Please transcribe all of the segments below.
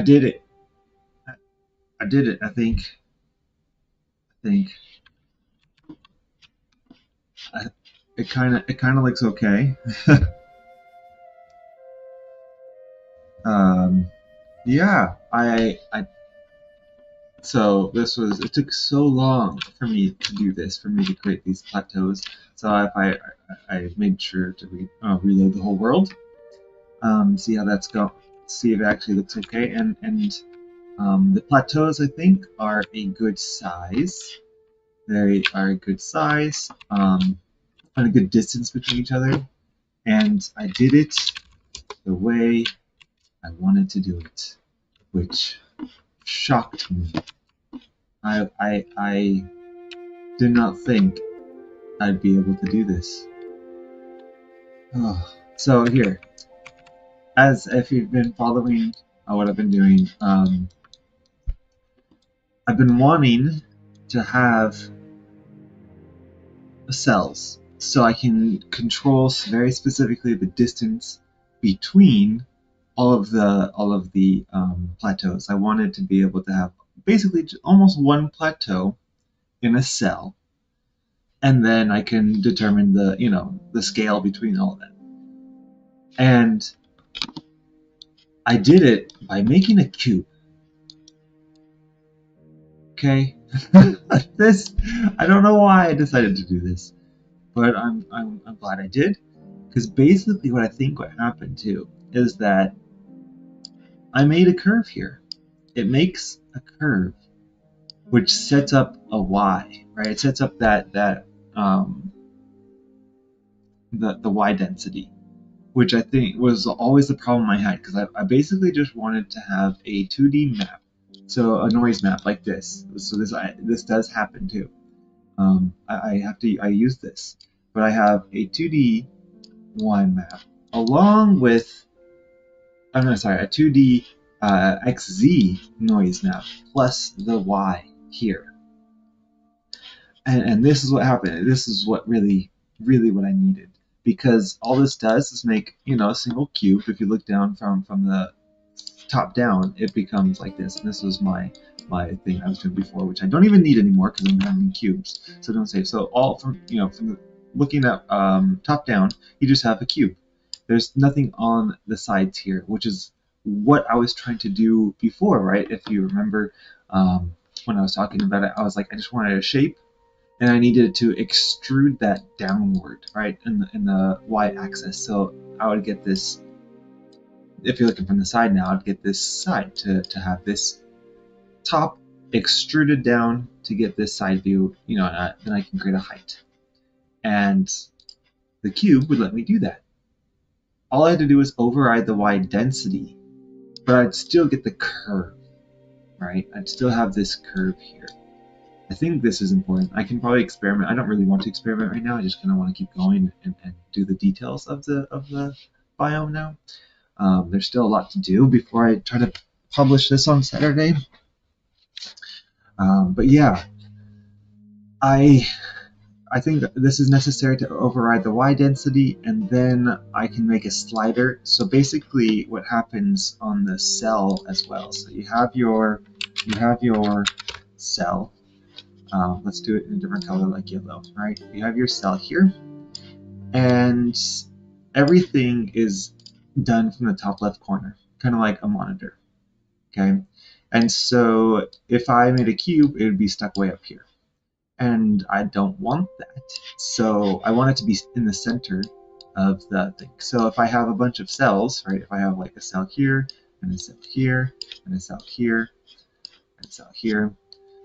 I did it. I did it. I think I, it kind of looks okay. um, yeah, I so this was it took so long for me to do this, for me to create these plateaus. So if I made sure to reload the whole world, see how that's go, see if it actually looks okay, and the plateaus I think are a good size. They are a good size, and a good distance between each other, and I did it the way I wanted to do it, which shocked me. I did not think I'd be able to do this. Oh. So here, as if you've been following what I've been doing, I've been wanting to have cells so I can control very specifically the distance between all of the plateaus. I wanted to be able to have basically almost one plateau in a cell, and then I can determine the scale between all of them. And I did it by making a cube. Okay, this I don't know why I decided to do this, but I'm glad I did, because basically what happened too is that I made a curve here. It makes a curve which sets up a Y, right? It sets up that um, the Y density, which I think was always the problem I had, because I basically just wanted to have a 2D map, so a noise map like this. So this does happen too. I use this, but I have a 2D Y map along with I'm sorry, a 2D XZ noise map plus the Y here. And this is what happened. This is what really what I needed, because all this does is make a single cube. If you look down from the top down, it becomes like this. And this was my thing I was doing before, which I don't even need anymore because I'm having cubes. So don't save. So all from the, looking at top down, you just have a cube. There's nothing on the sides here, which is what I was trying to do before, right? If you remember when I was talking about it, I was like, I just wanted a shape, and I needed to extrude that downward, right, in the y-axis. So I would get this. If you're looking from the side now, I'd get this side to have this top extruded down to get this side view, and then I can create a height. And the cube would let me do that. All I had to do was override the y density, but I'd still get the curve, right? I'd still have this curve here. I think this is important. I can probably experiment. I don't really want to experiment right now. I just kind of want to keep going and do the details of the biome now. There's still a lot to do before I try to publish this on Saturday. But yeah, I think this is necessary to override the Y density, and then I can make a slider. So basically what happens on the cell as well. So you have your cell. Let's do it in a different color like yellow, right? You have your cell here, and everything is done from the top left corner, kind of like a monitor, okay? And so if I made a cube, it would be stuck way up here. And I don't want that. So I want it to be in the center of the thing. So if I have a bunch of cells, right, if I have like a cell here, and a cell here, and a cell here, and a cell here,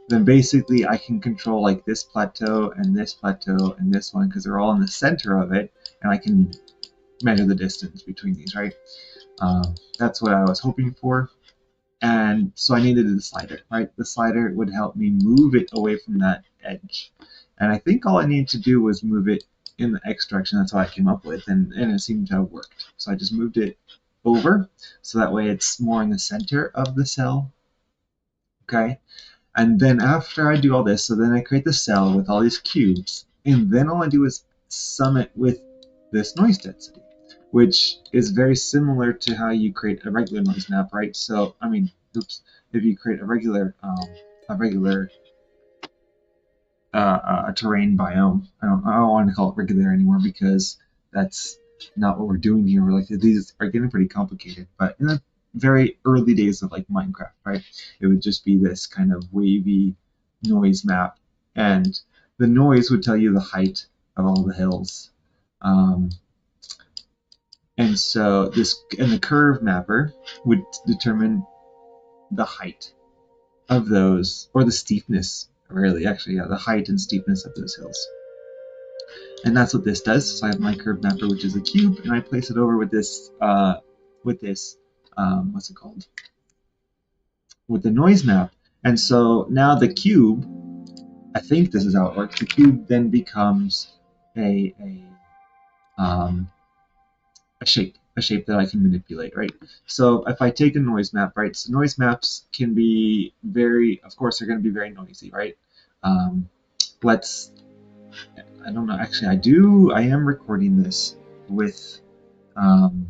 then basically I can control like this plateau and this one, because they're all in the center of it, and I can measure the distance between these, right? That's what I was hoping for. And so I needed the slider, right? The slider would help me move it away from that edge. And I think all I needed to do was move it in the X direction. That's what I came up with, and it seemed to have worked. So I just moved it over, so that way it's more in the center of the cell, okay? And then after I do all this, so then I create the cell with all these cubes, and then all I do is sum it with this noise density, which is very similar to how you create a regular noise map, right? So, I mean, oops, if you create a regular a terrain biome. I don't want to call it regular anymore because that's not what we're doing here. We're like, these are getting pretty complicated. But in the very early days of like Minecraft, right, it would just be this kind of wavy noise map, and the noise would tell you the height of all the hills. Um, and so the curve mapper would determine the height of those, or the steepness, really, actually, yeah, the height and steepness of those hills. And that's what this does. So I have my curve mapper, which is a cube, and I place it over with this, what's it called? With the noise map. And so now the cube, I think this is how it works. The cube then becomes a um, a shape that I can manipulate, right? So if I take a noise map, right? So noise maps can be very, of course, they're going to be very noisy, right? Let's I don't know. Actually, I am recording this um,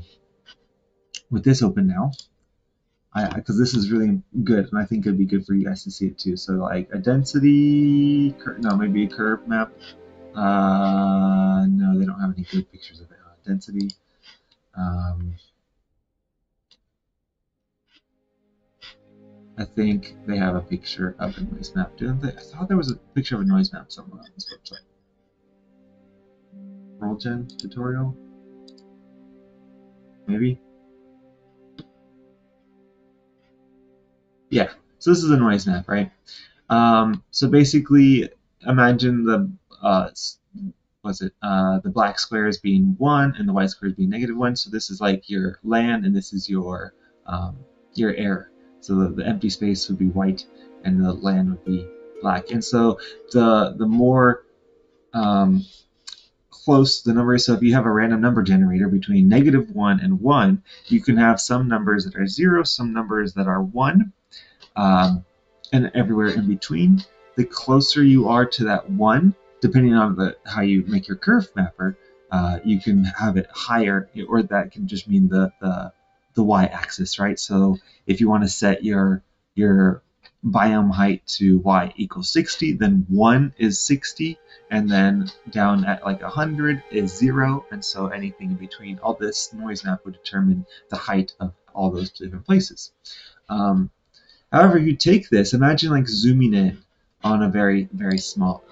with this open now, because this is really good, and I think it'd be good for you guys to see it too. So like a density, no, maybe a curve map. No, they don't have any good pictures of it. Density. I think they have a picture of a noise map, don't they? I thought there was a picture of a noise map somewhere on this website. Roll gen tutorial, maybe. Yeah. So this is a noise map, right? So basically, imagine the black squares being 1 and the white squares being -1. So this is like your land and this is your air. So the empty space would be white and the land would be black. And so the more close the number is, so if you have a random number generator between -1 and 1, you can have some numbers that are 0, some numbers that are 1, and everywhere in between. The closer you are to that 1, depending on how you make your curve mapper, you can have it higher, or that can just mean the y-axis, right? So if you want to set your biome height to y equals 60, then 1 is 60, and then down at like 100 is 0, and so anything in between. All this noise map would determine the height of all those different places. However, you take this, imagine like zooming in on a very, very small,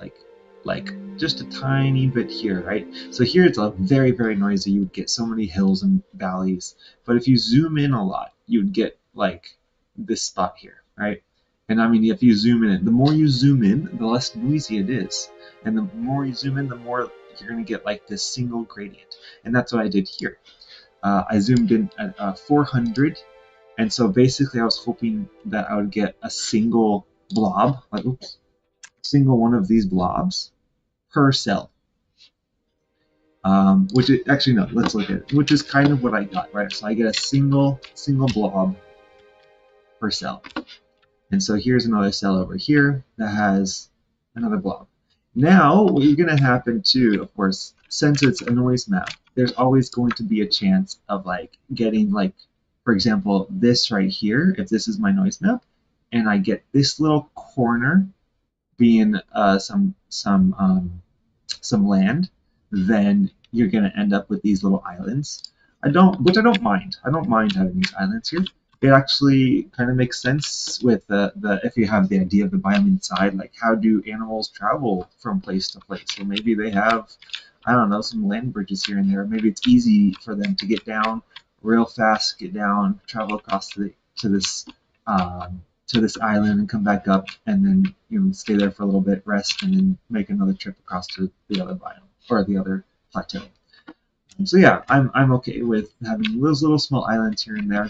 like just a tiny bit here, right? So here it's a very, very noisy. You would get so many hills and valleys. But if you zoom in a lot, you would get like this spot here, right? And I mean, if you zoom in, the more you zoom in, the less noisy it is. And the more you zoom in, the more you're going to get like this single gradient. And that's what I did here. I zoomed in at 400. And so basically I was hoping that I would get a single blob, like single one of these blobs per cell. Which is, actually no, let's look at it, which is kind of what I got, right? So I get a single blob per cell. And so here's another cell over here that has another blob. Now, what you're going to happen too, of course, since it's a noise map, there's always going to be a chance of like getting like, for example, this right here, if this is my noise map, and I get this little corner being some land, then you're going to end up with these little islands. Which I don't mind. I don't mind having these islands here. It actually kind of makes sense with if you have the idea of the biome inside, like how do animals travel from place to place? Well, maybe they have, I don't know, some land bridges here and there. Maybe it's easy for them to get down real fast, get down, travel across to this island and come back up, and then stay there for a little bit, rest, and then make another trip across to the other biome or the other plateau. So yeah, I'm okay with having those little small islands here and there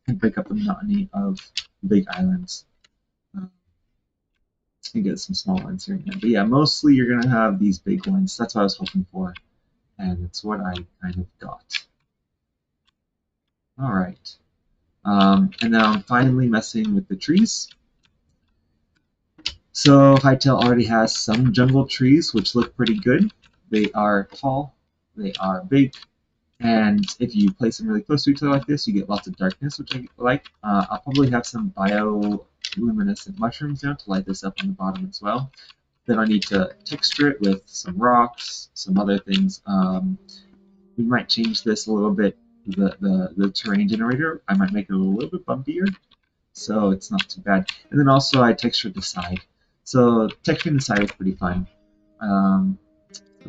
and break up the monotony of big islands. And get some small ones here and there. But yeah, mostly you're gonna have these big ones. That's what I was hoping for, and it's what I kind of got. All right. And now I'm finally messing with the trees. So Hytale already has some jungle trees which look pretty good. They are tall, they are big, And if you place them really close to each other like this, you get lots of darkness, which I like. I'll probably have some bioluminescent mushrooms down to light this up on the bottom as well. Then I need to texture it with some rocks, some other things. We might change this a little bit. The terrain generator, I might make it a little bit bumpier, so it's not too bad. And then also I textured the side. So texturing the side is pretty fun. Go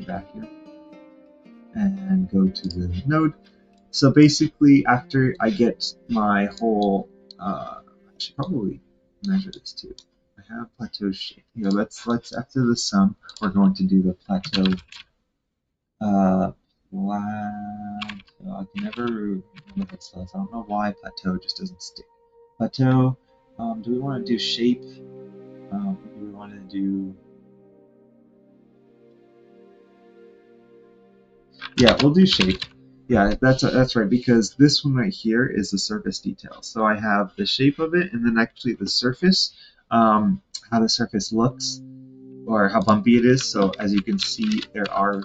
back here and go to the node. So basically, after I get my whole, I should probably measure this too. I have plateau shape. Here, let's after the sum, we're going to do the plateau. Plateau. I can never remember this. I don't know why plateau just doesn't stick. Plateau. Do we want to do shape? Do we want to do? Yeah, we'll do shape. Yeah, that's right, because this one right here is the surface detail. So I have the shape of it, and then actually the surface, how the surface looks, or how bumpy it is. So as you can see, there are,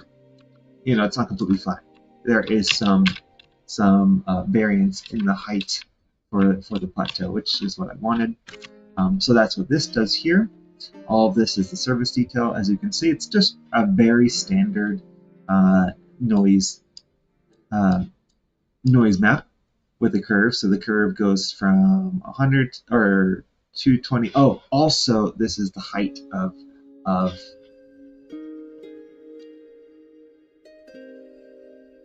it's not completely flat. There is some variance in the height for the plateau, which is what I wanted. So that's what this does here. All of this is the surface detail. As you can see, it's just a very standard noise noise map with a curve. So the curve goes from 100 or 220. Oh, also this is the height of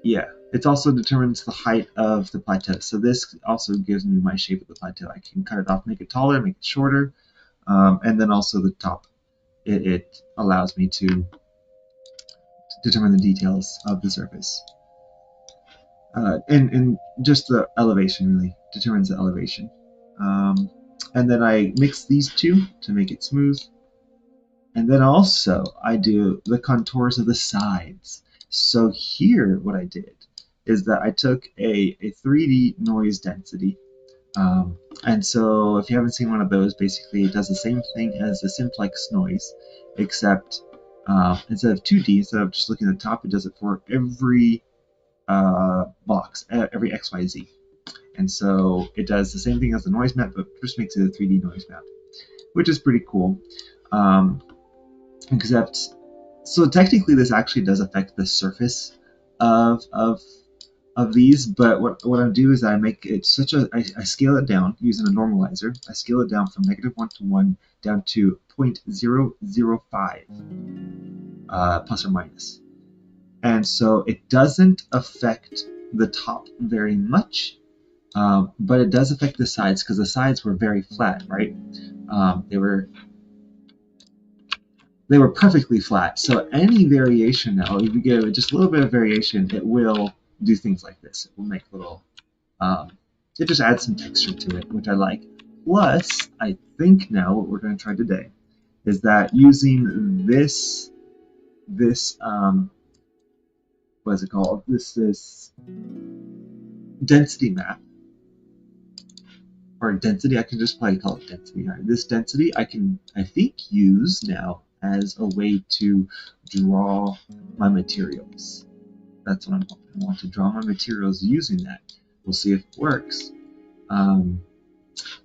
yeah. It also determines the height of the plateau. So this also gives me my shape of the plateau. I can cut it off, make it taller, make it shorter, and then also the top. It allows me to determine the details of the surface. And just the elevation really determines the elevation. And then I mix these two to make it smooth. And then also I do the contours of the sides. So here what I did is that I took a 3D noise density. And so if you haven't seen one of those, basically it does the same thing as the simplex noise, except instead of 2D, instead of just looking at the top, it does it for every box, every XYZ. And so it does the same thing as the noise map, but just makes it a 3D noise map, which is pretty cool. Except, so technically this actually does affect the surface of these, but what I do is I make it I scale it down using a normalizer. I scale it down from -1 to 1 down to 0.005 plus or minus. And so it doesn't affect the top very much, but it does affect the sides because the sides were very flat, right? They were perfectly flat. So any variation now, if you give it just a little bit of variation, it will do things like this. It will make little, it just adds some texture to it, which I like. Plus, I think now what we're going to try today is that using this what is it called? This density map, or density, I can just probably call it density. Right? This density I think use now as a way to draw my materials. That's what I want to draw my materials using that. We'll see if it works.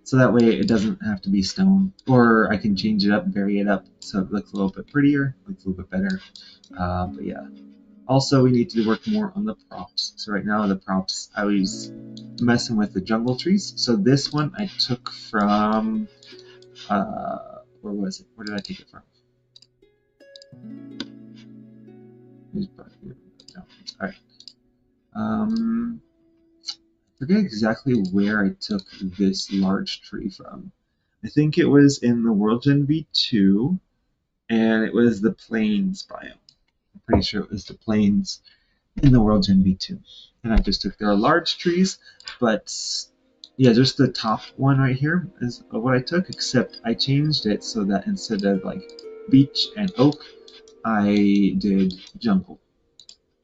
So that way it doesn't have to be stone, or I can change it up, vary it up so it looks a little bit prettier, looks a little bit better. But yeah. Also, we need to work more on the props. So right now the props, I was messing with the jungle trees. So this one I took from, where was it? Where did I take it from? Alright. I forget exactly where I took this large tree from. I think it was in the World Gen V2, and it was the plains biome. I'm pretty sure it was the plains in the World Gen V2. And I just took, there are large trees, but yeah, just the top one right here is what I took, except I changed it so that instead of like beech and oak, I did jungle.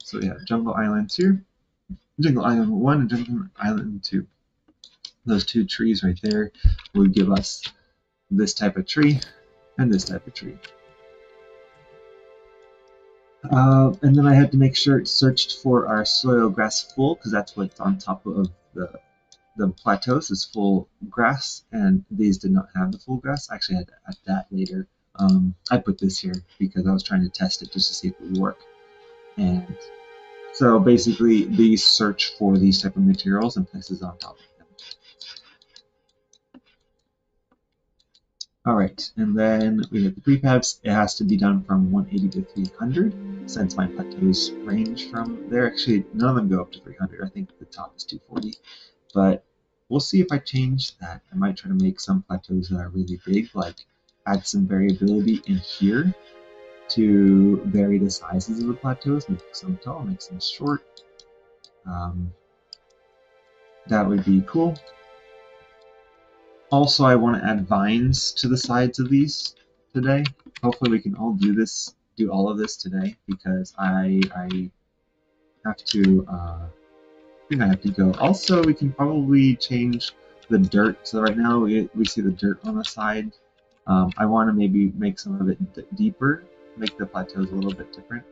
So we have jungle islands here, jungle island 1 and jungle island 2. Those two trees right there would give us this type of tree and this type of tree. And then I had to make sure it searched for our soil grass full, because that's what's on top of the plateaus is full grass, and these did not have the full grass. I actually had to add that later. I put this here because I was trying to test it just to see if it would work. And so basically, these search for these type of materials and places on top of them. All right, and then we have the prefabs. It has to be done from 180 to 300, since my plateaus range from there. Actually, none of them go up to 300. I think the top is 240, but we'll see if I change that. I might try to make some plateaus that are really big, like add some variability in here to vary the sizes of the plateaus, make some tall, make some short. Um, that would be cool. Also, I want to add vines to the sides of these today. Hopefully we can all do all of this today, because I have to, I think I have to go. Also, we can probably change the dirt. So right now we see the dirt on the side. I want to maybe make some of it deeper, make the plateaus a little bit different.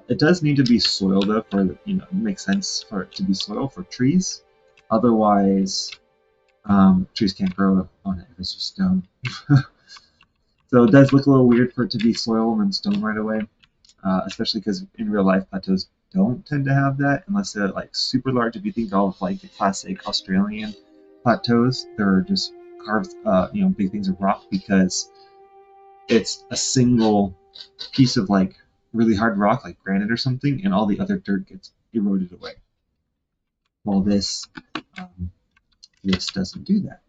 It does need to be soil though, for it makes sense for it to be soil for trees. Otherwise, trees can't grow on it if it's just stone. So it does look a little weird for it to be soil and then stone right away, especially because in real life plateaus don't tend to have that unless they're like super large. If you think of like the classic Australian plateaus, they're just carved, big things of rock, because it's a single piece of like really hard rock, like granite or something, and all the other dirt gets eroded away. Well, um, this doesn't do that.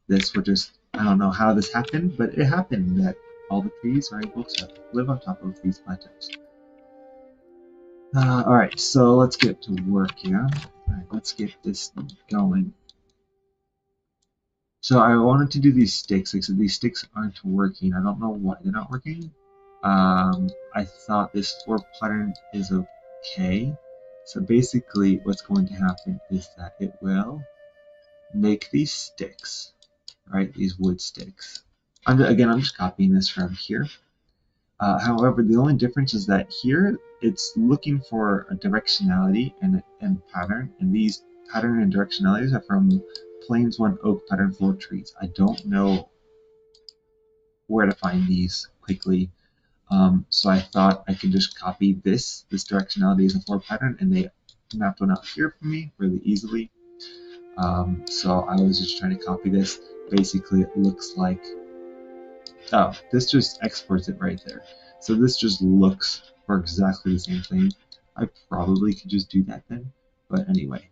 This would just, I don't know how this happened, but it happened that all the trees are able to live on top of these plateaus. Alright, so let's get to work here. Alright, let's get this going. So I wanted to do these sticks, except these sticks aren't working. I don't know why they're not working. I thought this floor pattern is okay. So basically what's going to happen is that it will make these sticks, right? These wood sticks. Again, I'm just copying this from here. However, the only difference is that here it's looking for a directionality and pattern, and these pattern and directionalities are from Plains 1 Oak Pattern Floor Trees. I don't know where to find these quickly, so I thought I could just copy this directionality as a floor pattern, and they mapped one out here for me really easily. So I was just trying to copy this. Basically, it looks like, oh, this just exports it right there. So this just looks for exactly the same thing. I probably could just do that then. But anyway,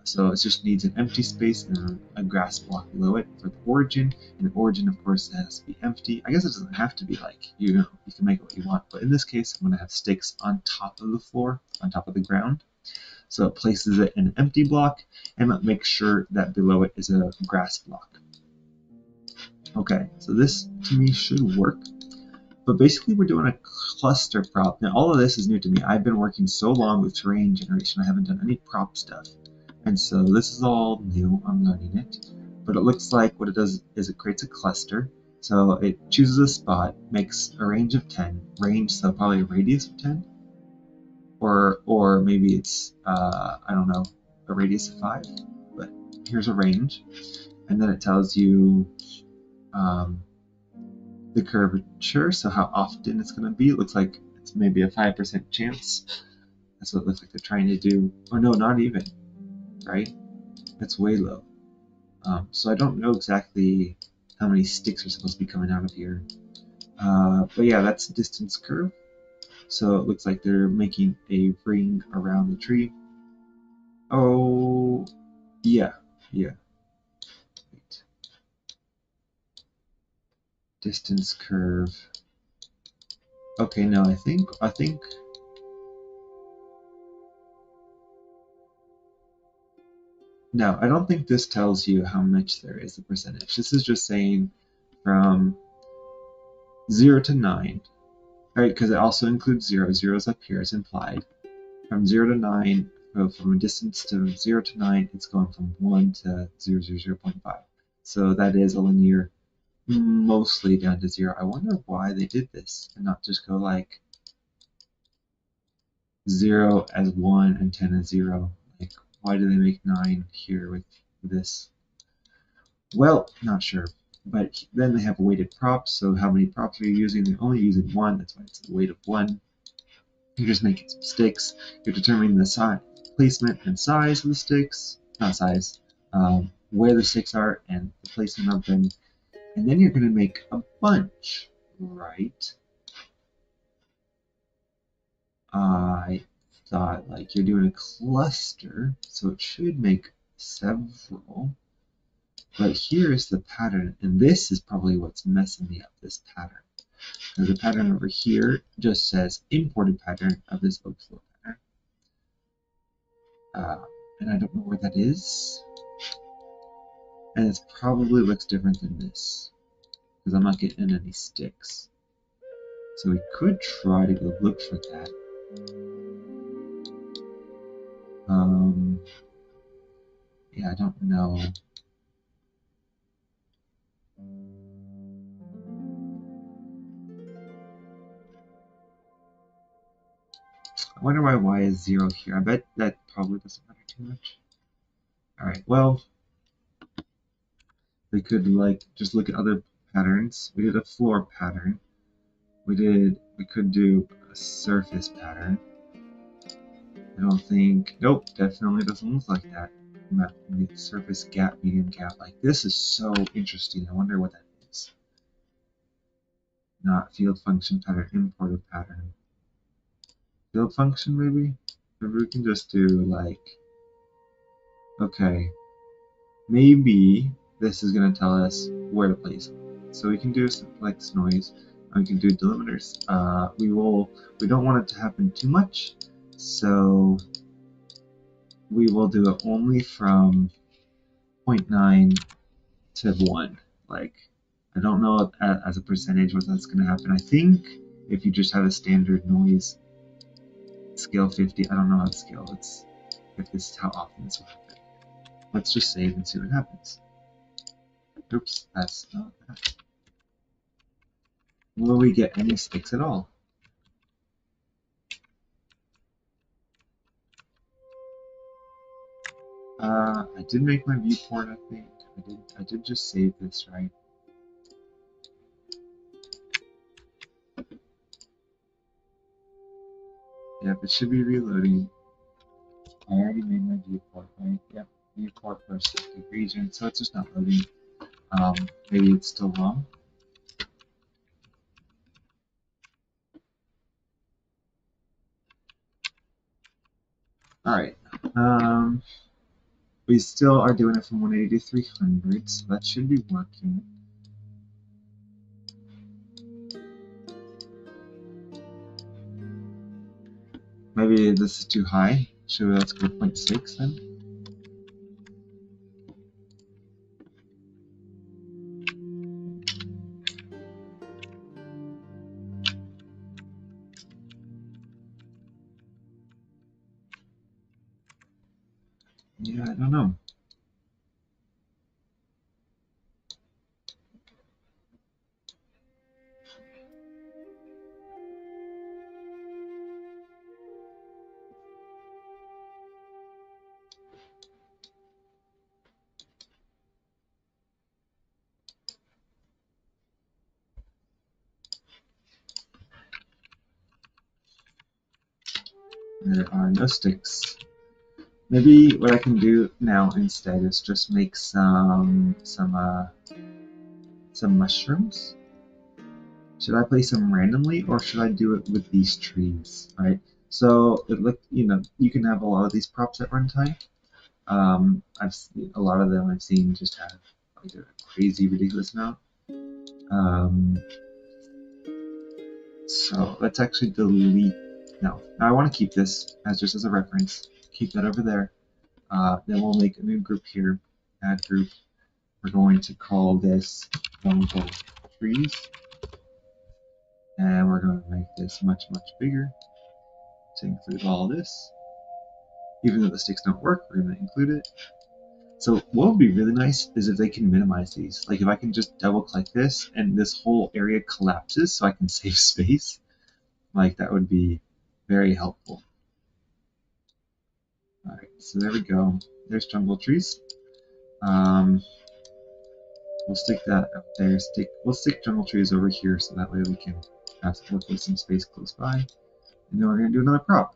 so it just needs an empty space and a grass block below it for the origin. And the origin, of course, has to be empty. I guess it doesn't have to be like, you can make it what you want. But in this case, I'm going to have sticks on top of the floor, on top of the ground. So it places it in an empty block, and it makes sure that below it is a grass block. Okay, so this to me should work. But basically we're doing a cluster prop. Now all of this is new to me. I've been working so long with terrain generation, I haven't done any prop stuff. And so this is all new, I'm learning it. But it looks like what it does is it creates a cluster. So it chooses a spot, makes a range of 10, so probably a radius of 10. Or maybe it's, I don't know, a radius of 5. But here's a range. And then it tells you the curvature, so how often it's going to be. It looks like it's maybe a 5% chance. That's what it looks like they're trying to do. Or no, not even, right? That's way low. So I don't know exactly how many sticks are supposed to be coming out of here. But yeah, that's distance curve. So it looks like they're making a ring around the tree. Oh, yeah, yeah. Wait. Distance curve. Okay, no, I think no, I don't think this tells you how much there is a percentage. This is just saying from 0 to 9, right? Because it also includes 0. 0 is up here, it's implied. From 0 to 9, from a distance to 0 to 9, it's going from 1 to 0, 0, 0.5. So that is a linear, mostly down to 0. I wonder why they did this and not just go like 0 as 1 and 10 as 0. Like, why do they make 9 here with this? Well, not sure. But then they have weighted props, so how many props are you using? They're only using 1, that's why it's a weight of 1. You're just making some sticks. You're determining the size, placement and size of the sticks. Not size, where the sticks are and the placement of them. And then you're going to make a bunch, right? I thought like you're doing a cluster, so it should make several. But here's the pattern, and this is probably what's messing me up, this pattern. Because the pattern over here just says imported pattern of this overflow pattern. And I don't know where that is. And it probably looks different than this, because I'm not getting any sticks. So we could try to go look for that. Yeah, I don't know. I wonder why y is 0 here. I bet that probably doesn't matter too much. Alright, well, we could like just look at other patterns. We did a floor pattern. We could do a surface pattern. I don't think, nope, definitely doesn't look like that. Surface gap, medium gap, like this is so interesting. I wonder what that is. Not field function pattern, imported pattern. Field function maybe? Maybe we can just do like, okay, maybe this is going to tell us where to place it. So we can do simplex noise, and we can do delimiters. We don't want it to happen too much, so we will do it only from 0.9 to 1. Like, I don't know as a percentage what that's going to happen. I think if you just have a standard noise scale 50, I don't know how to scale it's if this is how often this will happen. Let's just save and see what happens. Oops, that's not that. Will we get any sticks at all? I did make my viewport, I think. I did just save this, right? Yep, it should be reloading. I already made my viewport, right? Yep, viewport for a specific region, so it's just not loading. Maybe it's still wrong. Alright. We still are doing it from 180 to 300, so that should be working. Maybe this is too high. Let's go 0.6 then? Yeah, I don't know. There are no sticks. Maybe what I can do now instead is just make some mushrooms. Should I place them randomly or should I do it with these trees, right? So it look, you can have a lot of these props at runtime. I've seen, a lot of them I've seen just have like a crazy ridiculous amount. So let's actually delete. No, now I want to keep this as just as a reference. Keep that over there. Then we'll make a new group here. Add group. We're going to call this fungal trees, and we're going to make this much bigger to include all this. Even though the sticks don't work, we're going to include it. So what would be really nice is if they can minimize these. Like if I can just double click this and this whole area collapses so I can save space. Like that would be very helpful. So there we go. There's jungle trees. We'll stick that up there. We'll stick jungle trees over here so that way we can have to work with some space close by. And then we're going to do another prop.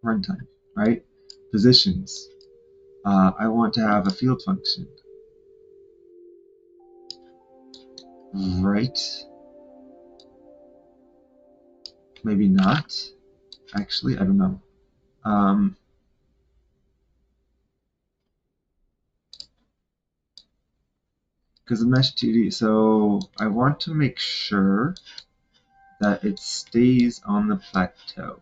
Runtime, right? Positions. I want to have a field function. Right. Maybe not. Actually, I don't know. Because the mesh 2D, so I want to make sure that it stays on the plateau.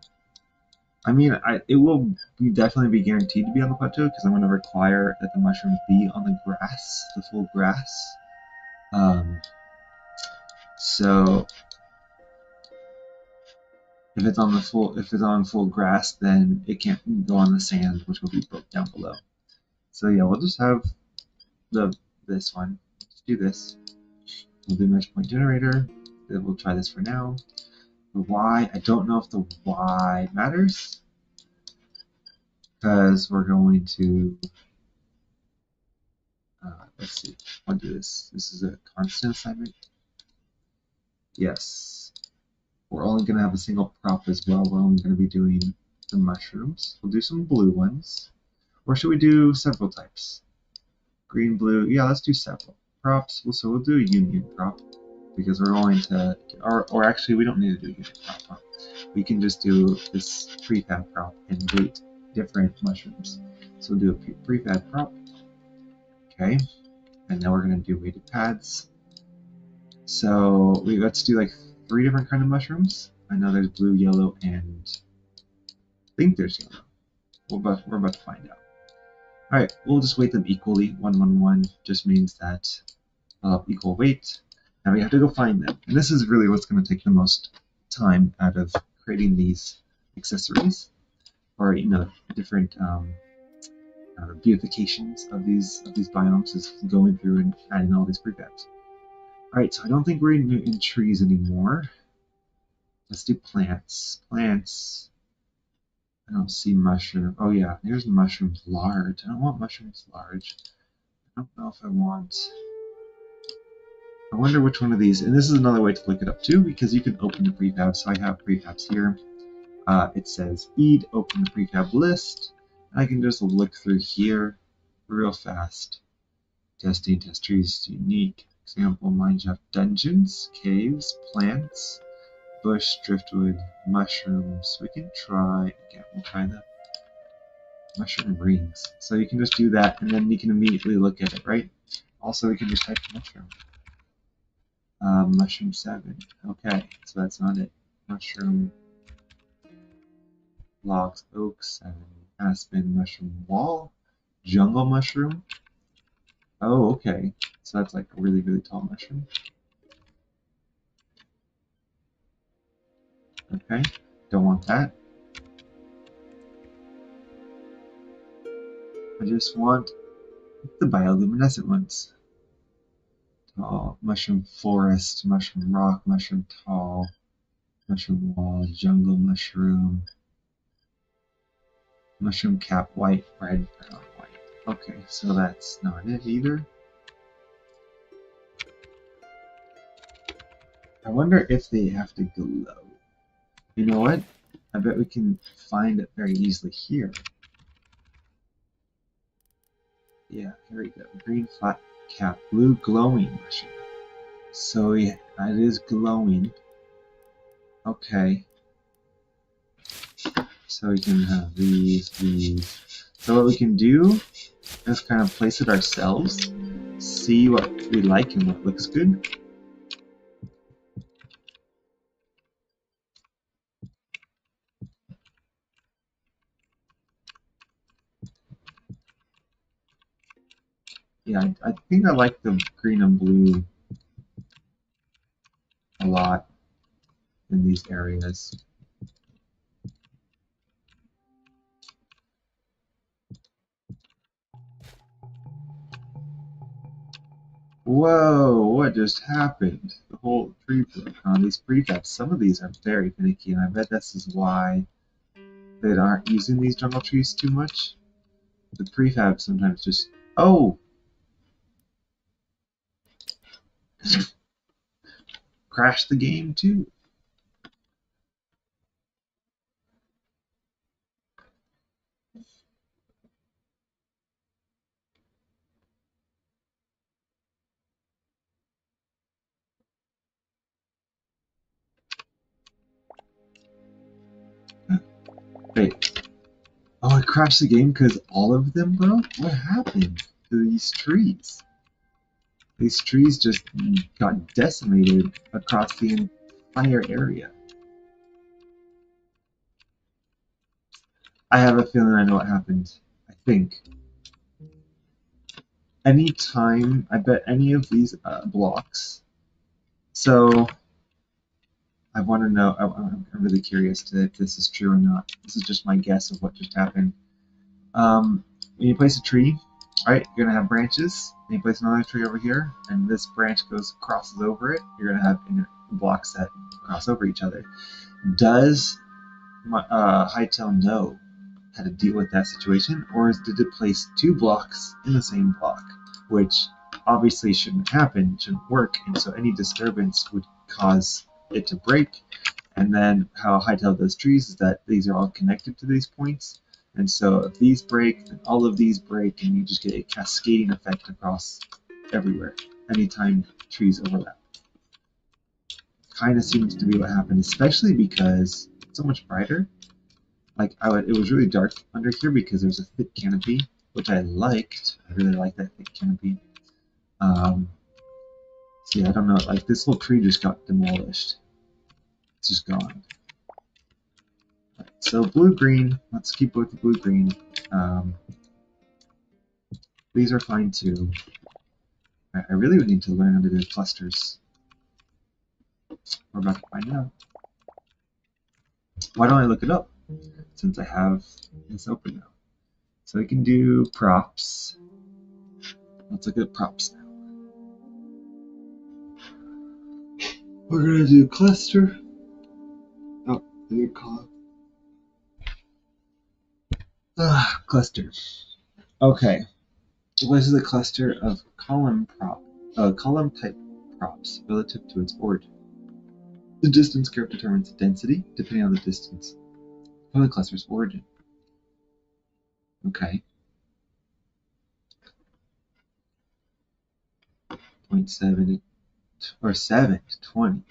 I mean, it will definitely be guaranteed to be on the plateau because I'm going to require that the mushrooms be on the grass, the full grass. So if it's on full grass, then it can't go on the sand, which will be built down below. So yeah, we'll just have this one. Let's do this. We'll do mesh point generator. Then we'll try this for now. The Y, I don't know if the Y matters because we're going to let's see. I'll do this. This is a constant assignment. Yes. We're only going to have a single prop as well. We're only going to be doing the mushrooms. We'll do some blue ones. Or should we do several types? Green, blue. Yeah, let's do several props. So we'll do a union prop because we're going to, or actually we don't need to do a union prop. We can just do this prefab prop and weight different mushrooms. So we'll do a prefab prop. Okay. And now we're going to do weighted pads. So let's do like 3 different kind of mushrooms. I know there's blue, yellow, and I think there's yellow. We're about to find out. Alright, we'll just weight them equally. 1, 1, 1 just means that equal weight. Now we have to go find them. And this is really what's going to take the most time out of creating these accessories, or different beautifications of these biomes, is going through and adding all these prefabs. Alright, so I don't think we're in trees anymore. Let's do plants. Plants. I don't see mushroom. Oh yeah, here's mushrooms large. I don't want mushrooms large. I don't know if I want. I wonder which one of these. And this is another way to look it up too, because you can open the prefab. So I have prefabs here. It says "Eid, open the prefab list." I can just look through here real fast. Testing, test trees, unique. Example, mineshaft, dungeons, caves, plants, bush, driftwood, mushrooms. We can try, again, we'll try the mushroom rings. So you can just do that, and then you can immediately look at it, right? Also, we can just type mushroom. Mushroom 7. Okay, so that's not it. Mushroom logs, oak 7. Aspen, mushroom wall. Jungle mushroom. Oh, okay. So that's like a really, really tall mushroom. Okay, don't want that. I just want the bioluminescent ones. Tall, mushroom forest, mushroom rock, mushroom tall, mushroom wall, jungle mushroom, mushroom cap, white, red, brown, white. Okay, so that's not it either. I wonder if they have to glow. You know what? I bet we can find it very easily here. Yeah, here we go. Green flat cap, blue glowing mushroom. So yeah, it is glowing. Okay. So we can have these. So what we can do is kind of place it ourselves, see what we like and what looks good. Yeah, I think I like the green and blue a lot in these areas. Whoa, what just happened? The whole tree broke on these prefabs. Some of these are very finicky, and I bet this is why that aren't using these jungle trees too much. The prefab sometimes just... Oh! Crash the game too. Wait. Oh, it crashed the game because all of them broke? What happened to these trees? These trees just got decimated across the entire area. I have a feeling I know what happened. I think. Anytime, I bet any of these blocks. So, I want to know, I'm really curious to if this is true or not. This is just my guess of what just happened. When you place a tree, right, you're going to have branches. And you place another tree over here, and this branch crosses over it. You're going to have blocks that cross over each other. Does Hytale know how to deal with that situation, or did it place two blocks in the same block, which obviously shouldn't happen, shouldn't work, and so any disturbance would cause it to break. And then how Hytale does trees is that these are all connected to these points, and so if these break, then all of these break, and you just get a cascading effect across everywhere anytime trees overlap. Kind of seems to be what happened, especially because it's so much brighter. Like it was really dark under here because there's a thick canopy, which I liked. I really like that thick canopy. So yeah, I don't know. Like this little tree just got demolished. It's just gone. Right, so blue-green. Let's keep with the blue-green. These are fine too. I really would need to learn how to do clusters. We're about to find out. Why don't I look it up? Since I have this open now. So we can do props. Let's look at props now. We're gonna do cluster. Oh, they call it. Cluster. Okay. What is a cluster of column type props relative to its origin? The distance curve determines the density, depending on the distance from the cluster's origin. Okay. 0.7 or 7 to 20.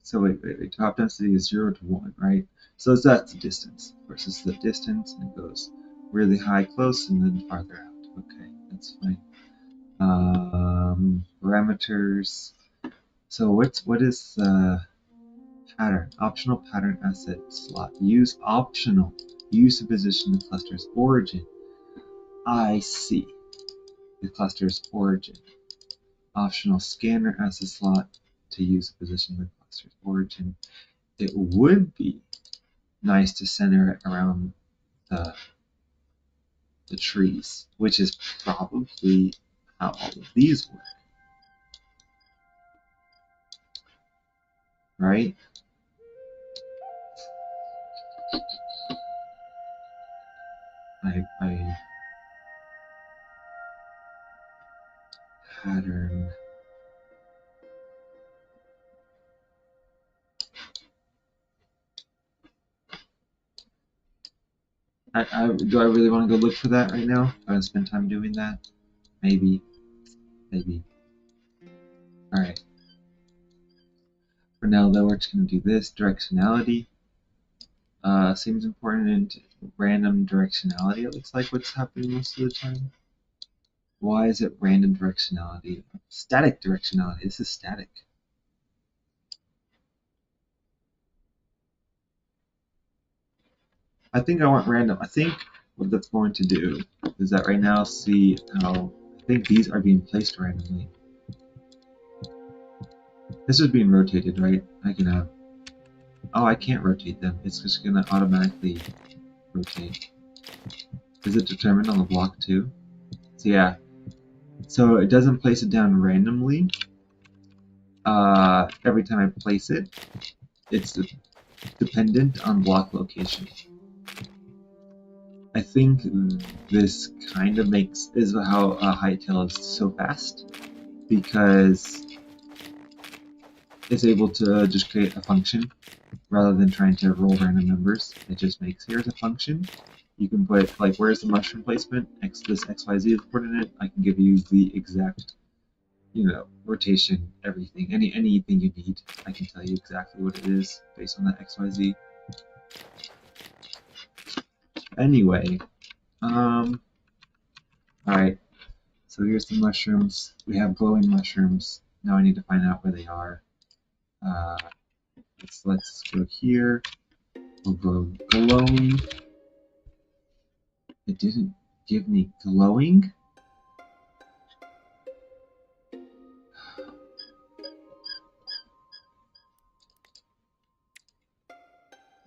So wait. Top density is 0 to 1, right? So that's the distance versus the distance, and it goes really high close and then farther out. Okay, that's fine. Parameters. So what is the pattern? Optional pattern asset slot. Use optional. Use to position the cluster's origin. I see. The cluster's origin. Optional scanner asset slot to use to position the cluster's origin. It would be nice to center it around the trees, which is probably how all of these work. Right? Pattern. Do I really want to go look for that right now? I want to spend time doing that? Maybe. Alright. For now, though, we're just going to do this. Directionality. Seems important in random directionality. It looks like what's happening most of the time. Why is it random directionality? Static directionality. This is static. I think I want random. I think what that's going to do is that right now, see how I think these are being placed randomly. This is being rotated, right? I can have. Oh, I can't rotate them. It's just gonna automatically rotate. Is it determined on the block too? So yeah. So it doesn't place it down randomly. Every time I place it, it's dependent on block location. I think this kind of is how Hytale is so fast, because it's able to just create a function rather than trying to roll random numbers. It just makes, here's a function. You can put, like, where's the mushroom placement? This XYZ coordinate. I can give you the exact, rotation, everything, anything you need. I can tell you exactly what it is based on that XYZ. Anyway, alright, so here's the mushrooms. We have glowing mushrooms. Now I need to find out where they are. Let's go here. We'll go glowing. It didn't give me glowing?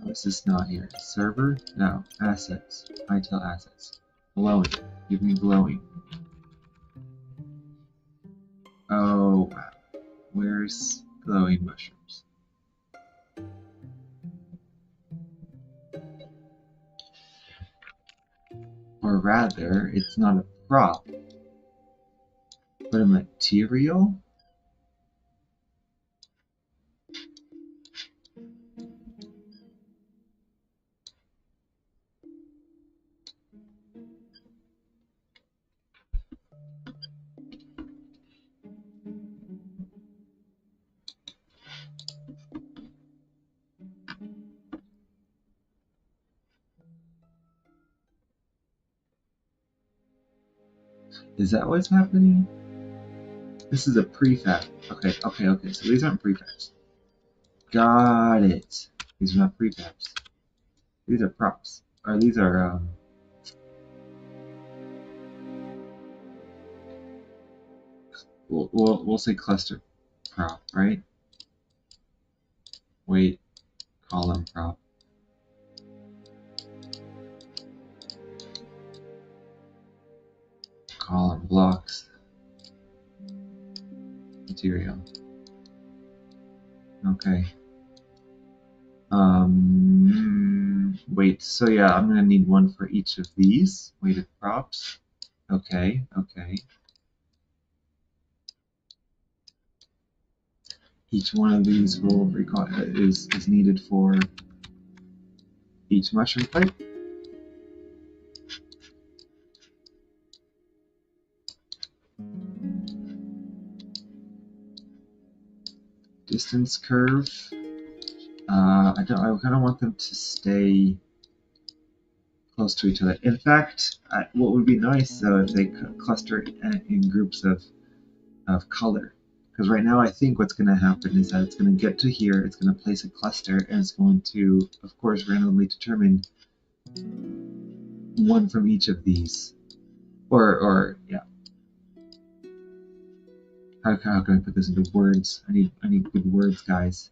Why is this not here? Server? No. Assets. Hytale assets. Glowing. Give me glowing. Oh, where's glowing mushrooms? Or rather, it's not a prop, but a material? Is that what's happening? This is a prefab. Okay, so these aren't prefabs. Got it. These are not prefabs. These are props. Or these are, we'll say cluster prop, right? Wait, column prop. Column blocks. Material. Okay. Wait, so yeah, I'm gonna need one for each of these weighted props. Okay. Each one of these is needed for each mushroom plate. Distance curve. I kind of want them to stay close to each other. In fact, what would be nice though if they cluster in groups of color. Because right now I think what's going to happen is that it's going to get to here, it's going to place a cluster, and it's going to, of course, randomly determine one from each of these. Yeah. How can I put this into words? I need good words, guys.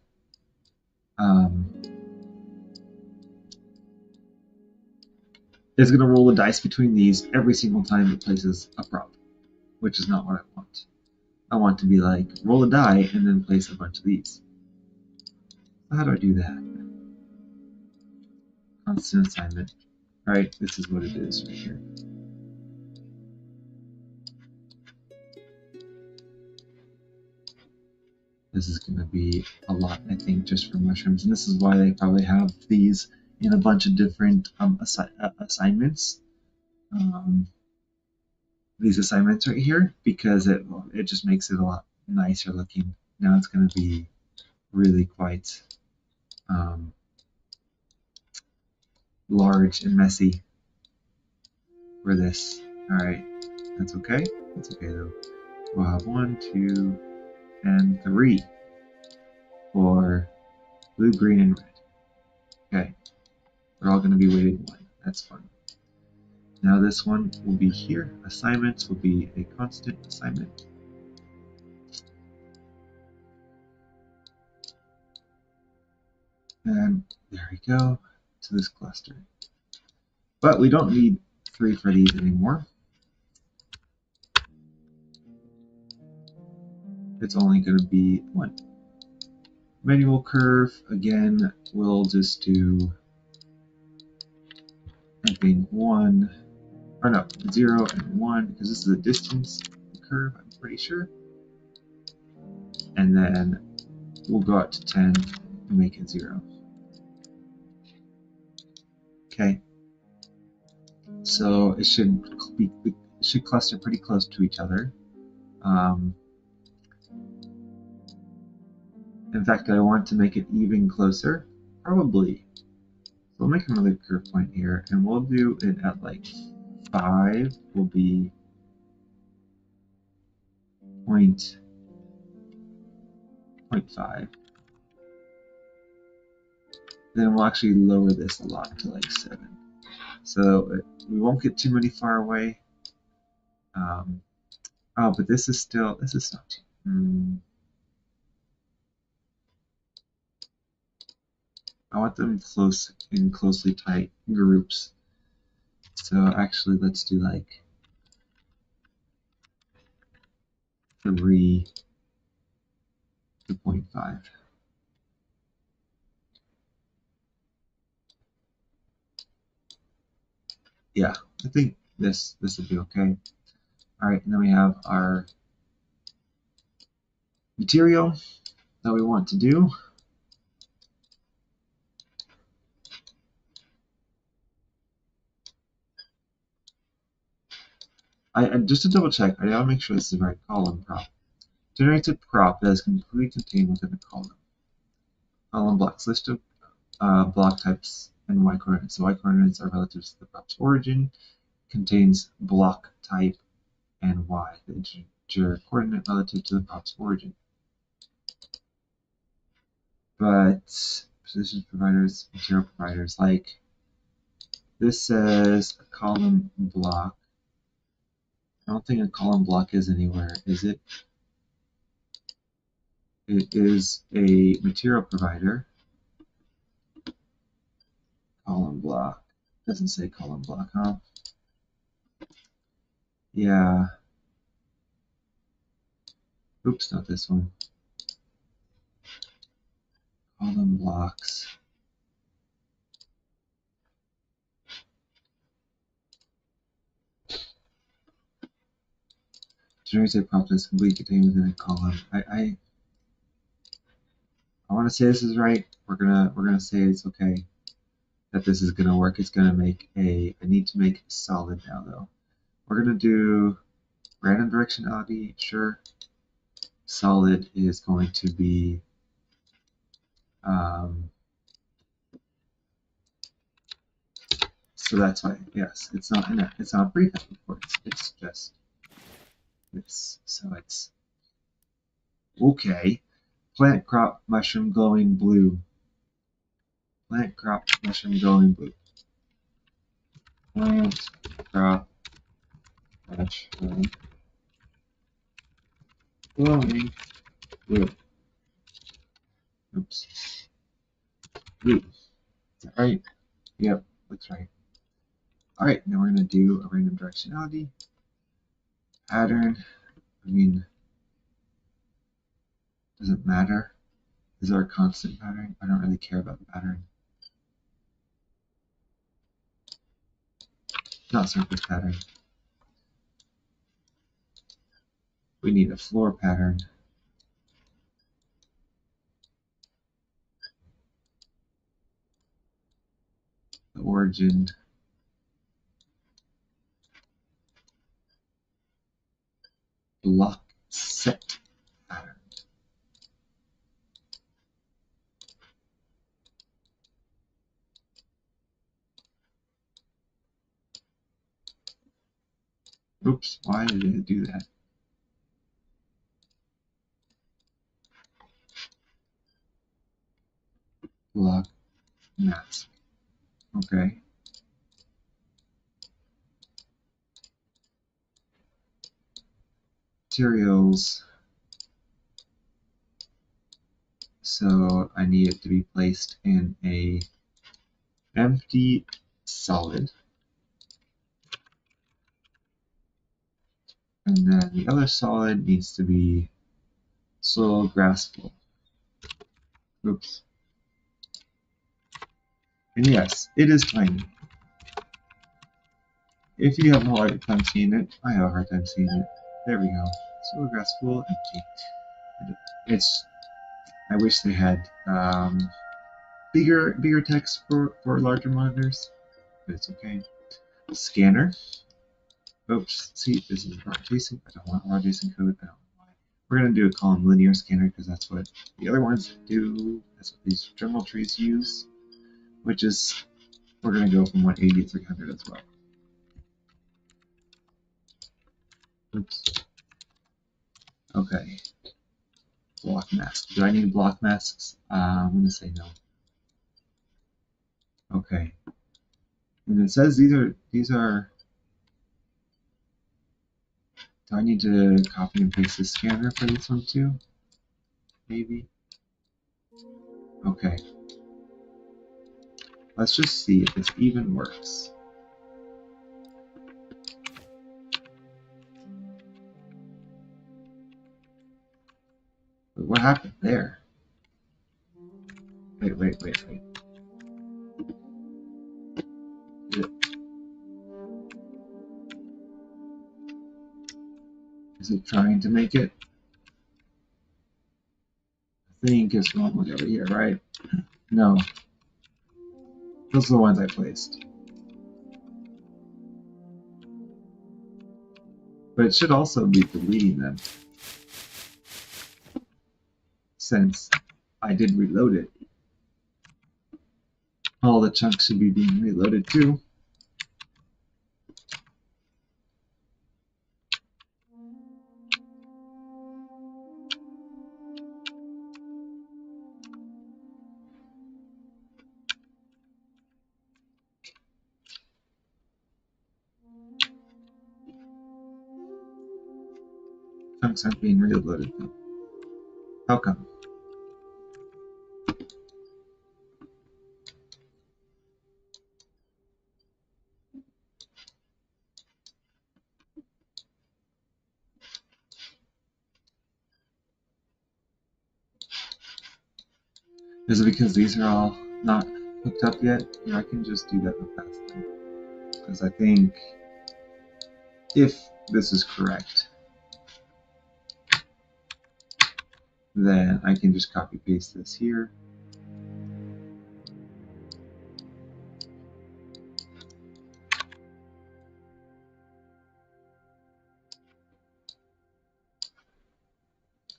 It's going to roll the dice between these every single time it places a prop, which is not what I want. I want to be like, roll a die and then place a bunch of these. So how do I do that? Constant assignment. Alright, this is what it is right here. This is going to be a lot, I think, just for mushrooms, and this is why they probably have these in a bunch of different assignments. These assignments right here, because it just makes it a lot nicer looking. Now it's going to be really quite large and messy for this. Alright, that's okay. That's okay though. We'll have 1, 2, and 3 for blue, green, and red. Okay, they're all going to be weighted 1. That's fun. Now this one will be here. Assignments will be a constant assignment. And there we go to this cluster. But we don't need 3 for these anymore. It's only going to be 1. Manual curve, again, we'll just do and being 1, or no, 0 and 1, because this is a distance curve, I'm pretty sure. And then we'll go out to 10 and make it 0. Okay, so it should cluster pretty close to each other. In fact, I want to make it even closer, probably. So we'll make another curve point here, and we'll do it at like 5 will be 0.5. Then we'll actually lower this a lot to like 7. So we won't get too many far away. Oh, but this is not too. I want them closely tight groups. So actually, let's do like 3 to 0.5. Yeah, I think this would be okay. All right, and then we have our material that we want to do. Just to double check, I gotta make sure this is the right column prop. Generates a prop that is completely contained within a column. Column blocks list of block types and y coordinates. So y coordinates are relative to the prop's origin, contains block type and y, the integer coordinate relative to the prop's origin. But position providers, material providers, like this says a column block. I don't think a column block is anywhere, is it? It is a material provider. Column block. Doesn't say column block, huh? Yeah. Oops, not this one. Column blocks. Generates a prompt that's completely contained within a column. I want to say this is right. We're gonna say it's okay. That this is gonna work. It's gonna make I need to make solid now though. We're gonna do random directionality, sure. Solid is going to be so that's why, yes, it's not a prefab, of course. It's just this. So it's okay. Plant crop mushroom glowing blue. Plant crop mushroom glowing blue. Plant crop mushroom glowing blue. Oops. Blue. Is that right? Yep, looks right. Alright, now we're going to do a random directionality pattern. I mean, does it matter? Is there a constant pattern? I don't really care about the pattern. Not surface pattern. We need a floor pattern. The origin. Block set pattern. Oops, why did it do that? Block mask. Okay. Materials. So I need it to be placed in a empty solid. And then the other solid needs to be soil grassful. Oops. And yes, it is tiny. If you have a hard time seeing it, I have a hard time seeing it. There we go. Solar grass full, empty. It's. I wish they had bigger text for larger monitors, but it's okay. Scanner. Oops. See, this is raw JSON. I don't want raw JSON code. I don't know why. We're gonna do a column linear scanner because that's what the other ones do. That's what these journal trees use, which is we're gonna go from 180 to 300 as well. Oops. Okay. Block mask. Do I need block masks? I'm gonna say no. Okay. And it says these are. Do I need to copy and paste the scanner for this one too? Maybe. Okay. Let's just see if this even works. But what happened there? Wait. Is it trying to make it? I think it's normally over here, right? No. Those are the ones I placed. But it should also be deleting them, since I did reload it. All the chunks should be being reloaded too. Chunks aren't being reloaded though. How come? Is it because these are all not hooked up yet? Yeah, I can just do that real fast then. Because I think if this is correct, then I can just copy paste this here.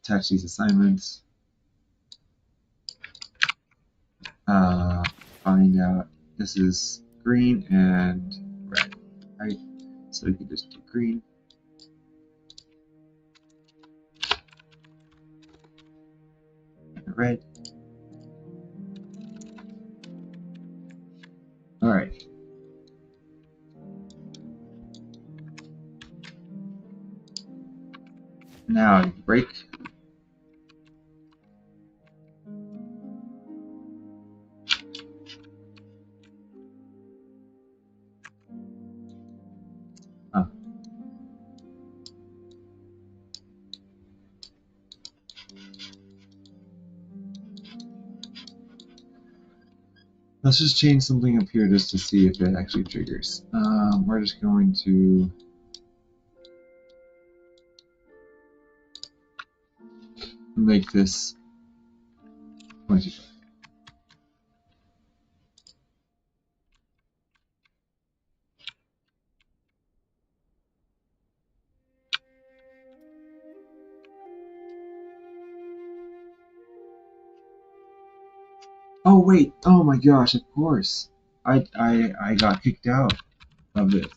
Attach these assignments. Find out this is green and red, right? So we can just do green. And red. All right. Now break. Let's just change something up here just to see if it actually triggers. We're just going to make this 25. Oh wait! Oh my gosh! Of course, I got kicked out of this.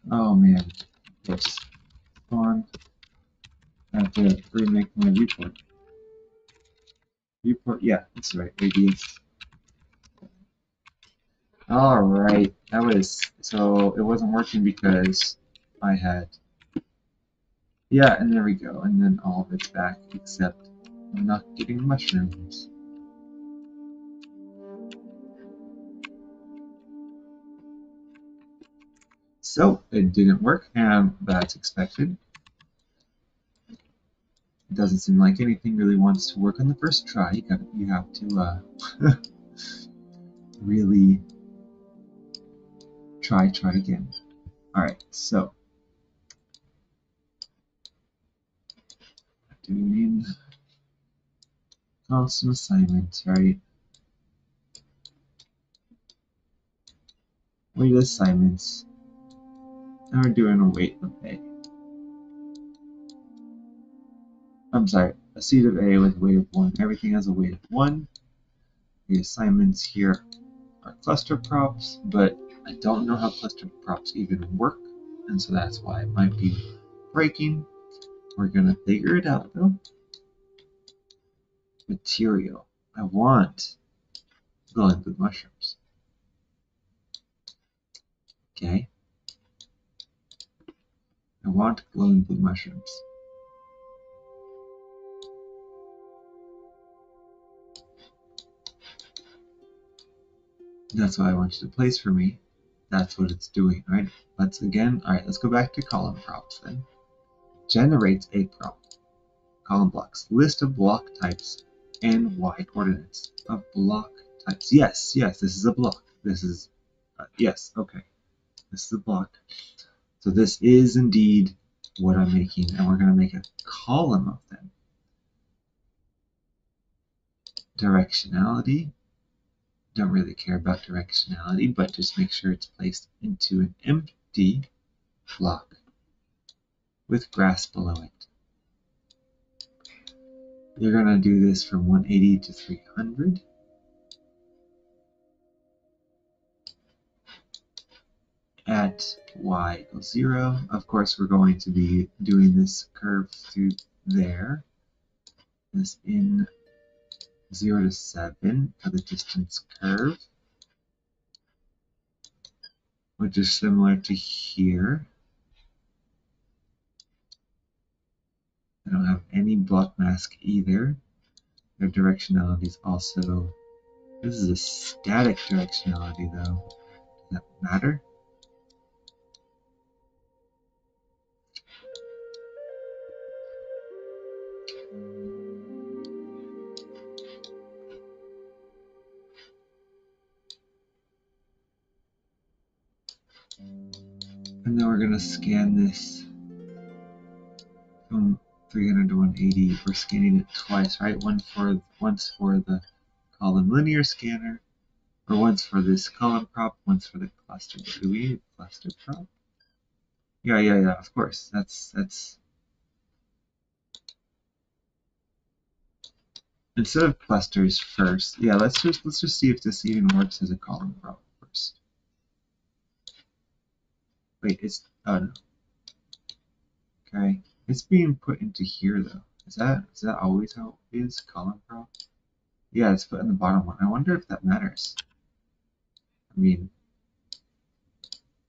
Oh man! Oops. Spawn. I have to remake my viewport. Viewport. Yeah, that's right. Radius. All right. That was so. It wasn't working because I had. Yeah, and there we go. And then all of it's back except I'm not getting mushrooms. So it didn't work, and that's expected. It doesn't seem like anything really wants to work on the first try. You have to really Try again. Alright, so doing constant assignments, right? Weight assignments. And we're doing a weight of A. I'm sorry, a seed of A with a weight of 1. Everything has a weight of 1. The assignments here are cluster props, but I don't know how cluster props even work, and so that's why it might be breaking. We're gonna figure it out though. Material. I want glowing blue mushrooms. Okay. I want glowing blue mushrooms. That's what I want you to place for me. That's what it's doing, right? Let's go back to column props then. Generates a prop. Column blocks. List of block types and y coordinates of block types. Yes, this is a block. This is, yes, okay. This is a block. So this is indeed what I'm making, and we're going to make a column of them. Directionality. Don't really care about directionality, but just make sure it's placed into an empty block with grass below it. You're going to do this from 180 to 300. At y equals 0. Of course, we're going to be doing this curve through there. This in 0 to 7 for the distance curve, which is similar to here. I don't have any block mask either. Their directionality is also, this is a static directionality though. Does that matter? And then we're going to scan this from 300 to 180. We're scanning it twice, right? Once for the column linear scanner, or once for this column prop, once for the cluster. Do we need a cluster prop? Yeah, of course. That's instead of clusters first. Yeah, let's just see if this even works as a column prop first. Wait, it's oh no. Okay. It's being put into here though. Is that always how it is? Column prop? Yeah, it's put in the bottom one. I wonder if that matters. I mean,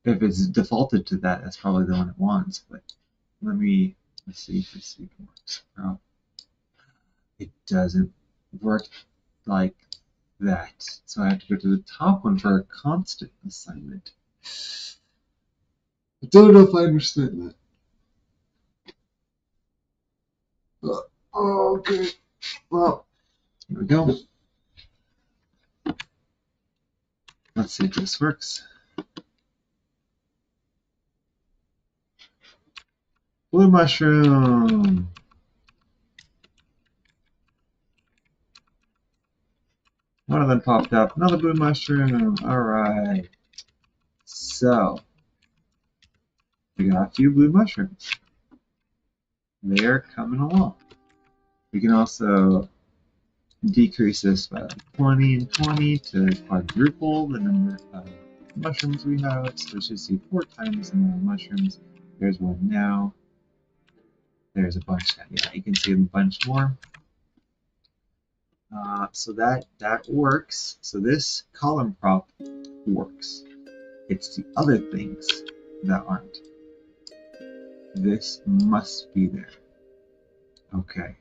if it's defaulted to that, that's probably the one it wants, but let's see if this even works. Oh, it doesn't work like that. So I have to go to the top one for a constant assignment. I don't know if I understand that. Okay. Well, here we go. Let's see if this works. Blue mushroom. One of them popped up. Another blue mushroom. Alright. So, we got a few blue mushrooms. They're coming along. We can also decrease this by like 20 and 20 to quadruple the number of mushrooms we have. So we should see 4 times the number of mushrooms. There's one now. There's a bunch now. Yeah, you can see a bunch more. So that works. So this column prop works. It's the other things that aren't. This must be there. Okay.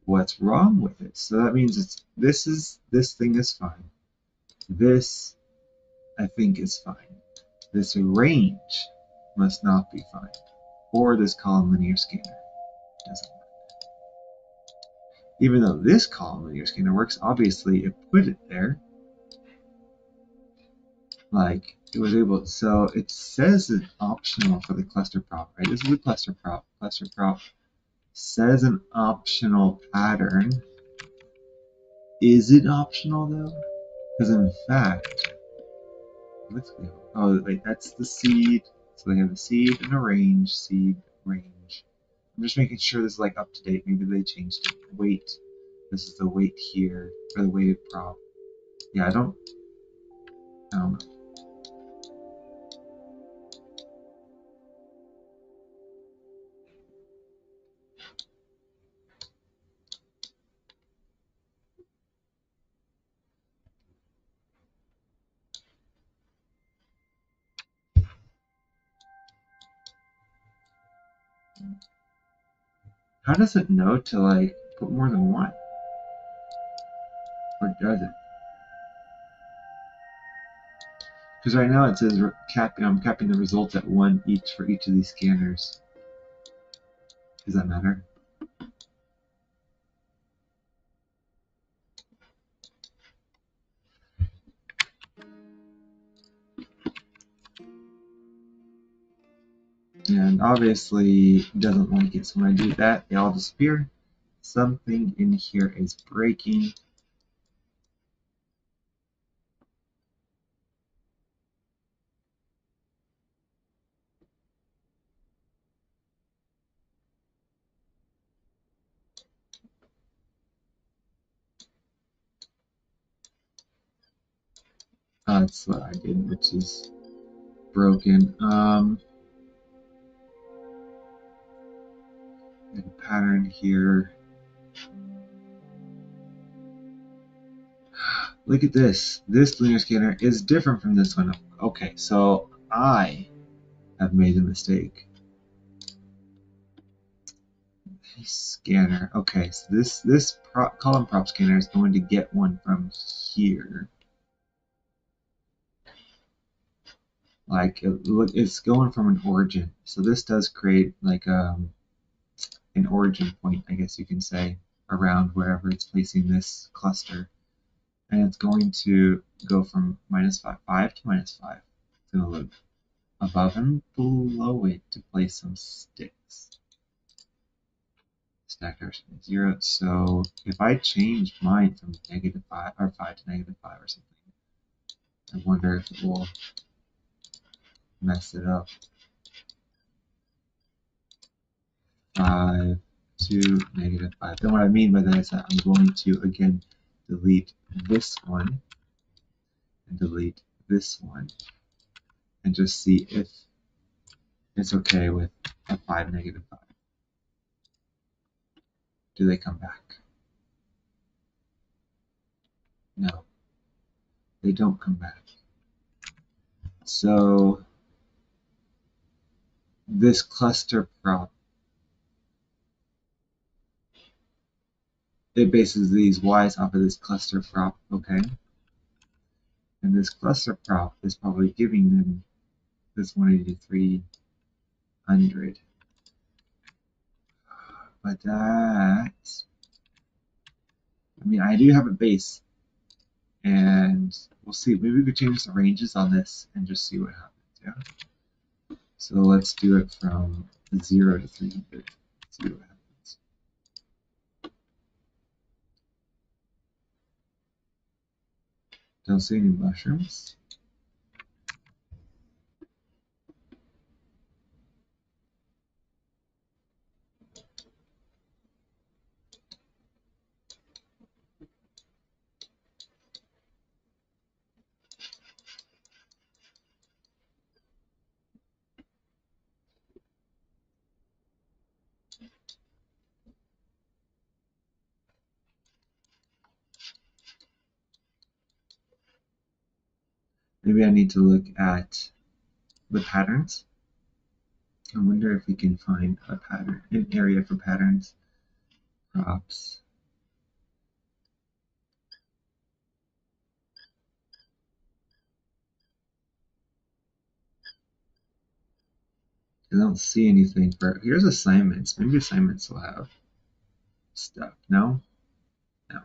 What's wrong with it? So that means this thing is fine. This I think is fine. This range must not be fine. Or this column linear scanner doesn't work. Even though this column linear scanner works, obviously it put it there. Like, it was able. So it says it's optional for the cluster prop, right? This is a cluster prop. Cluster prop says an optional pattern. Is it optional though? Because in fact, let's go. Oh, wait, that's the seed. So they have a seed and a range, seed, range. I'm just making sure this is like up to date. Maybe they changed it. Weight. This is the weight here for the weighted prop. Yeah, I don't know. How does it know to like put more than one? Or does it? Because right now it says I'm capping the results at one each for each of these scanners. Does that matter? And obviously it doesn't like it. So when I do that, they all disappear. Something in here is breaking. That's what I did, which is broken. Like a pattern here. Look at this. This linear scanner is different from this one. Okay, so I have made a mistake. Scanner. Okay, so this column prop scanner is going to get one from here. Like it's going from an origin. So this does create like an origin point, I guess you can say, around wherever it's placing this cluster. And it's going to go from -5 to -5. It's going to look above and below it to place some sticks. Stack direction 0. So if I change mine from -5 or 5 to -5 or something, I wonder if it will mess it up. 5 to -5. Then what I mean by that is that I'm going to again delete this one and delete this one and just see if it's okay with a 5 -5. Do they come back? No, they don't come back. So this cluster prop, it bases these y's off of this cluster prop, okay? And this cluster prop is probably giving them this 180 to 300. But that, I mean, I do have a base, and we'll see. Maybe we could change the ranges on this and just see what happens, yeah? So let's do it from 0 to 300. See what happens. Don't see any mushrooms. Maybe I need to look at the patterns. I wonder if we can find a pattern, an area for patterns. Props. I don't see anything for. Here's assignments. Maybe assignments will have stuff. No? No.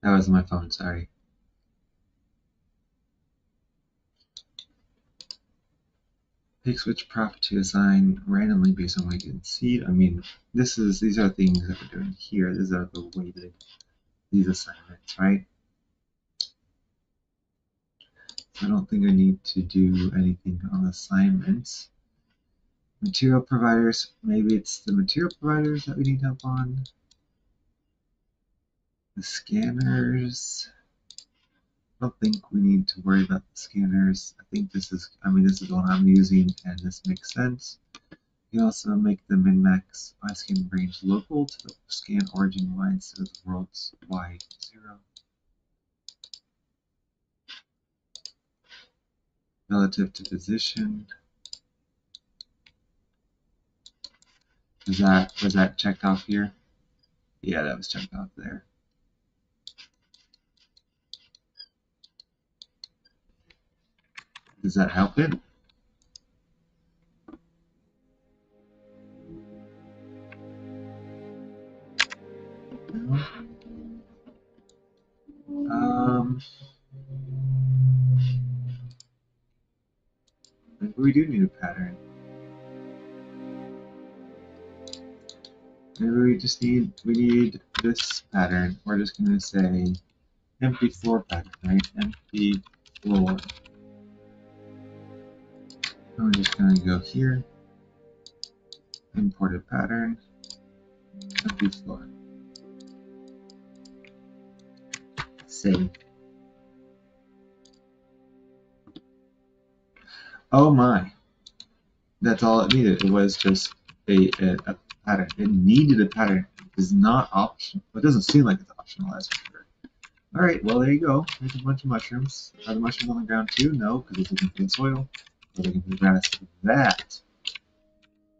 That was my phone, sorry. Pick switch prop to assign randomly based on weighted seed. I mean, these are things that we're doing here. These are the weighted, these assignments, right? I don't think I need to do anything on assignments. Material providers, maybe it's the material providers that we need help on. The scanners, I don't think we need to worry about the scanners. I think this is the one I'm using and this makes sense. You can also make the min-max by scan range local to the scan origin y instead of the world's y0. Relative to position. Was that checked off here? Yeah, that was checked off there. Does that help it? No. Maybe we do need a pattern. Maybe we need this pattern. We're just gonna say empty floor pattern, right? Empty floor. And we're just gonna go here, import a pattern, empty floor. Save. Oh my. That's all it needed. It was just a pattern. It needed a pattern. It is not optional. It doesn't seem like it's optional, that's for sure. Alright, well there you go. There's a bunch of mushrooms. Are the mushrooms on the ground too? No, because it's looking for the soil. We're looking for the grass. That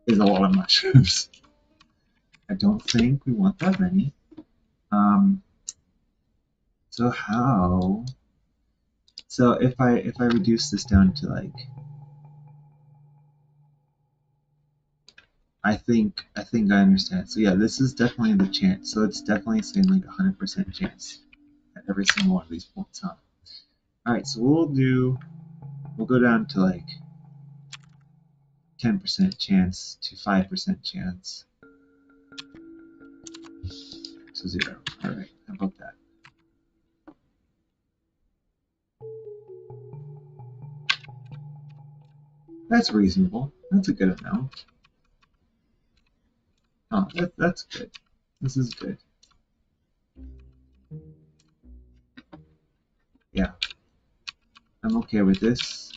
is a lot of mushrooms. I don't think we want that many. So how? So if I reduce this down to like, I think I understand. So yeah, this is definitely the chance. So it's definitely saying like 100% chance at every single one of these points, huh? All right, so we'll go down to like 10% chance to 5% chance. So 0. All right, how about that? That's reasonable. That's a good amount. Oh, that's good. This is good. Yeah, I'm okay with this.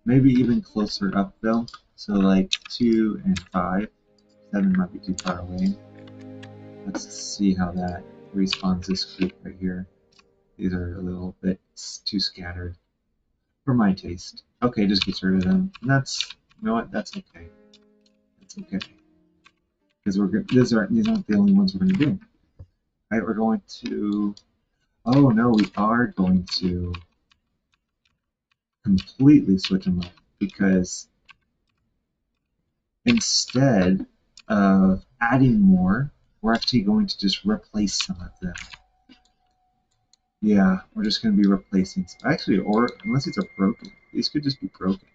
Maybe even closer up though. So like 2 and 5. 7 might be too far away. Let's see how that respawns this group right here. These are a little bit too scattered for my taste. Okay, just gets rid of them. And that's, you know what, that's okay. That's okay. Because these aren't the only ones we're gonna do. Right, we're going to, oh no, we are going to completely switch them up because instead of adding more, we're actually going to just replace some of them. Yeah, we're just going to be replacing some. Actually, or unless it's a broken, these could just be broken.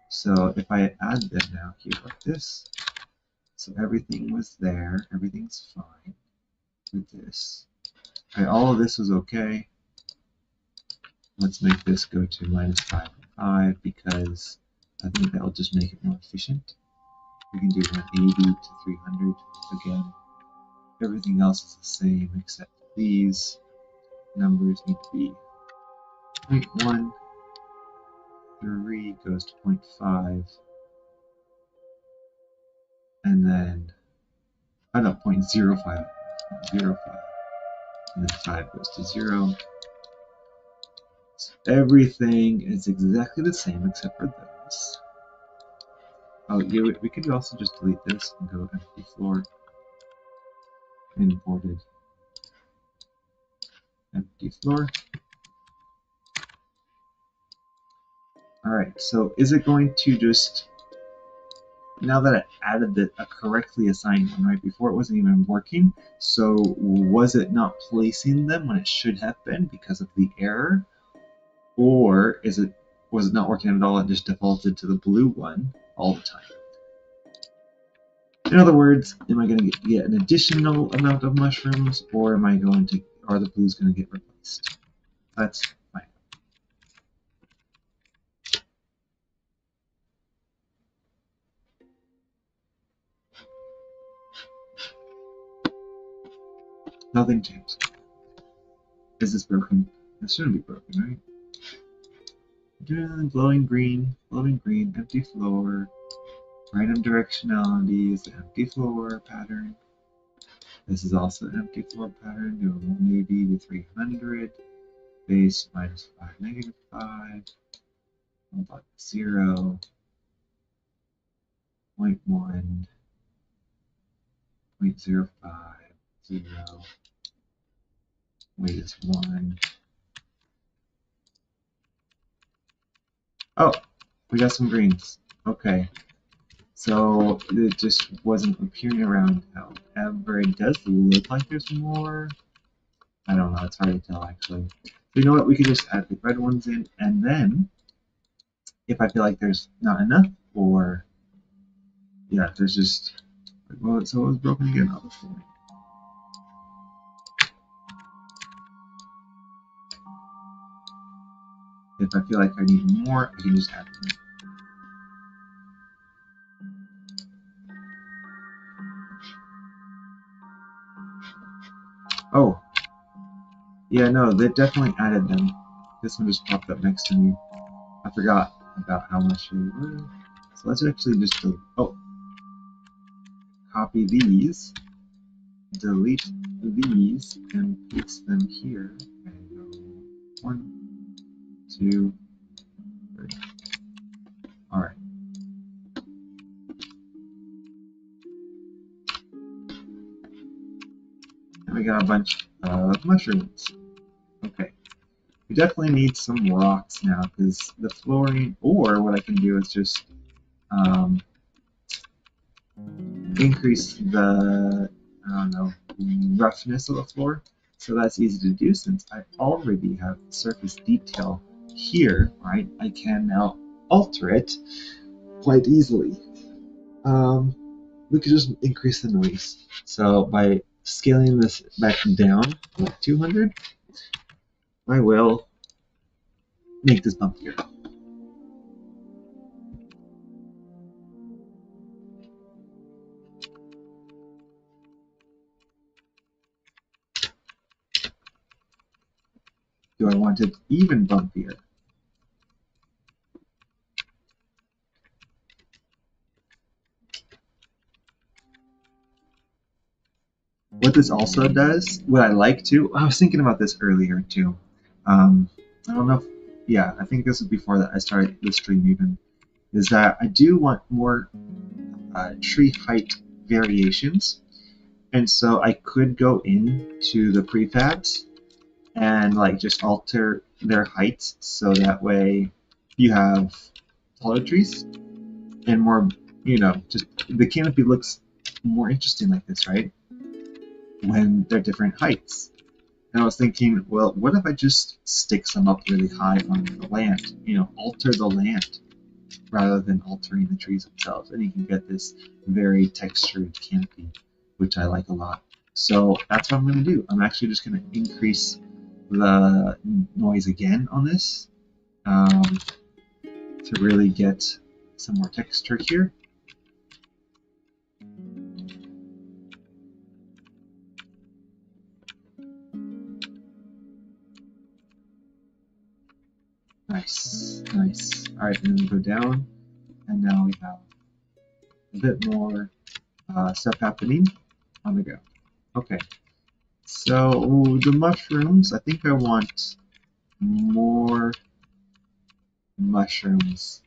So if I add them now here like this, so everything was there, everything's fine with this. Okay, all of this is okay. Let's make this go to -5 and 5 because I think that'll just make it more efficient. We can do 180 to 300 again. Everything else is the same except these numbers need to be 0.1, 3 goes to 0.5, and then, oh no, 0.05, 0.05, and then 5 goes to 0. So everything is exactly the same except for those. Oh, yeah, we could also just delete this and go empty floor, imported, empty floor. Alright, so is it going to just now that I added a correctly assigned one, right? Before it wasn't even working. So was it not placing them when it should have been because of the error? Or was it not working at all and just defaulted to the blue one all the time? In other words, am I going to get an additional amount of mushrooms, or am I going to, are the blues going to get replaced? That's fine. Nothing changed. Is this broken? This shouldn't be broken, right? Glowing green, empty floor, random directionality is the empty floor pattern. This is also an empty floor pattern, do a 180 to 300, base minus 5, negative 5, 0, 0.1, 0.05, 0, weight is 1. Oh, we got some greens. Okay. So it just wasn't appearing around. However, it does look like there's more. I don't know. It's hard to tell actually. So you know what? We could just add the red ones in, and then if I feel like there's not enough, or yeah, there's just well, so it was broken again. Oh, if I feel like I need more, I can just add them. Oh, yeah, no, they definitely added them. This one just popped up next to me. I forgot about how much they were. So let's actually just copy these, delete these, and paste them here. And go 1, 2, 3. All right. And we got a bunch of mushrooms. Okay. We definitely need some rocks now because the flooring, or what I can do is just increase the, I don't know, roughness of the floor. So that's easy to do since I already have surface detail here, right? I can now alter it quite easily. We could just increase the noise. So by scaling this back down to 200, I will make this bumpier. Do I want it even bumpier? What this also does, what I like too, I was thinking about this earlier too. I don't know if, yeah, I think this was before that I started the stream even, is that I do want more tree height variations. And so I could go into the prefabs and like just alter their heights so that way you have taller trees and more, just the canopy looks more interesting like this, right? When they're different heights. And I was thinking, well, what if I just stick some up really high on the land? Alter the land rather than altering the trees themselves. And you can get this very textured canopy, which I like a lot. So that's what I'm going to do. I'm actually just going to increase the noise again on this to really get some more texture here. Nice, nice. All right, then we go down, and now we have a bit more stuff happening on the ground. Okay, so the mushrooms, I think I want more mushrooms.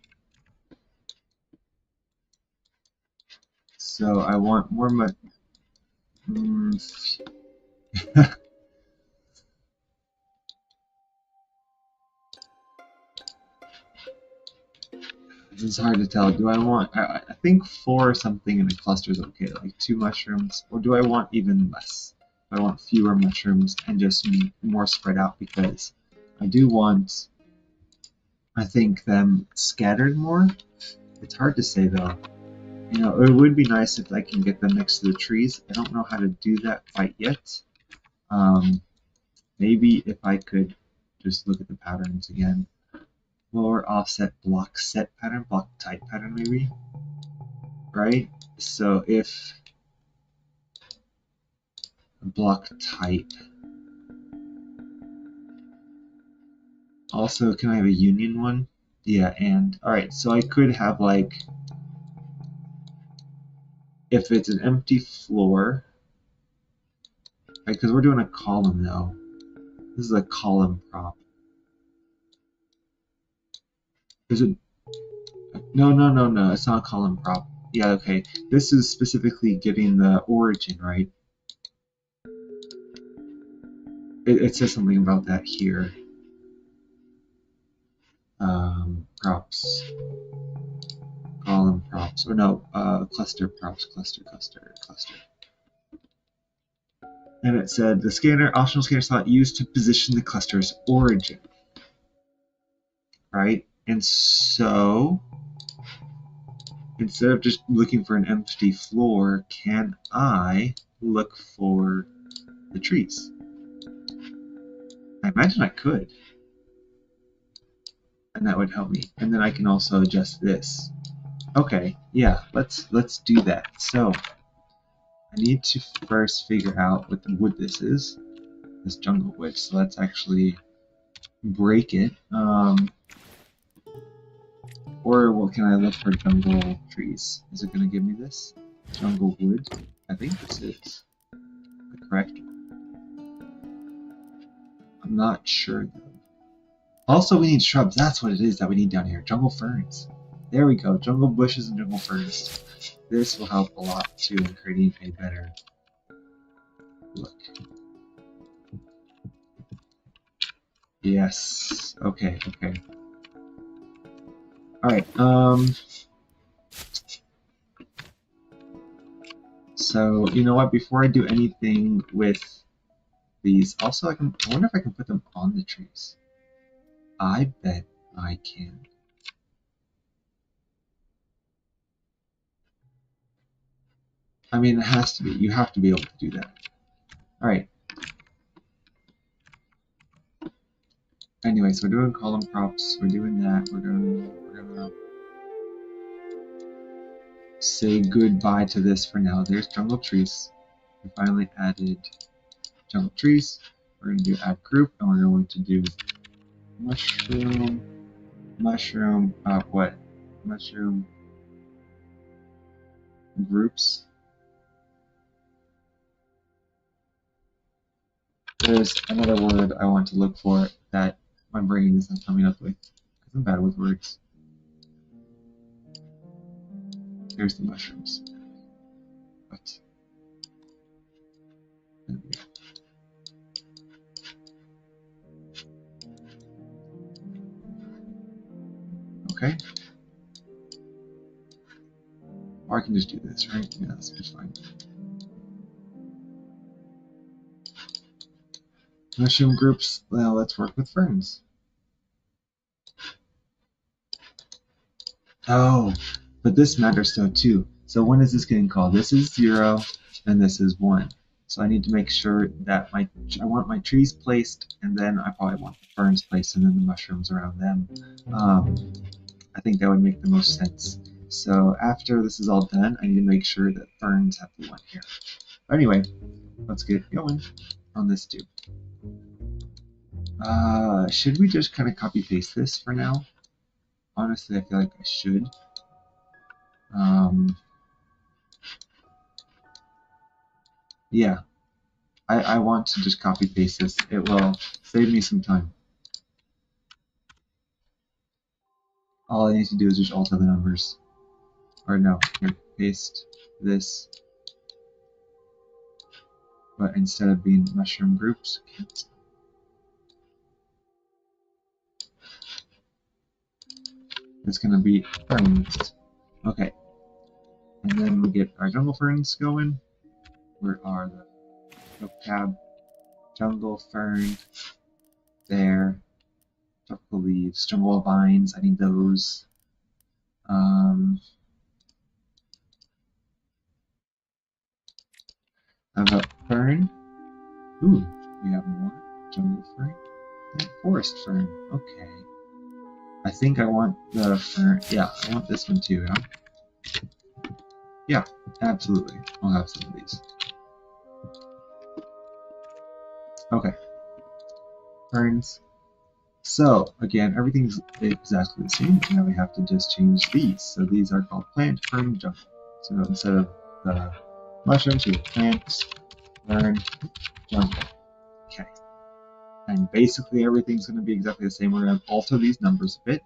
So I want more It's hard to tell. Do I want? I think 4 or something in a cluster is okay, like 2 mushrooms, or do I want even less? Do I want fewer mushrooms and just more spread out because I do want, I think, them scattered more. It's hard to say though. You know, it would be nice if I can get them next to the trees. I don't know how to do that quite yet. Um, Maybe if I could just look at the patterns again. Lower offset block set pattern, block type pattern maybe, right? So if block type, also can I have a union one? Yeah, and alright, so I could have like, if it's an empty floor, right, because we're doing a column now. This is a column prop. Is it? No, it's not a column prop. Yeah, okay. This is specifically giving the origin, right? It says something about that here. Props. Column props. Or no, cluster props. Cluster. And it said the scanner, optional scanner slot used to position the cluster's origin. Right? And so, instead of just looking for an empty floor, can I look for the trees? I imagine I could. And that would help me. And then I can also adjust this. Okay, yeah, let's do that. So I need to first figure out what the wood this is. This jungle wood. So let's actually break it. Or what can I look for jungle trees? Is it gonna give me this? Jungle wood? I think this is the correct one. I'm not sure though. Also, we need shrubs. That's what it is that we need down here. Jungle ferns. There we go. Jungle bushes and jungle ferns. This will help a lot too in creating a better look. Yes. Okay. Alright. So, you know what? Before I do anything with these, also I wonder if I can put them on the trees. I bet I can. I mean, it has to be. You have to be able to do that. Alright. Anyway, so we're doing column props. We're doing that. We're gonna say goodbye to this for now. There's jungle trees. We finally added jungle trees. We're going to do add group, and we're going to do mushroom, what? Mushroom groups. There's another word I want to look for that my brain isn't coming up with, because I'm bad with words. There's the mushrooms. What? Okay. Or I can just do this, right? Yeah, that's just fine. Mushroom groups, well, let's work with ferns. Oh, but this matters though too. So when is this getting called? This is 0, and this is 1. So I need to make sure that I want my trees placed, and then I probably want the ferns placed, and then the mushrooms around them. I think that would make the most sense. So after this is all done, I need to make sure that ferns have the 1 here. But anyway, let's get going on this too. Should we just kind of copy paste this for now? Honestly, I feel like I should. Yeah, I want to just copy paste this. It will save me some time. All I need to do is just alter the numbers. Or no, here, paste this. But instead of being mushroom groups, It's gonna be ferns. Okay. And then we get our jungle ferns going. Where are the cab? Jungle fern. There. Tropical leaves. Jungle vines. I need those. How about fern? Ooh, we have more. Jungle fern. And forest fern. Okay. I think I want the fern. Yeah, I want this one too. Yeah, absolutely. I'll have some of these. Okay. Ferns. So, again, everything's exactly the same. Now we have to just change these. So these are called plant, fern, jungle. So instead of the mushrooms, we have plant, fern, jungle. Okay. And basically everything's going to be exactly the same. We're going to alter these numbers a bit.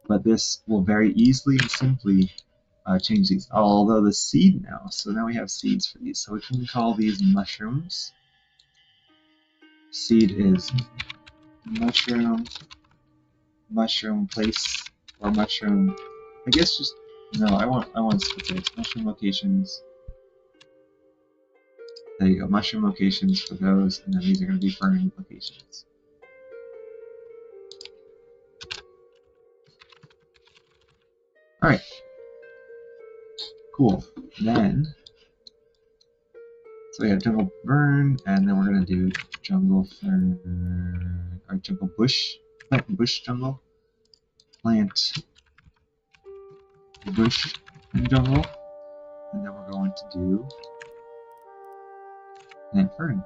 But this will very easily and simply change these. Although the seed now, so now we have seeds for these. So we can call these mushrooms. Seed is mushroom, mushroom place, or mushroom. I guess just no. I want specifics. Mushroom locations. There you go. Mushroom locations for those, and then these are going to be fern locations. All right. Cool. Then, so we have jungle fern, and then we're going to do jungle fern, or jungle bush, plant bush jungle, plant bush and jungle, and then we're going to do plant fern.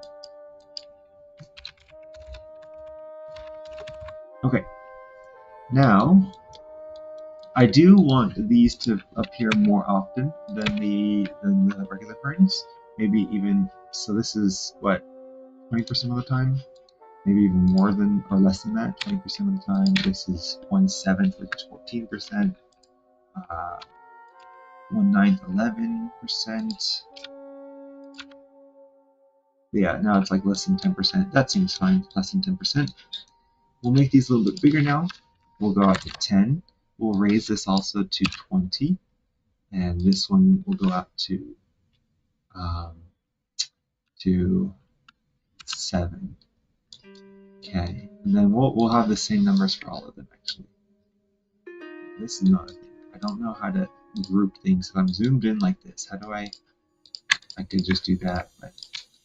Okay. Now, I do want these to appear more often than the regular ferns. Maybe even so. This is what 20% of the time. Maybe even more than or less than that. 20% of the time. This is 1/7, which is 14%. 1/9, 11%. Yeah, now it's like less than 10%. That seems fine. Less than 10%. We'll make these a little bit bigger now. We'll go out to 10. We'll raise this also to 20. And this one will go out to 7. Okay, and then we'll have the same numbers for all of them actually. This is not a thing. I don't know how to group things. If I'm zoomed in like this, how do I could just do that, but I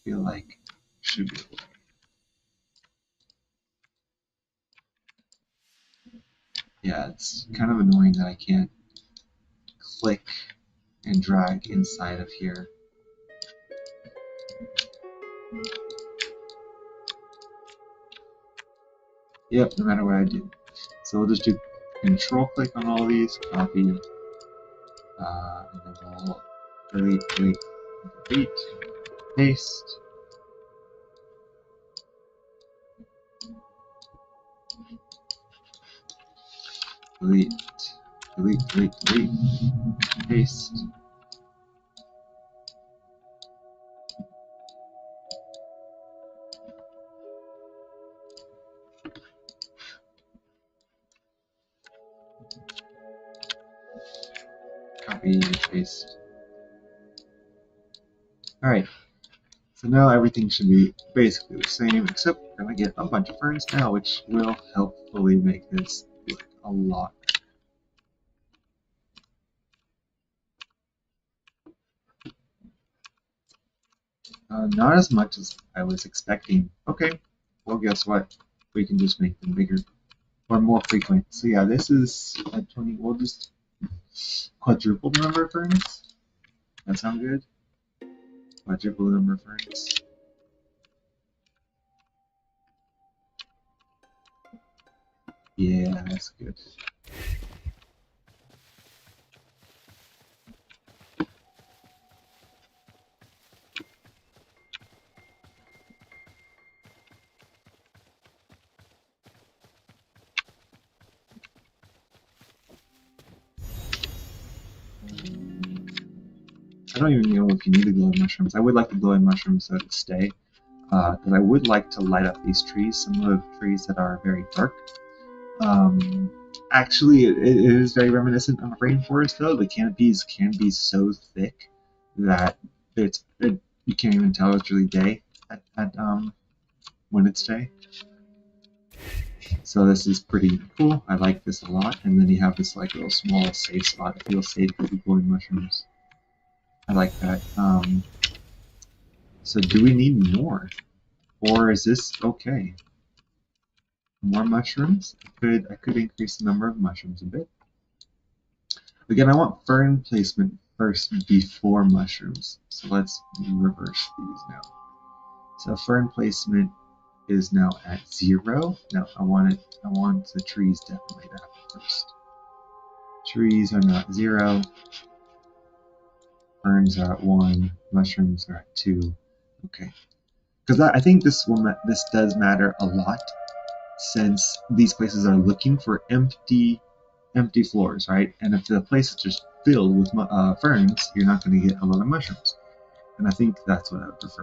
feel like I should be able to. Yeah, it's kind of annoying that I can't click and drag inside of here. Yep, no matter what I do. So we'll just do control click on all these, copy, and then we'll delete, paste. Delete, paste. Copy, paste. Alright, so now everything should be basically the same, except we're going to get a bunch of ferns now, which will helpfully make this look a lot not as much as I was expecting. Okay, well guess what? We can just make them bigger or more frequent. So yeah, this is at 20. We'll just quadruple the number of ferns. That sound good? Quadruple the number of ferns. Yeah, that's good. I don't even know if you need the glowing mushrooms. I would like the glowing mushrooms to stay, because I would like to light up these trees, some of the trees that are very dark. Actually, it is very reminiscent of a rainforest, though. The canopies can be so thick that you can't even tell it's really day when it's day. So this is pretty cool. I like this a lot. And then you have this like little small safe spot. It feels safe with the glowing mushrooms. I like that. So do we need more, or is this okay? More mushrooms? I could increase the number of mushrooms a bit. Again, I want fern placement first before mushrooms. So let's reverse these now. So fern placement is now at 0. No, I want the trees definitely to happen first. Trees are now at 0. Ferns are at 1. Mushrooms are at 2. Okay. Because I think this does matter a lot, since these places are looking for empty floors, right? And if the place is just filled with ferns, you're not going to get a lot of mushrooms. And I think that's what I would prefer.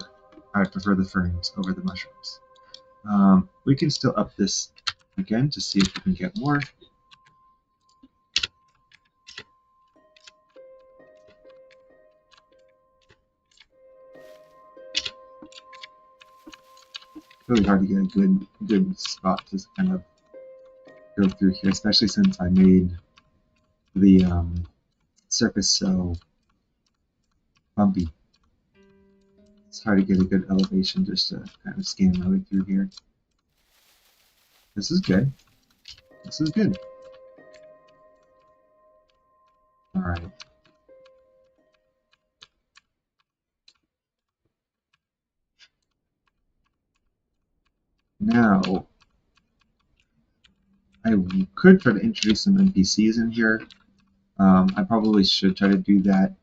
I would prefer the ferns over the mushrooms. We can still up this again to see if we can get more. Really hard to get a good spot to kind of go through here, especially since I made the surface so bumpy. It's hard to get a good elevation just to kind of scan my way through here. This is good. This is good. All right. Now, I could try to introduce some NPCs in here. I probably should try to do that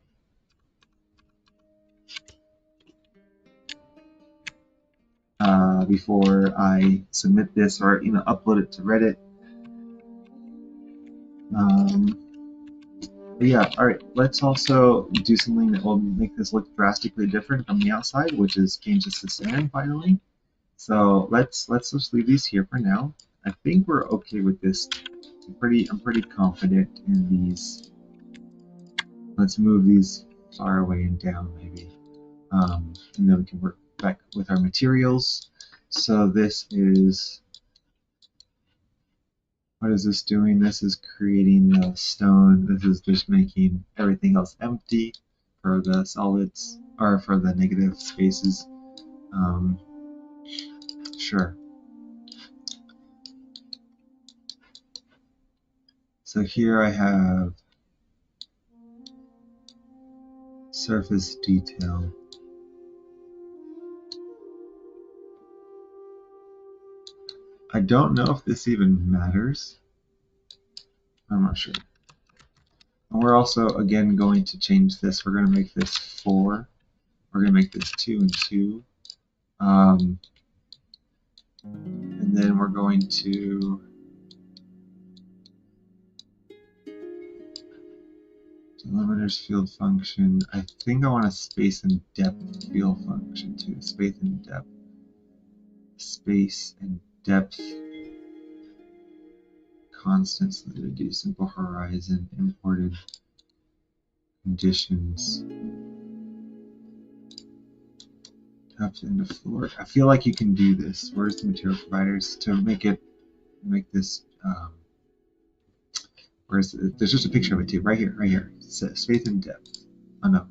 before I submit this, or upload it to Reddit. But yeah, all right. Let's also do something that will make this look drastically different from the outside, which is change this to sand finally. So let's just leave these here for now. I think we're okay with this. I'm pretty confident in these. Let's move these far away and down maybe. And then we can work back with our materials. So this is, what is this doing? This is creating the stone. This is just making everything else empty for the solids, or for the negative spaces. Um, sure. So here I have surface detail. I don't know if this even matters. I'm not sure. And we're also, again, going to change this. We're going to make this 4. We're going to make this 2 and 2. And then we're going to delimiter's field function. I think I want a space and depth field function too. Space and depth. Space and depth. Constants. Let me do simple horizon. Imported conditions. Depth in the floor. I feel like you can do this. Where's the material providers to make this? There's just a picture of it too, right here, right here. Space and depth. Oh no.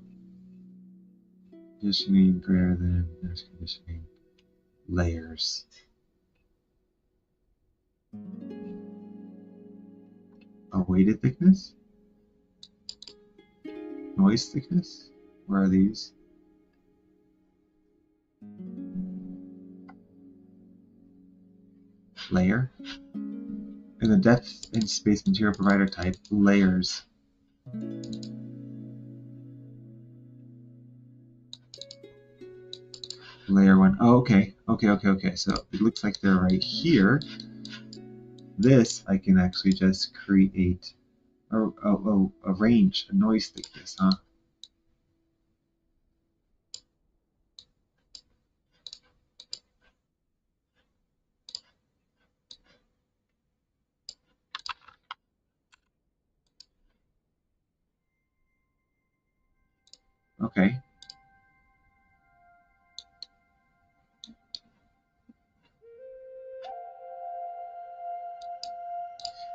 Conditioning greater than conditioning layers. A weighted thickness? Noise thickness? Where are these? Layer? In the depth and space material provider type, layers. Layer 1. Oh, okay. Okay. So it looks like they're right here. This, I can actually just create a range, a noise thickness, huh? Okay.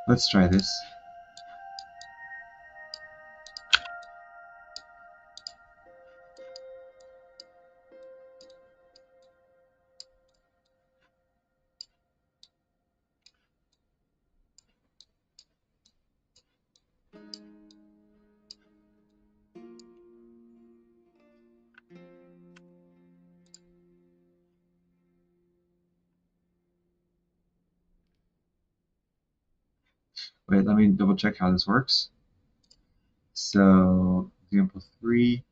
Let's try this. Wait, let me double check how this works. So, example 3,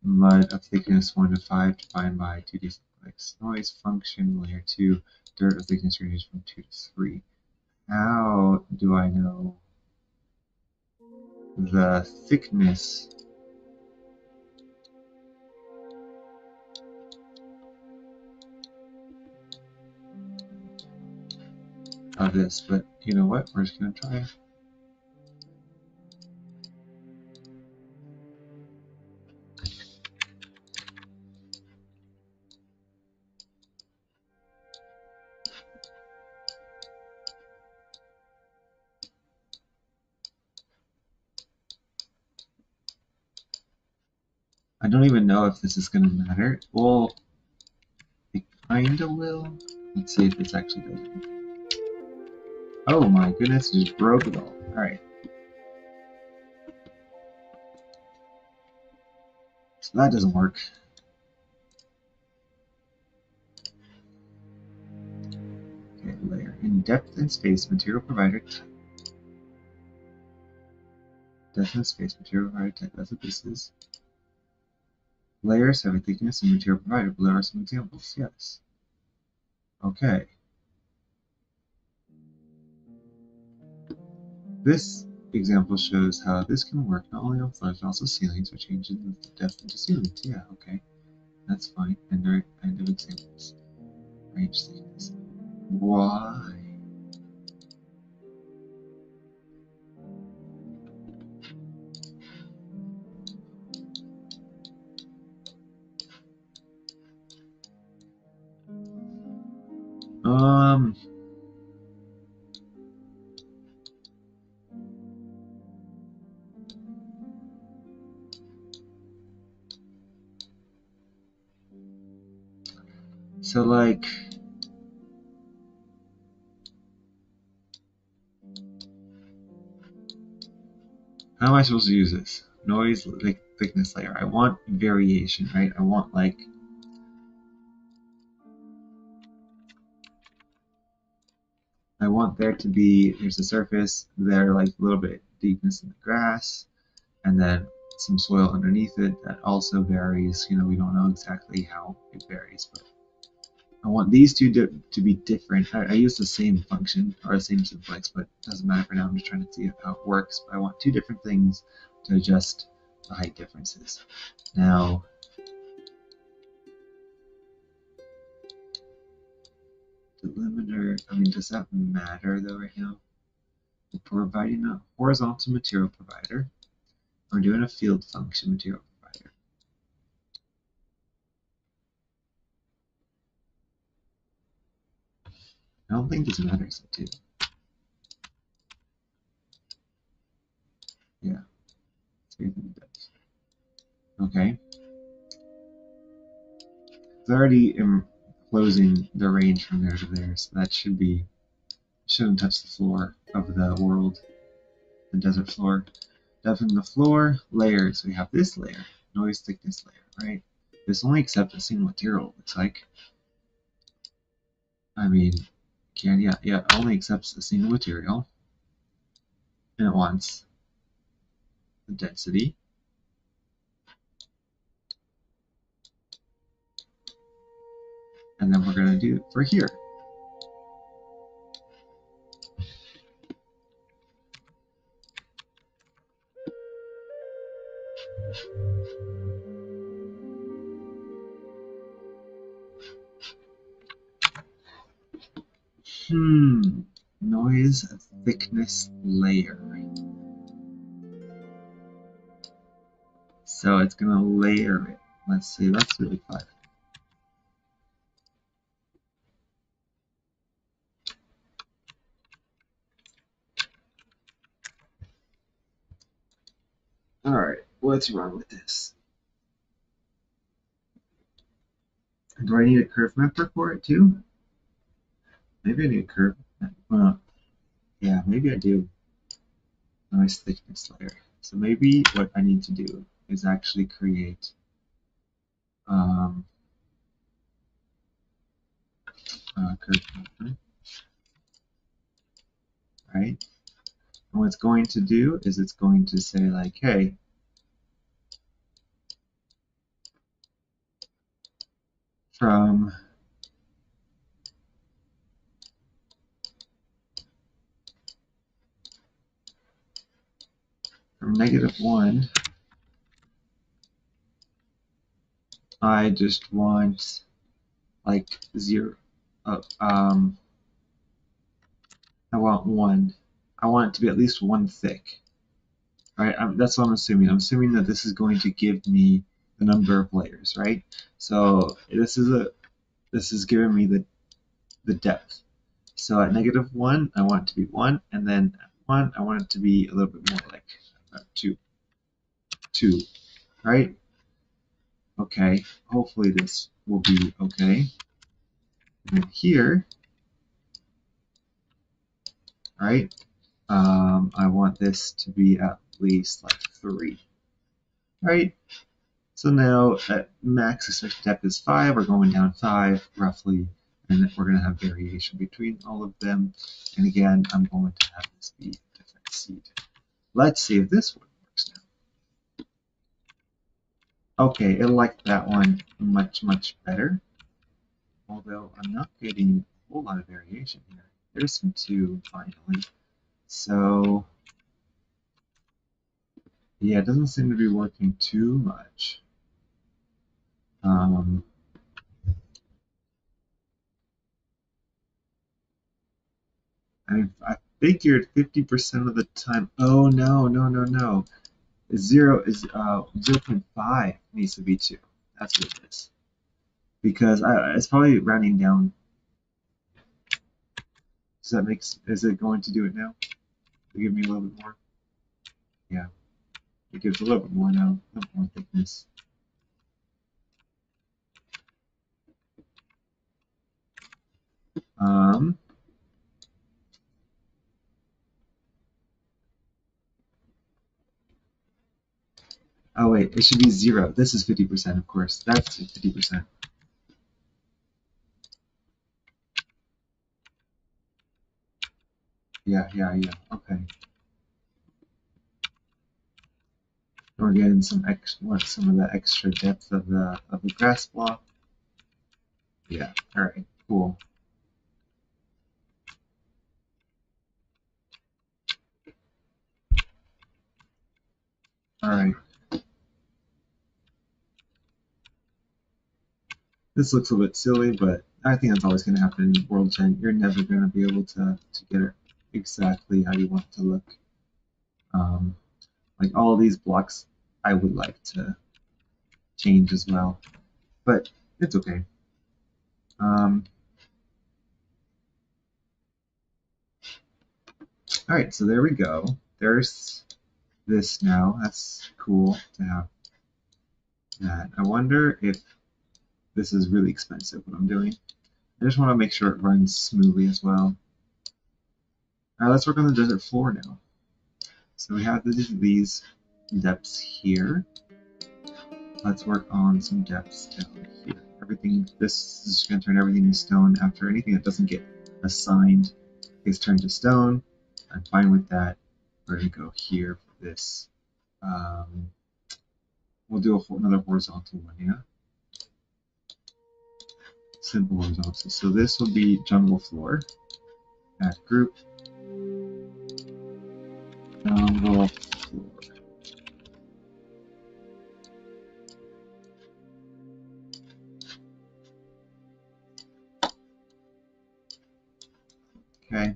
mud of thickness 1 to 5 defined by 2d complex noise function layer 2, dirt of thickness ranges from 2 to 3. How do I know the thickness of this? But you know what? We're just going to try it. I don't even know if this is going to matter. Well, it kind of will. Let's see if it's actually does. Oh my goodness, it just broke it all. Alright. So that doesn't work. Okay, layer. In depth and space, material provider type. Depth and space, material provider type. That's what this is. Layers have a thickness and material provider. Below are some examples. Yes. Okay. This example shows how this can work not only on floors but also ceilings, which changes the depth into ceilings. Yeah, okay. That's fine. And there are end of examples. Range thickness. Why? Um, so like, how am I supposed to use this? Noise, like thickness layer. I want variation, right? I want like, I want there to be, there's a surface, there like a little bit deepness in the grass, and then some soil underneath it that also varies. You know, we don't know exactly how it varies, but I want these two to be different. I use the same function or the same simplex, but it doesn't matter for now. I'm just trying to see how it works. But I want two different things to adjust the height differences. Now, delimiter, I mean, does that matter though right now? We're providing a horizontal material provider. We're doing a field function material provider. I don't think this matters too. Yeah, it's weird that it does. Okay. It's already closing the range from there to there, so that shouldn't touch the floor of the world, the desert floor. Depth in the floor, layers. We have this layer, noise thickness layer, right? This only accepts a single material, looks like. I mean, yeah, it only accepts a single material, and it wants the density. And then we're going to do it for here. Noise thickness layer. So it's going to layer it. Let's see, let's do it 5. Alright, what's wrong with this? Do I need a curve mapper for it too? Maybe I need a curve. Yeah, maybe I do. Nice thickness layer. So maybe what I need to do is actually create a curve mapper, right? And what it's going to do is it's going to say like, hey, from -1, I just want like 0. I want 1. I want it to be at least 1 thick. Right? That's what I'm assuming. I'm assuming that this is going to give me the number of layers, right? So this is giving me the depth. So at -1, I want it to be 1, and then at 1, I want it to be a little bit more like 2, right? Okay, hopefully this will be okay. And then here, right, I want this to be at least like 3, right? So now at max expected depth is 5, we're going down 5 roughly, and we're going to have variation between all of them. And again, I'm going to have this be a different seed. Let's see if this one works now. Okay, it liked that one much, much better. Although I'm not getting a whole lot of variation here. There's some 2 finally. So yeah, it doesn't seem to be working too much. I figured 50% of the time. Oh no, no, no, no. 0.5 needs to be 2. That's what it is. Because it's probably rounding down. Does that make? Is it going to do it now? To give me a little bit more? Yeah, it gives a little bit more now. A little more thickness. Um. Oh wait, it should be 0. This is 50%, of course. That's 50%. Yeah, yeah, yeah. Okay. We're getting some some of the extra depth of the grass block. Yeah. All right. Cool. All right. This looks a bit silly, but I think that's always going to happen in World Gen. You're never going to be able to get it exactly how you want it to look. Um, like all these blocks, I would like to change as well, but it's okay. Um, all right, so there we go. There's this now. That's cool to have that. I wonder if this is really expensive, what I'm doing. I just want to make sure it runs smoothly as well. All right, let's work on the desert floor now. So we have these depths here. Let's work on some depths down here. This is going to turn everything to stone. After anything that doesn't get assigned is turned to stone. I'm fine with that. We're going to go here for this. We'll do another horizontal one, yeah? Simple horizontal. So this will be jungle floor. Add group. Jungle floor. Okay.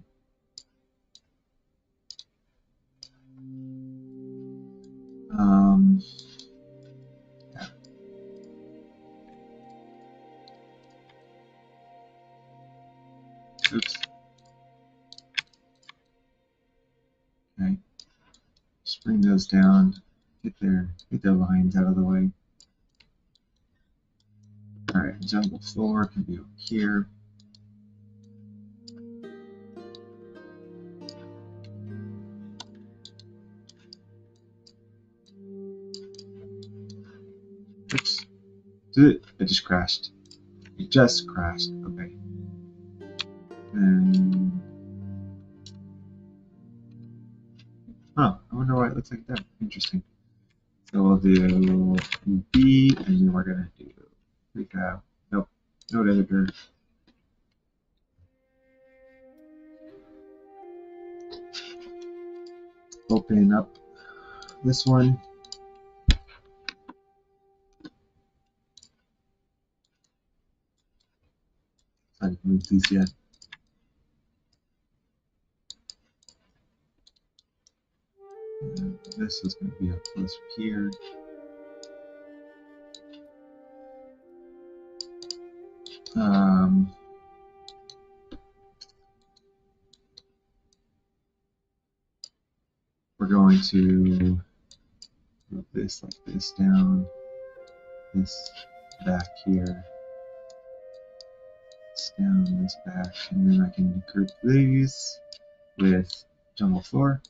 Um, Oops. Okay. Just bring those down. Get their lines out of the way. Alright, jungle floor can be over here. Oops. It just crashed. It just crashed. Okay. And I wonder why it looks like that. Interesting. So we'll do B, and then we're gonna do prefab. Nope. Node editor. Open up this one. I haven't moved these yet. And this is going to be up closer here. We're going to move this like this down, this back here, this down, this back, and then I can group these with jungle floor.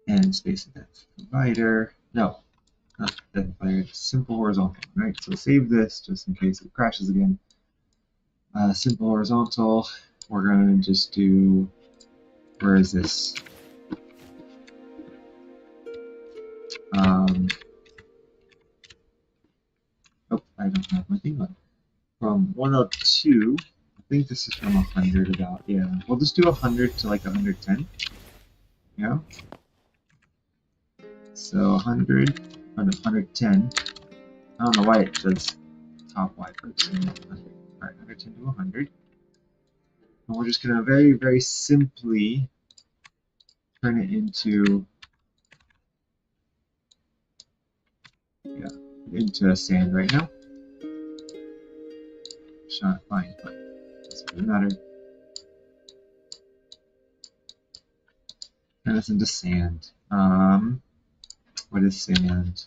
And space depth divider. No, not depth divider, simple horizontal. Right, so save this just in case it crashes again. Simple horizontal. We're going to just do, where is this? Oh, I don't have my thing on. From 102, I think this is from 100 about, yeah. We'll just do 100 to like 110. Yeah. So 100 and 110. I don't know why it does top Y first. Alright, 110 to 100. And we're just gonna very, very simply turn it into, yeah, into sand right now. Shot fine, but doesn't really matter. Turn this into sand. What is sand?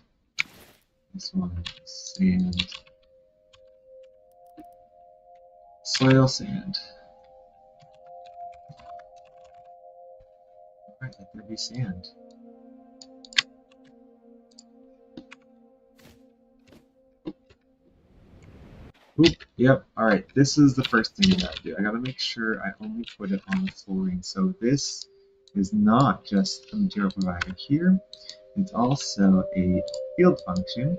This one is sand. Soil sand. Alright, let there be sand. Oop, yep, alright, this is the first thing I gotta do. I gotta make sure I only put it on the flooring. So this is not just a material provider here, it's also a field function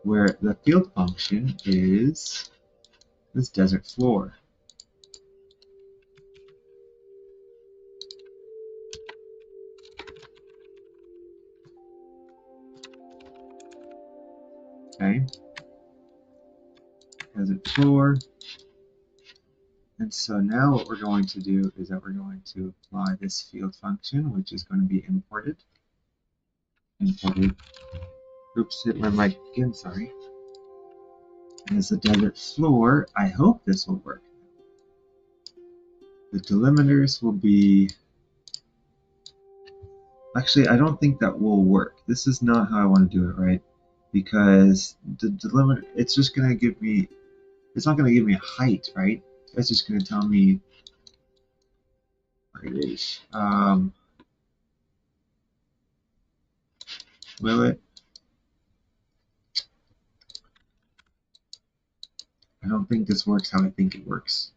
where the field function is this desert floor. Okay, desert floor. And so now what we're going to do is that we're going to apply this field function, which is going to be imported. Oops, hit my mic again, sorry. As the desert floor, I hope this will work. The delimiters will be... Actually, I don't think that will work. This is not how I want to do it, right? Because the delimiter, it's just going to give me... It's not going to give me a height, right? It's just going to tell me where it is. Will it? I don't think this works how I think it works.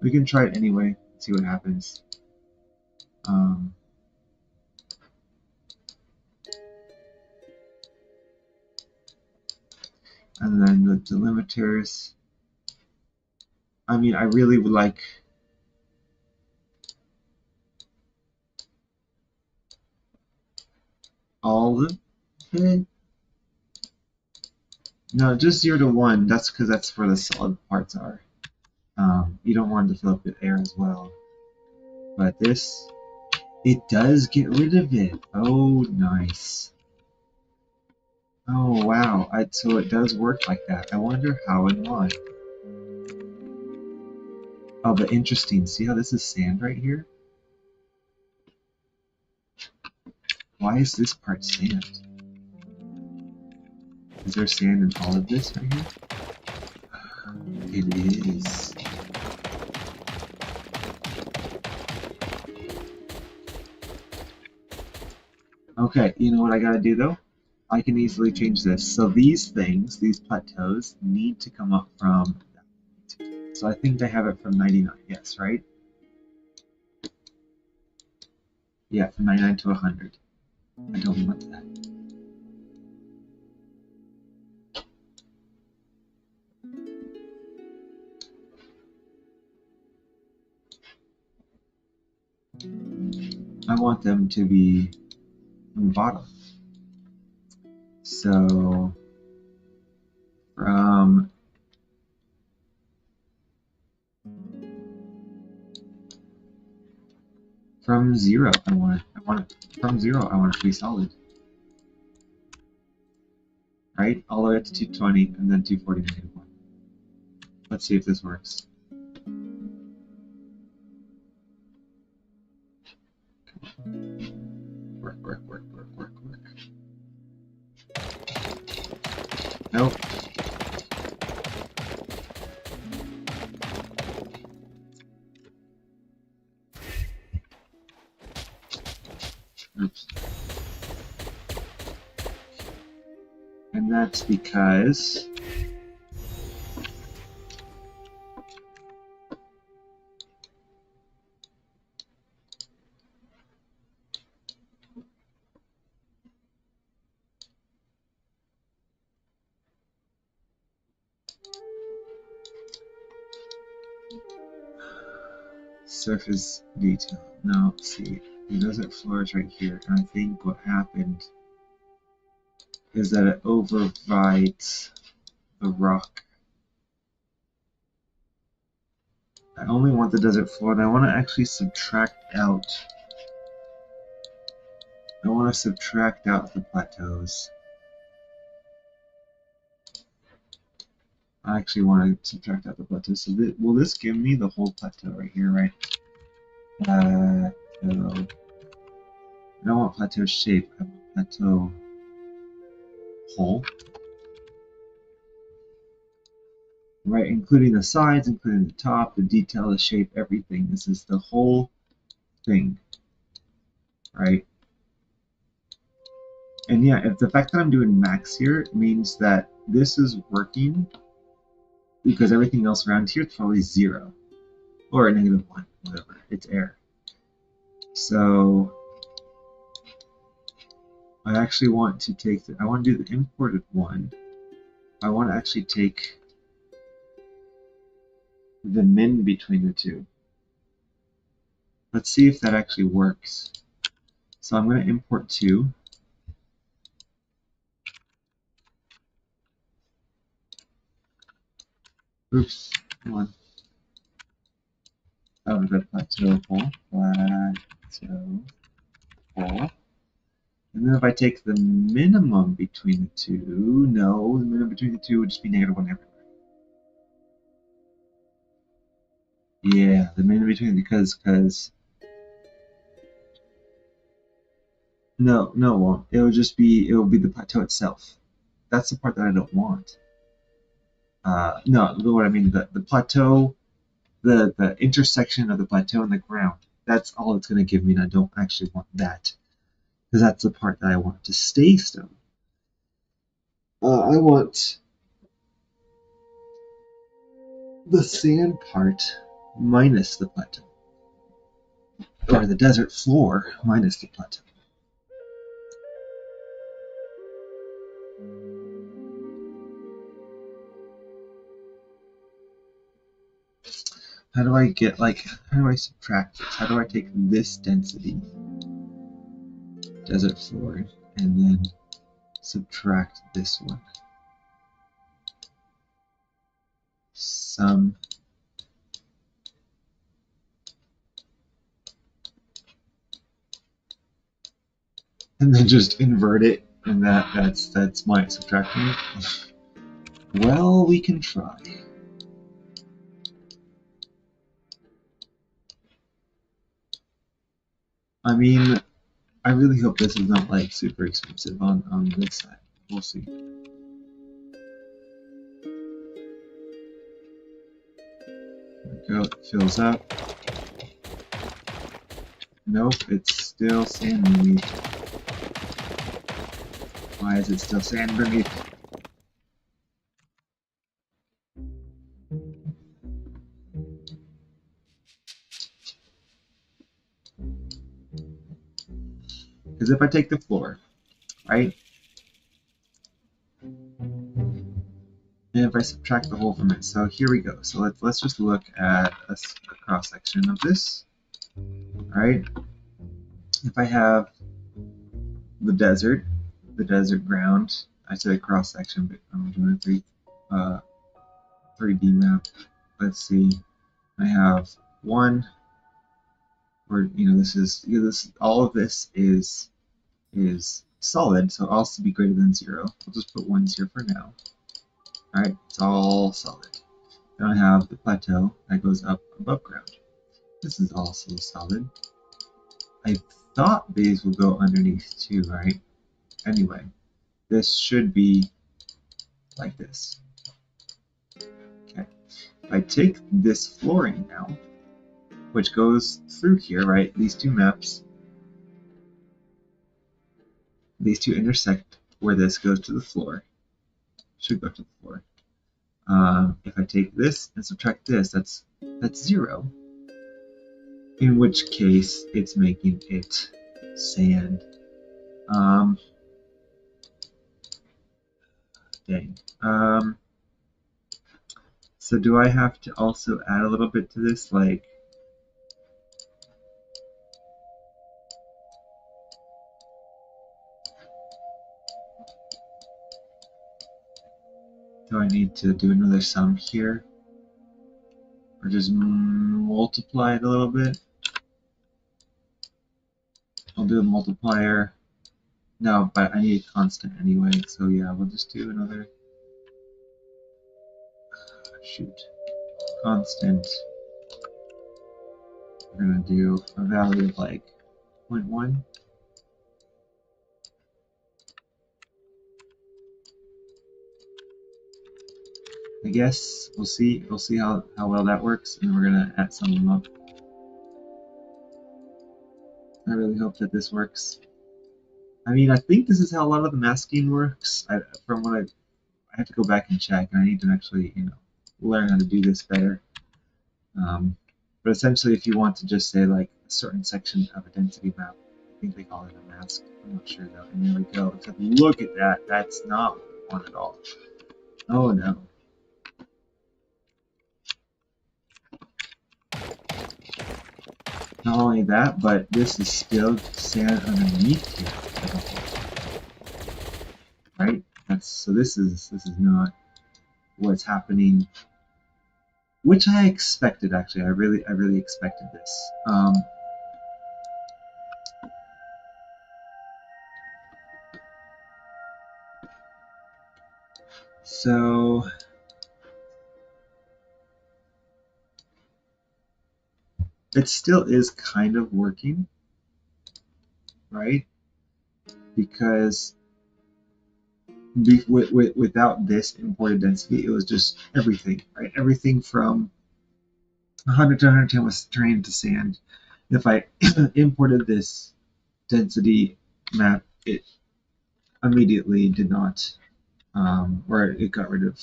We can try it anyway, see what happens. And then the delimiters. I mean, I really would like all of it? No, just 0 to 1. That's because that's where the solid parts are. You don't want it to fill up with air as well. But this, it does get rid of it. Oh, nice. Oh, wow. So it does work like that. I wonder how and why. Oh, but interesting. See how this is sand right here? Why is this part sand? Is there sand in all of this right here? It is. Okay, you know what I gotta do though? I can easily change this. So these things, these plateaus, need to come up from that. So I think I have it from 99, yes, right? Yeah, from 99 to 100. I don't want that. I want them to be on the bottom. So from 0, I want it from 0, I want it to be solid. Right? All the way up to 220 and then 240 -1. Let's see if this works. Work, work, work, work, work, work. Nope. Oops. And that's because surface detail. No, see, the desert floor is right here, and I think what happened is that it overrides the rock. I only want the desert floor, and I want to actually subtract out. I want to subtract out the plateaus. I actually want to subtract out the plateau. So will this give me the whole plateau right here, right? Plateau. I don't want plateau shape. I want plateau whole. Right, including the sides, including the top, the detail, the shape, everything. This is the whole thing, right? And yeah, if the fact that I'm doing max here means that this is working because everything else around here is probably 0 or a -1, whatever. It's air. So I actually want to take I want to do the imported one. I want to actually take the min between the two. Let's see if that actually works. So I'm going to import 2. Oops, come on. Of the plateau hole. Plateau hole. And then if I take the minimum between the two, no, the minimum between the two would just be -1 everywhere. Yeah, the minimum between, because no, it won't. It will just be, it will be the plateau itself. That's the part that I don't want. No, what I mean, the plateau, the intersection of the plateau and the ground, that's all it's going to give me, and I don't actually want that. Because that's the part that I want to stay still. I want the sand part minus the plateau. Or the desert floor minus the plateau. How do I get, like, how do I subtract this? How do I take this density? Desert floor. and then subtract this one. Sum. And then just invert it, and that's my subtracting it. Well, we can try. I mean, I really hope this is not like super expensive on this side. We'll see. There we go, it fills up. Nope, it's still sand beneath. Why is it still sand beneath? Because if I take the floor, right, and if I subtract the whole from it, so here we go. So let's just look at a cross section of this. All right, if I have the desert ground, I said a cross section, but I'm doing a 3D map. Let's see, I have one, or this is all of this is solid, so it'll also be greater than 0. We'll just put 1 here for now. All right, it's all solid. Then I have the plateau that goes up above ground. This is also solid. I thought these would go underneath too, right? Anyway, this should be like this. Okay. If I take this flooring now, which goes through here, right? These two maps, these two intersect where this goes to the floor. Should go to the floor. If I take this and subtract this, that's 0. In which case, it's making it sand. Dang. So do I have to also add a little bit to this? Like, do I need to do another sum here? Or just multiply it a little bit? I'll do a multiplier. No, but I need a constant anyway, so yeah, we'll just do another. Shoot. Constant. We're gonna do a value of like 0.1. I guess we'll see how well that works, and then we're gonna add some of them up. I really hope that this works. I mean, I think this is how a lot of the masking works. From what I have to go back and check, and I need to actually, learn how to do this better. But essentially, if you want to just say like a certain section of a density map, I think they call it a mask. I'm not sure though. And there we go. Except look at that. That's not what we want at all. Oh no. Not only that, but this is still sand underneath here. Right? So this is not what's happening, which I expected actually. I really expected this. So it still is kind of working, right? Because without this imported density, it was just everything, right? Everything from 100 to 110 was turned into sand. If I imported this density map, it immediately did not, or it got rid of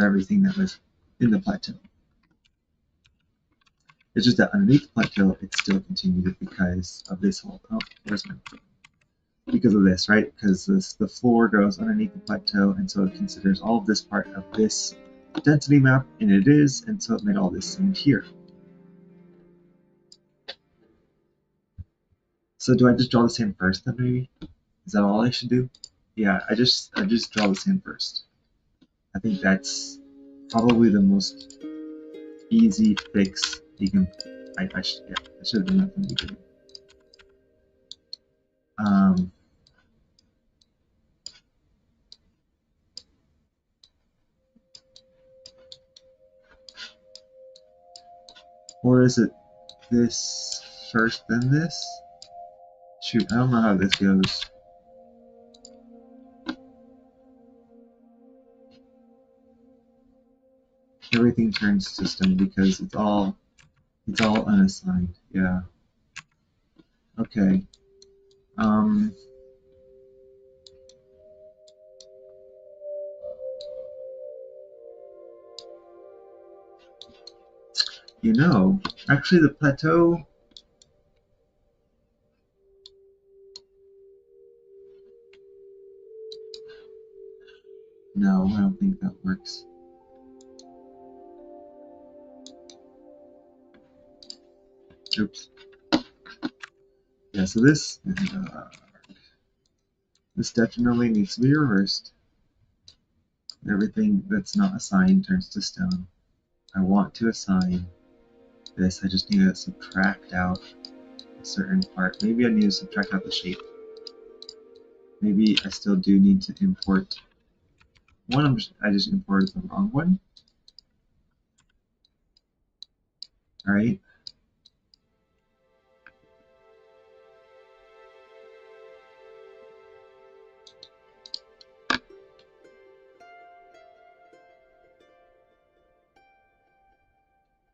everything that was in the plateau. It's just that underneath the plateau, it still continued because of this whole. Oh, where's my? Because of this, right? Because the floor goes underneath the plateau, and so it considers all of this part of this density map, and it is, and so it made all this sand here. So do I just draw the sand first then maybe? Is that all I should do? Yeah, I just draw the sand first. I think that's probably the most easy fix you can. I should, yeah, I should have done that from the beginning. Um, or is it this first, then this? Shoot, I don't know how this goes. Everything turns system because it's all unassigned. Yeah. Okay. Um, you know, actually the plateau. No, I don't think that works. Oops. Yeah, so this definitely needs to be reversed. Everything that's not assigned turns to stone. I want to assign this. I just need to subtract out a certain part. Maybe I need to subtract out the shape. Maybe I still do need to import one. I just imported the wrong one. All right.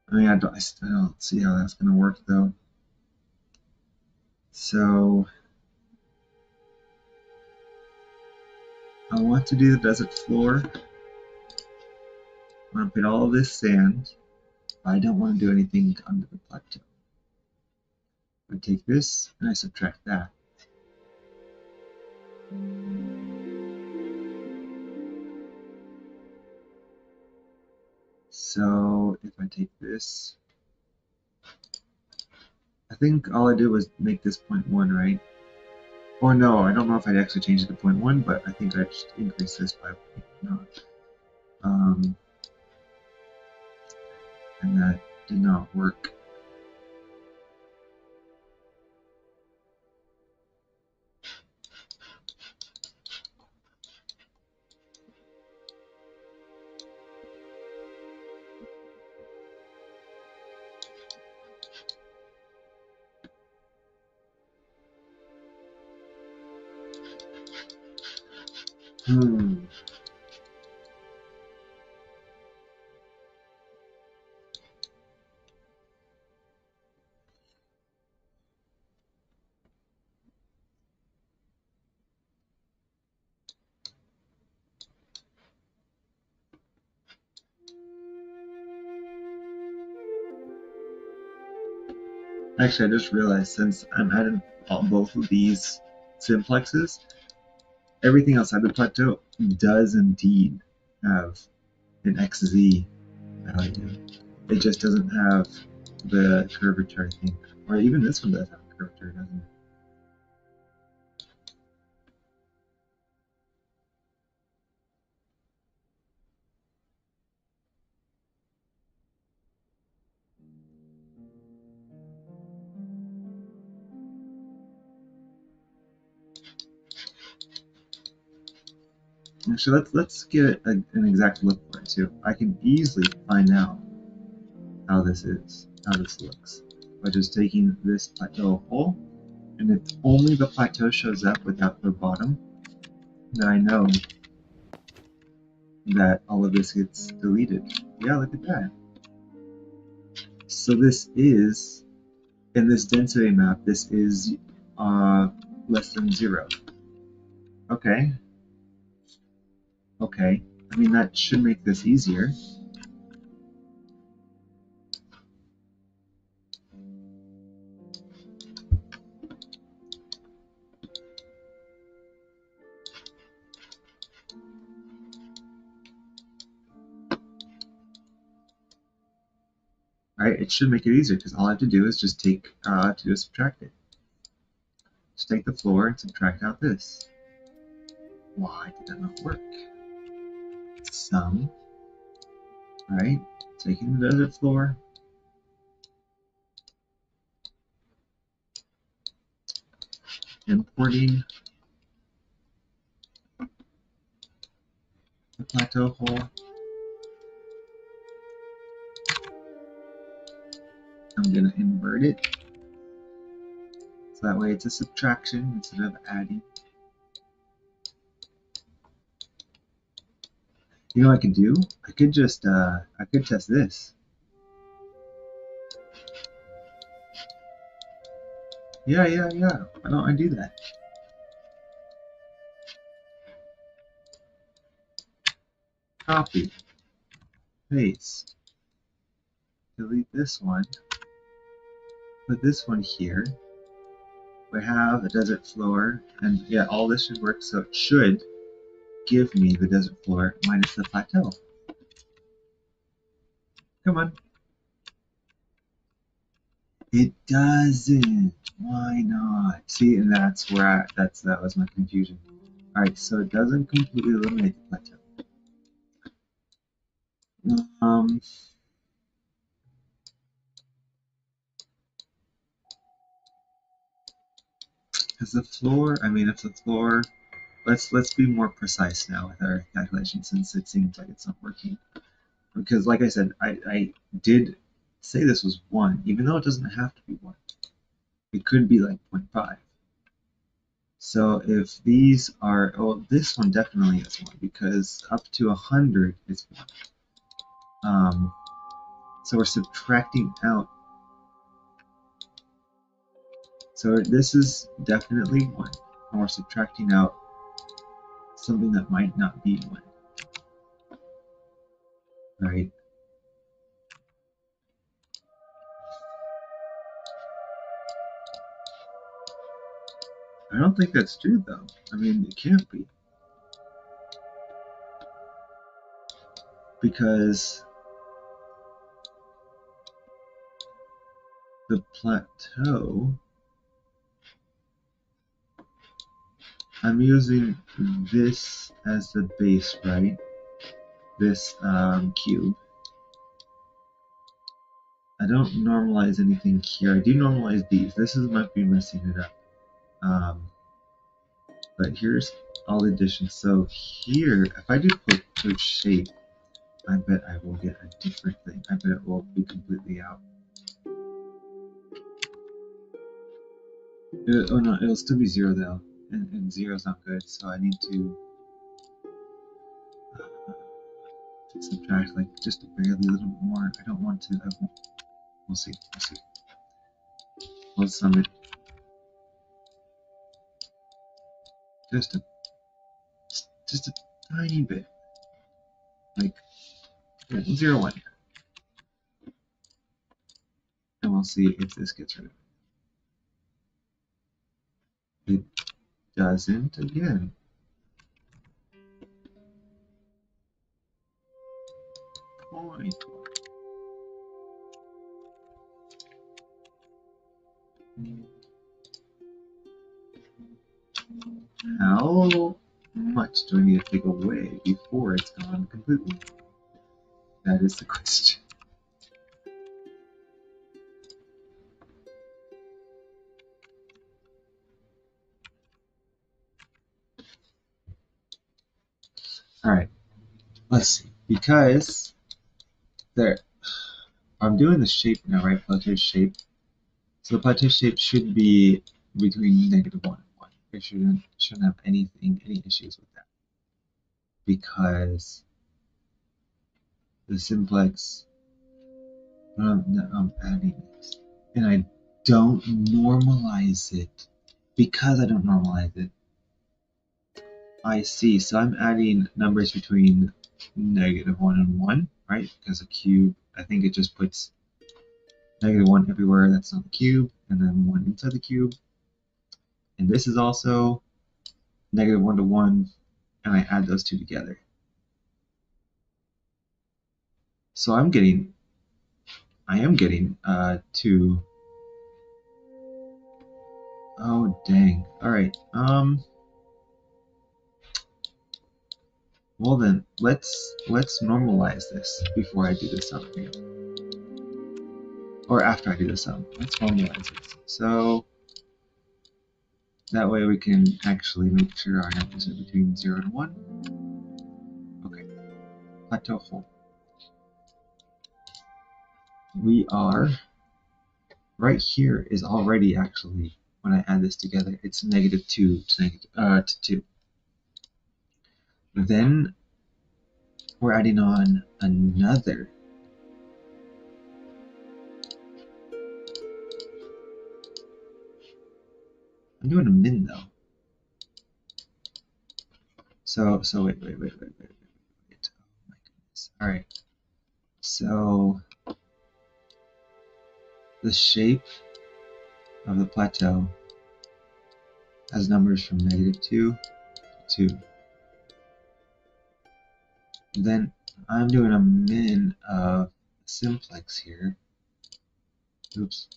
I mean, I still don't see how that's going to work though. So I want to do the desert floor. I want to put all of this sand. I don't want to do anything under the plateau. I take this and I subtract that. So if I take this, I think all I did was make this 0.1, right? Or no, I don't know if I'd actually change it to 0.1, but I think I just increased this by 0.9. And that did not work. Hmm. Actually, I just realized since I'm adding both of these simplexes, everything outside the plateau does indeed have an XZ value. It just doesn't have the curvature, I think. Or even this one does have a curvature, doesn't it? Actually, let's get an exact look for it too. I can easily find out how this looks by just taking this plateau whole, and if only the plateau shows up without the bottom, then I know that all of this gets deleted. Yeah, look at that. So this is, in this density map, this is less than 0. Okay, okay. I mean, that should make this easier. Right? It should make it easier because all I have to do is just take to subtract it. Just take the floor and subtract out this. Why did that not work? Sum, right? Taking the desert floor, importing the plateau hole. I'm going to invert it. So that way it's a subtraction instead of adding. You know what I could do? I could just, I could test this. Yeah. Why don't I do that? Copy, paste, delete this one, put this one here. We have a desert floor, and yeah, all this should work, so it should give me the desert floor minus the plateau. Come on. It doesn't. Why not? See, and that's where that was my confusion. All right, so it doesn't completely eliminate the plateau. Because the floor, I mean, if the floor, let's be more precise now with our calculation, since it seems like it's not working. Because like I said, I did say this was 1, even though it doesn't have to be 1. It could be like 0.5. So if these are, well, this one definitely is 1, because up to 100 is 1. So we're subtracting out. So this is definitely 1, and we're subtracting out something that might not be 1. Right? I don't think that's true, though. I mean, it can't be. Because the plateau, I'm using this as the base, right? This cube. I don't normalize anything here. I do normalize these. This is might be messing it up. But here's all the additions. So here, if I do put shape, I bet I will get a different thing. I bet it will be completely out. Oh no, it'll still be 0 though, and 0 is not good. So I need to subtract like just barely a little bit more. I don't want to. We'll see. We'll see. We'll sum it. Just a tiny bit, like 0, 1, and we'll see if this gets rid of it. It doesn't again. Point. How much do I need to take away before it's gone completely? That is the question. Alright, let's see. Because there, I'm doing the shape now, right? Plateau shape. So the plateau shape should be between -1 and 1. There shouldn't have any issues with that. Because the simplex, I'm adding it, and I don't normalize it. Because I don't normalize it, I see. So I'm adding numbers between -1 and 1, right? Because a cube, I think it just puts -1 everywhere that's not the cube, and then 1 inside the cube. And this is also -1 to 1, and I add those two together. So I am getting Oh dang. Alright. Well then, let's normalize this before I do the sum here. Or after I do the sum. Let's normalize this. So that way we can actually make sure our numbers are between 0 and 1. Okay. Plateau hole. We are right here is already actually, when I add this together, it's negative 2 to 2. Then we're adding on another. I'm doing a min though. So wait. Oh my goodness. All right. So the shape of the plateau has numbers from negative 2 to 2. Then I'm doing a min of simplex here. Oops.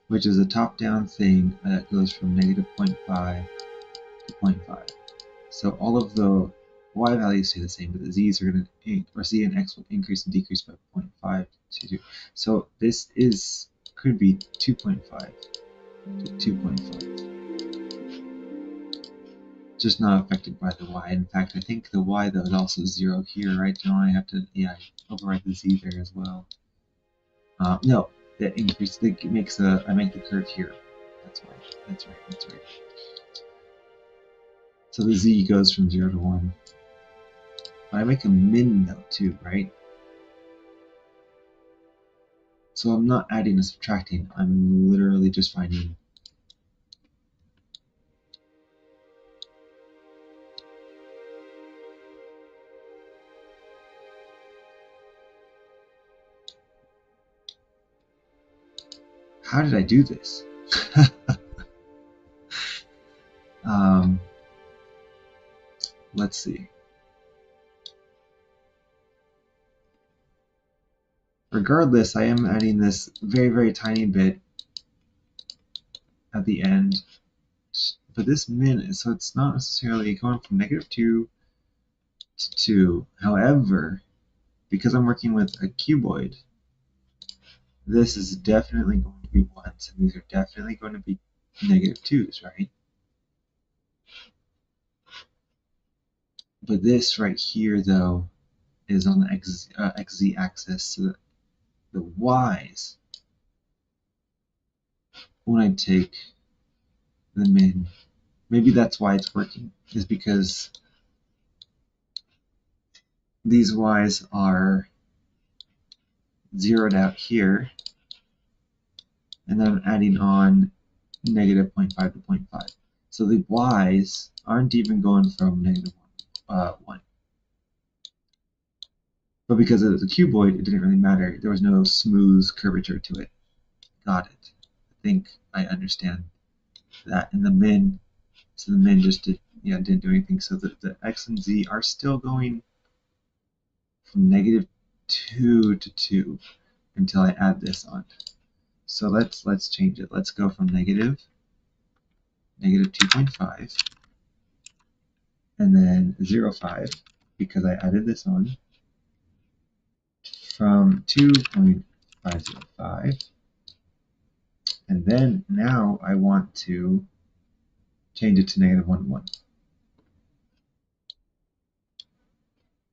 Which is a top-down thing that goes from negative 0.5 to 0.5. So all of the y values stay the same, but the z's are going to, or z and x will increase and decrease by 0.5 to 2. So this could be 2.5 to 2.5. Just not affected by the y. In fact, I think the y though is also 0 here, right? Don't I have to, yeah, overwrite the z there as well. No, that increase, it makes I make the curve here. That's why. That's right. So the z goes from 0 to 1. But I make a min though too, right? So I'm not adding and subtracting, I'm literally just finding. How did I do this? Let's see. Regardless, I am adding this very tiny bit at the end. But this min, so it's not necessarily going from negative 2 to 2. However, because I'm working with a cuboid, this is definitely going to be 1s, and these are definitely going to be negative 2s, right? But this right here, though, is on the xz axis, so the y's, when I take the min, maybe that's why it's working, is because these y's are zeroed out here, and then I'm adding on negative 0.5 to 0.5. So the y's aren't even going from negative 1. But because it was a cuboid, it didn't really matter. There was no smooth curvature to it. Got it. I think I understand that. And the min, so the min just didn't do anything. So the x and z are still going from negative 2 to 2 until I add this on. So let's change it. Let's go from negative 2.5 and then 0.5 because I added this on, from 2.505, and then now I want to change it to negative 1.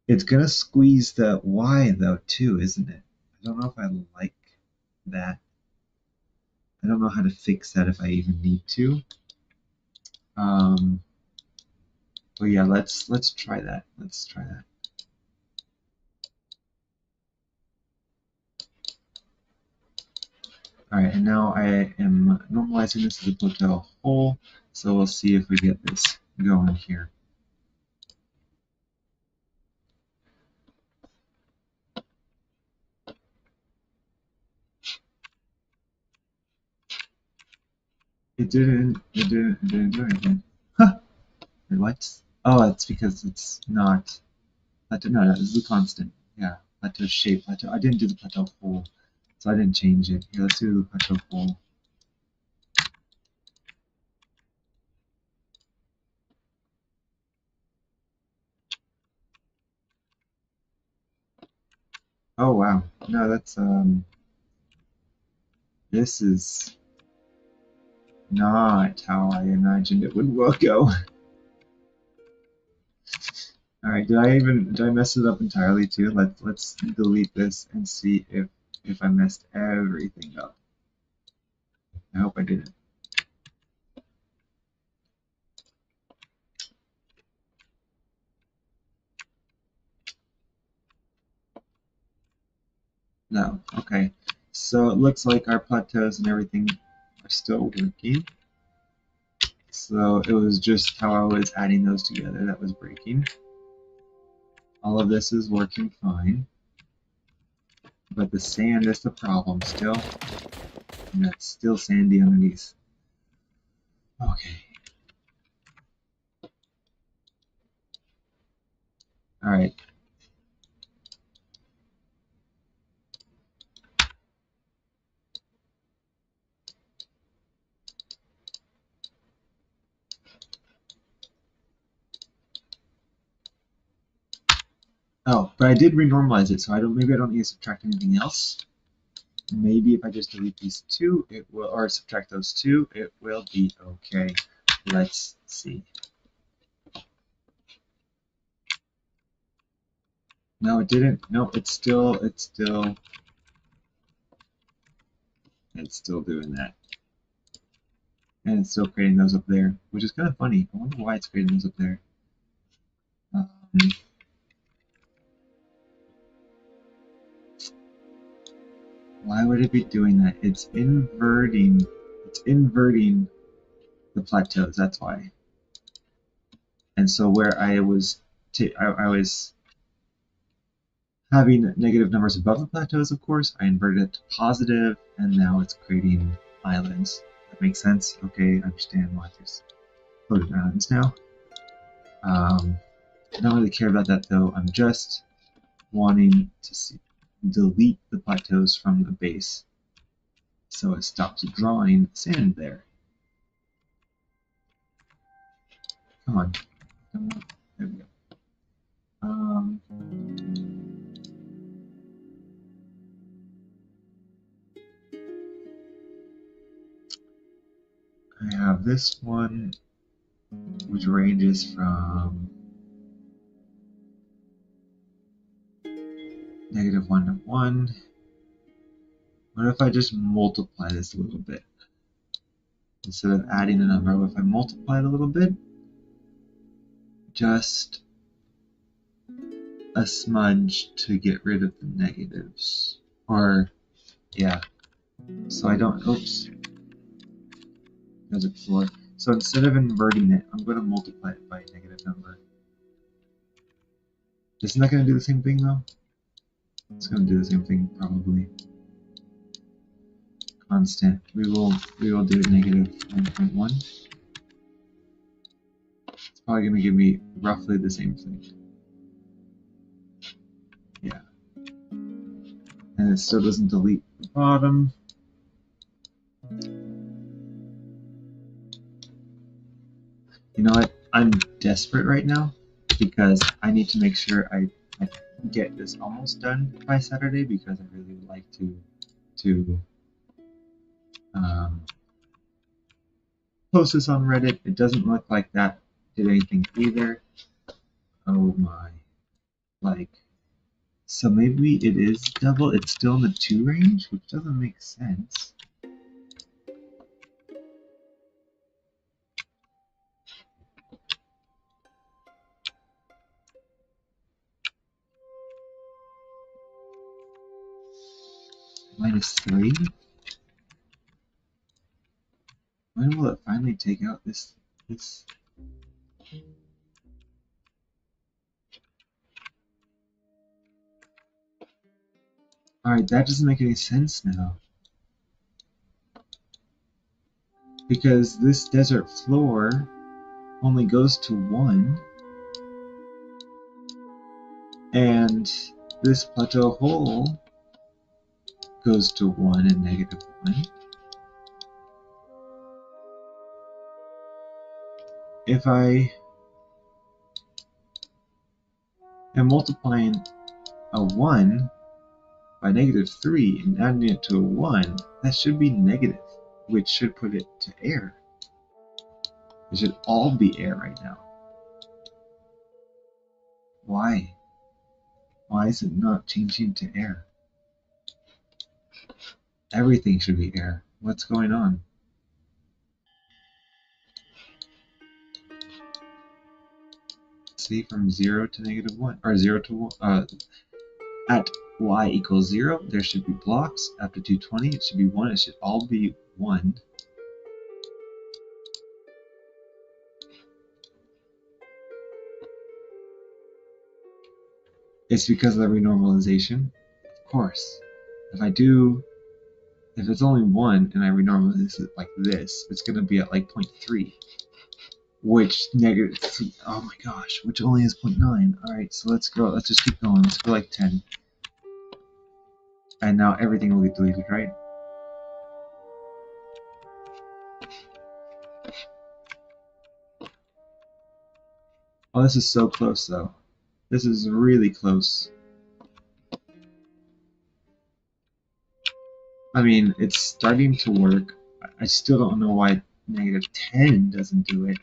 It's gonna squeeze the y though too, isn't it? I don't know if I like that. I don't know how to fix that if I even need to. But yeah, let's try that. Let's try that. Alright, and now I am normalizing this as a plateau hole, so we'll see if we get this going here. It didn't do anything. Huh! Wait, what? Oh, it's because it's not. No, this is a constant. Yeah, plateau shape. Plateau. I didn't do the plateau hole, so I didn't change it. Here, let's do the plateau hole. Oh wow. No, that's this is not how I imagined it would go. Alright, did I mess it up entirely too? Let's delete this and see if I messed everything up. I hope I didn't. No. Okay. So it looks like our plateaus and everything are still working. So it was just how I was adding those together that was breaking. All of this is working fine. But the sand is the problem still. And it's still sandy underneath. Okay. Alright. Oh, but I did renormalize it, so maybe I don't need to subtract anything else. Maybe if I just delete these two, it will, or subtract those two, it will be okay. Let's see. No, it didn't. No, it's still doing that. And it's still creating those up there, which is kind of funny. I wonder why it's creating those up there. Um, why would it be doing that? It's inverting the plateaus, that's why. And so where I was having negative numbers above the plateaus, of course, I inverted it to positive, and now it's creating islands. That makes sense? Okay, I understand why there's floating islands now. I don't really care about that though. I'm just wanting to delete the plateaus from the base so it stops drawing sand there. Come on. There we go. I have this one, which ranges from -1 to 1. What if I just multiply this a little bit? Instead of adding a number, what if I multiply it a little bit? Just a smudge to get rid of the negatives. Or, yeah. So I don't, oops. There's a 4. So instead of inverting it, I'm going to multiply it by a negative number. Isn't that going to do the same thing though? It's going to do the same thing probably. Constant. We will do -1.1. It's probably going to give me roughly the same thing. Yeah. And it still doesn't delete the bottom. You know what? I'm desperate right now because I need to make sure I get this almost done by Saturday because I really would like to post this on Reddit. It doesn't look like that did anything either. Oh my. Like, so maybe it is double. It's still in the 2 range, which doesn't make sense. -3? When will it finally take out this? Alright, that doesn't make any sense now. Because this desert floor only goes to 1, and this plateau hole goes to 1 and -1. If I am multiplying a 1 by -3 and adding it to a 1, that should be negative, which should put it to air. It should all be air right now. Why? Why is it not changing to air? Everything should be air. What's going on? See, from 0 to -1, or 0 to 1, at y equals 0, there should be blocks. After 220, it should be 1. It should all be 1. It's because of the renormalization? Of course. If it's only 1 and I renormalize it like this, it's going to be at like 0.3. Which oh my gosh, which only is 0.9. Alright, so let's go, let's just keep going. Let's go like 10. And now everything will get deleted, right? Oh, this is so close though. This is really close. I mean, it's starting to work. I still don't know why -10 doesn't do it.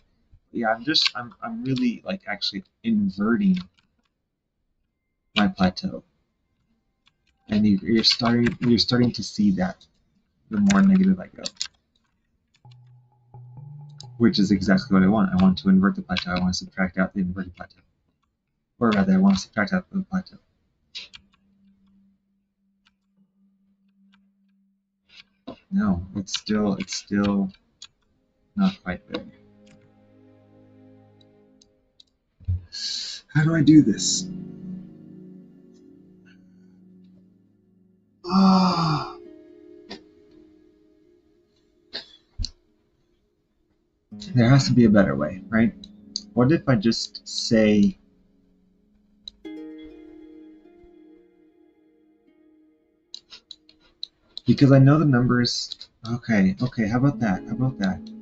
Yeah, I'm really like actually inverting my plateau. And you're starting to see that the more negative I go. Which is exactly what I want. I want to invert the plateau. I want to subtract out the inverted plateau. Or rather, I want to subtract out the plateau. No, it's still not quite big. How do I do this? Ah. There has to be a better way, right? What if I just say because I know the numbers. Okay, how about that?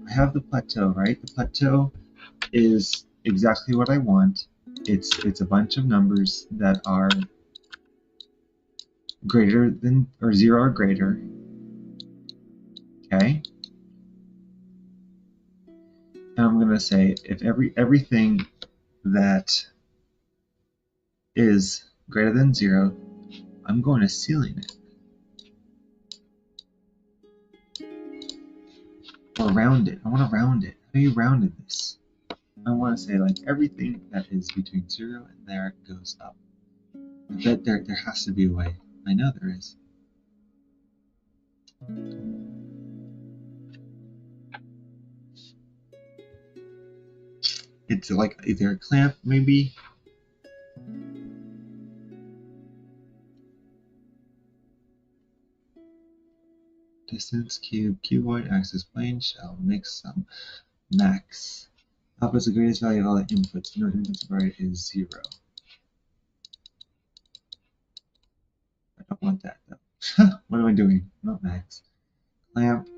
I have the plateau, right? The plateau is exactly what I want. It's a bunch of numbers that are greater than or 0 or greater. Okay? And I'm gonna say if everything that is greater than 0, I'm going to ceiling it. Or round it. I want to round it. How do you round this? I want to say like everything that is between 0 and there goes up. I bet there has to be a way. I know there is. It's like either a clamp, maybe. Distance, cuboid, axis plane, shall mix some max. Alpha is the greatest value of all the inputs. No inputs provided is 0. I don't want that though. What am I doing? Not max. Clamp.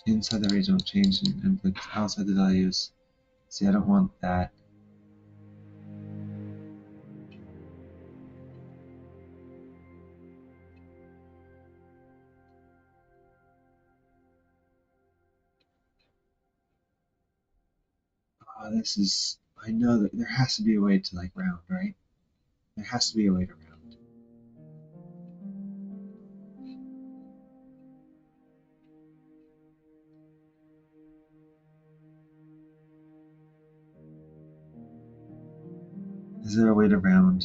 Inside the range, don't change in inputs. Outside the values. See, I don't want that. Oh, this is. I know that there has to be a way to like round, right? There has to be a way to round. Is there a way to round?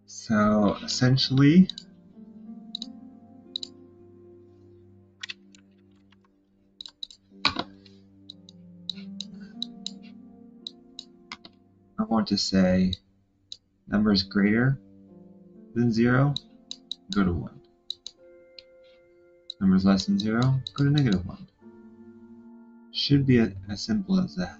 So essentially, I want to say numbers greater than 0, go to 1. Numbers less than 0, go to -1. should be as simple as that.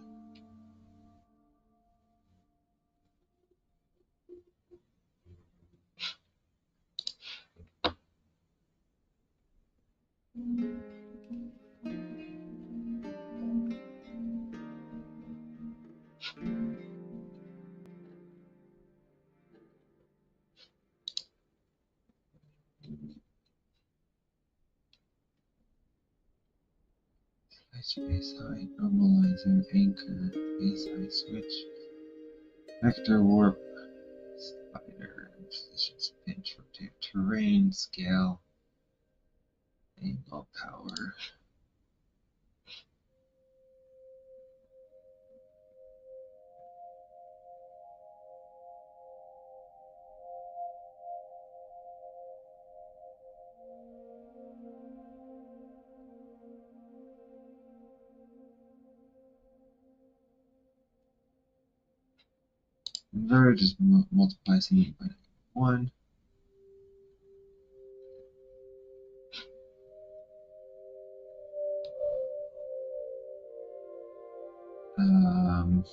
Space height, normalizer, anchor, base height switch, vector warp, spider, positions, pinch, rotate, terrain, scale, angle, power. Inverter just multiplies the by 1. Um,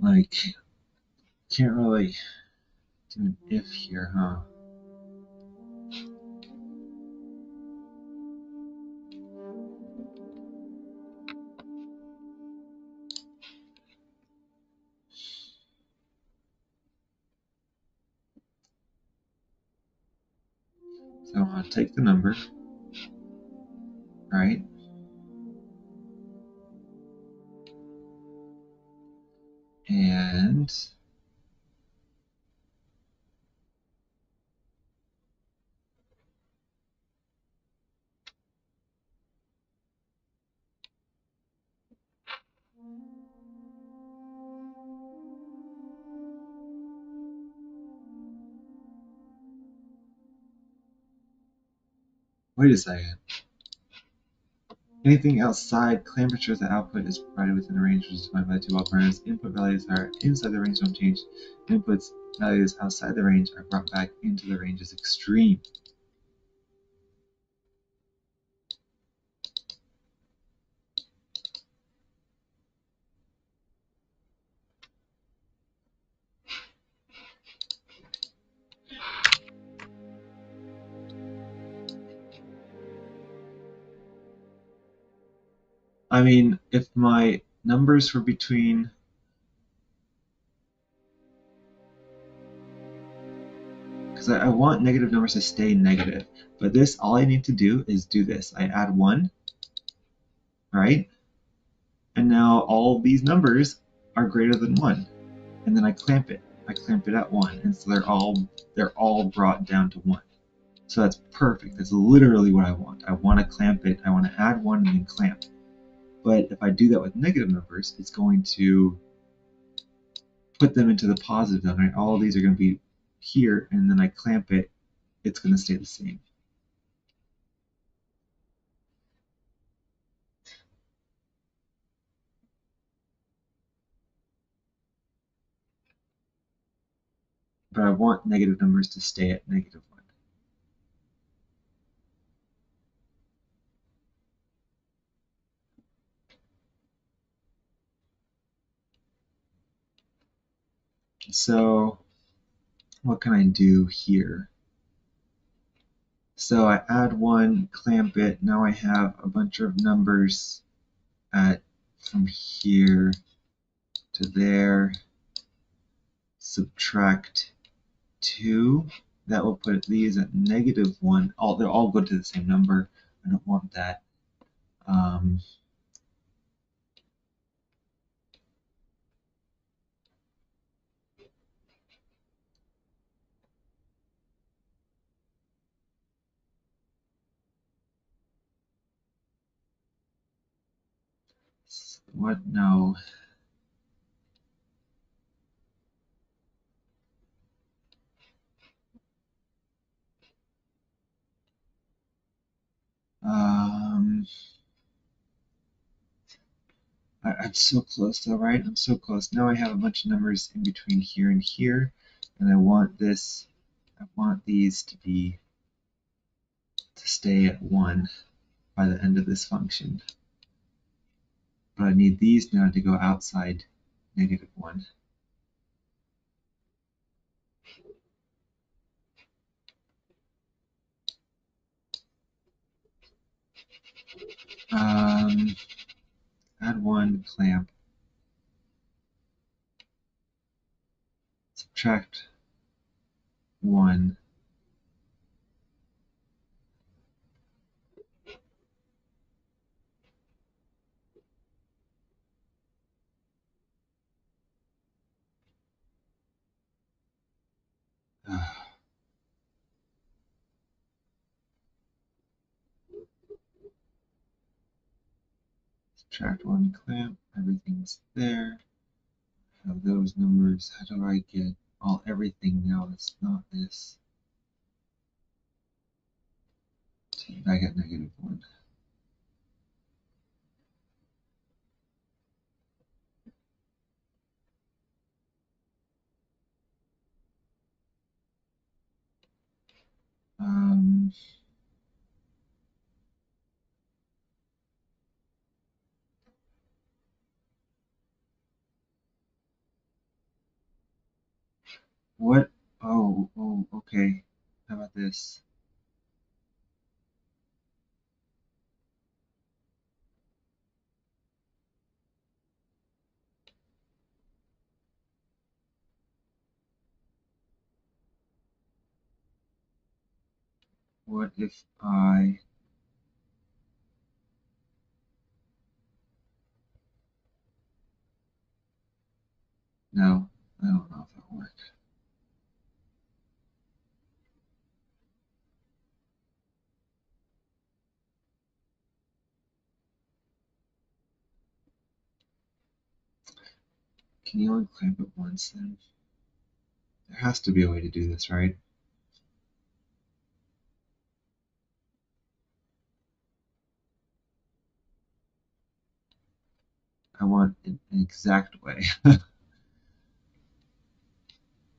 like, can't really do an if here, huh? So I want to take the number, right? And wait a second. Anything outside temperature of the output is provided within a range which is defined by the two operands. Input values are inside the range don't change. Inputs values outside the range are brought back into the range as extreme. I mean, if my numbers were between, because I want negative numbers to stay negative, but this, all I need to do is do this. I add 1, right? And now all these numbers are greater than 1. And then I clamp it. I clamp it at 1, and so they're all brought down to 1. So that's perfect. That's literally what I want. I want to clamp it. I want to add 1 and then clamp. But if I do that with negative numbers, it's going to put them into the positive zone, right? All of these are going to be here, and then I clamp it, it's going to stay the same. But I want negative numbers to stay at -1. So what can I do here? So I add 1, clamp it. Now I have a bunch of numbers at from here to there. Subtract 2. That will put these at -1. They'll all go to the same number. I don't want that. What? No. I'm so close though, right? I'm so close. Now I have a bunch of numbers in between here and here, and I want these to stay at 1 by the end of this function. But I need these now to go outside -1. Add 1, clamp, subtract 1. Subtract 1, clamp, everything's there. Have those numbers. How do I get everything now that's not this? Back at -1. Um, what? Oh, okay. How about this? What if no, I don't know if that'll work. Can you only clamp it once then? There has to be a way to do this, right? I want an exact way.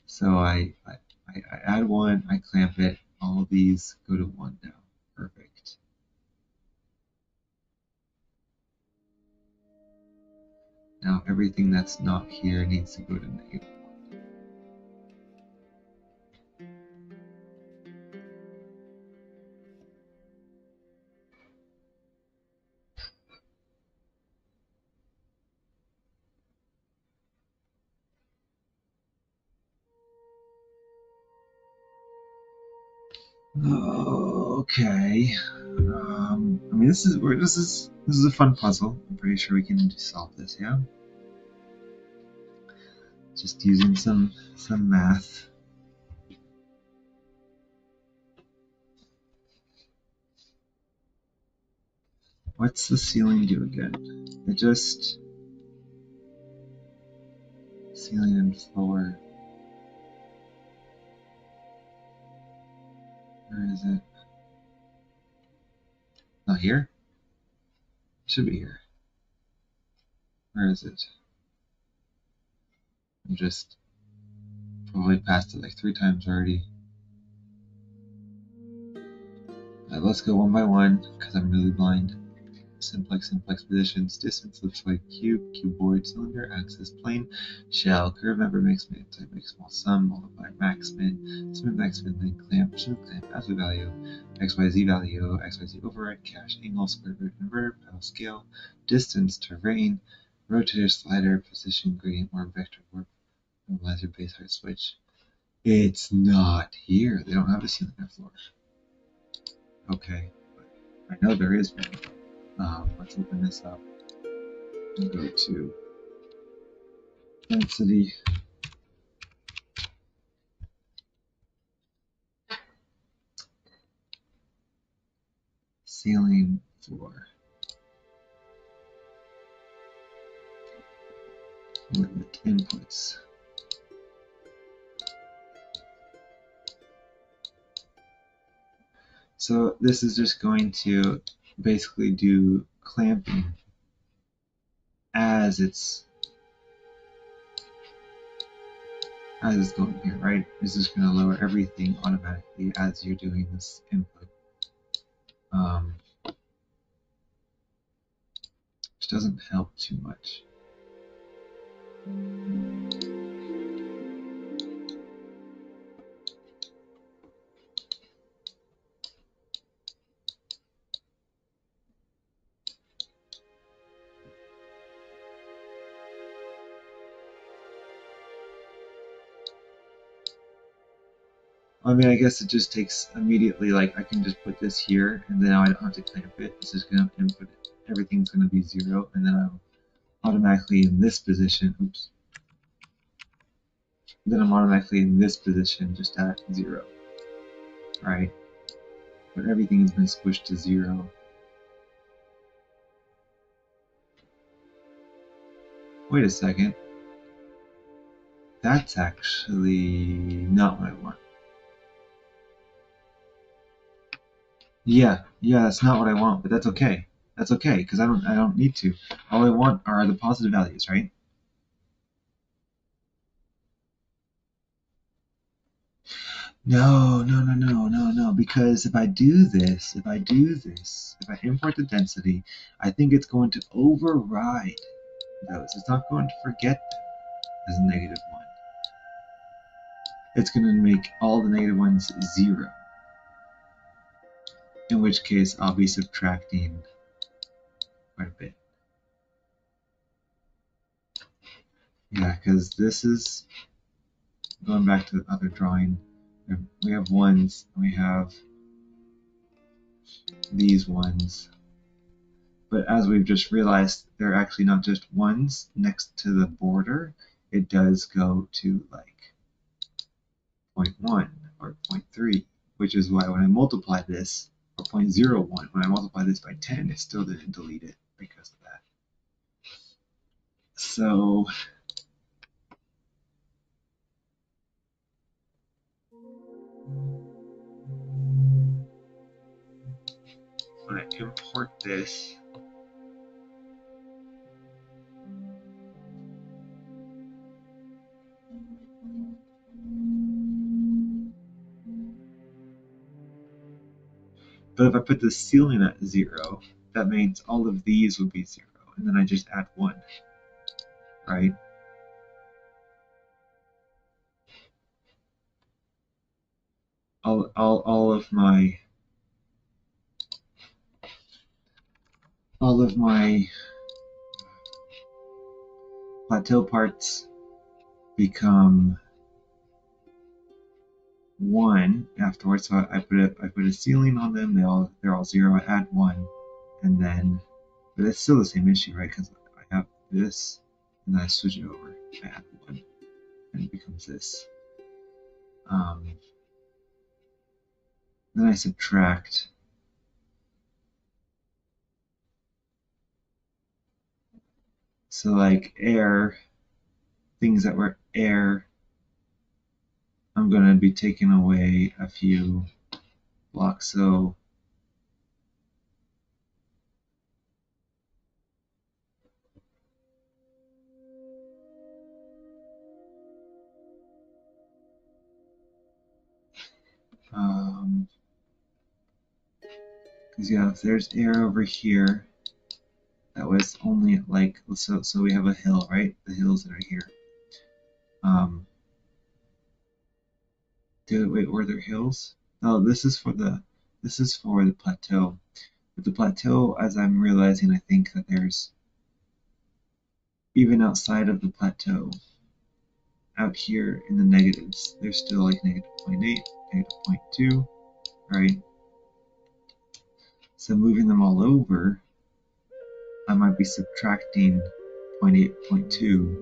So I add 1, I clamp it, all of these go to 1 now. Perfect. Now everything that's not here needs to go to -1. Okay. I mean, this is a fun puzzle. I'm pretty sure we can solve this. Yeah. Just using some math. What's the ceiling do again? It just ceiling and floor. Where is it? Not here. Should be here. Where is it? I'm just probably passed it like 3 times already. Alright, let's go one by one because I'm really blind. Simplex positions, distance, ellipsoid, cube, cuboid, cylinder, axis, plane, shell, curve, member, mix, min, type, make small sum, multiply, max, min, then clamp, clamp, absolute value, xyz value, xyz override, cache, angle, square root, inverter, pedal, scale, distance, terrain, rotator, slider, position, gradient, warp, vector, warp, normalizer, base height, switch. It's not here. They don't have a ceiling or floor. Okay, I know there is one. Let's open this up and go to density. Ceiling, floor. Limit inputs. So this is just going to basically do clamping. as it's going here, right? It's just going to lower everything automatically as you're doing this input. Which doesn't help too much. I mean, I guess it just takes immediately, like, I can just put this here, and then I don't have to clamp it. It's just going to input it. Everything's going to be 0, and then I'm automatically in this position. Oops. Then I'm automatically in this position, just at 0. Right? But everything has been squished to 0. Wait a second. That's actually not what I want. Yeah, that's not what I want, but that's okay. That's okay, because I don't need to. All I want are the positive values, right? No, because if I do this, if I import the density, I think it's going to override those. It's not going to forget them as -1. It's going to make all the negative ones 0. In which case, I'll be subtracting quite a bit. Yeah, because this is going back to the other drawing. We have ones, and we have these ones. But as we've just realized, they're actually not just ones next to the border. It does go to like 0.1 or 0.3, which is why when I multiply this, or 0.01, when I multiply this by 10, it still didn't delete it because of that. So when I import this, but if I put the ceiling at 0, that means all of these would be 0, and then I just add 1, right? All of my plateau parts become 1 afterwards. So I put a ceiling on them. They're all 0. I add 1, and then, but it's still the same issue, right? Because I have this, and then I switch it over. I add 1, and it becomes this. Then I subtract. So like air, things that were air, I'm going to be taking away a few blocks. So because yeah, if there's air over here, that was only like, so we have a hill, right? The hills that are here. Wait, were there hills? No, this is for the plateau. But the plateau, as I'm realizing, I think that there's, even outside of the plateau, out here in the negatives, there's still like -0.8, -0.2, right? So moving them all over, I might be subtracting 0.8, 0.2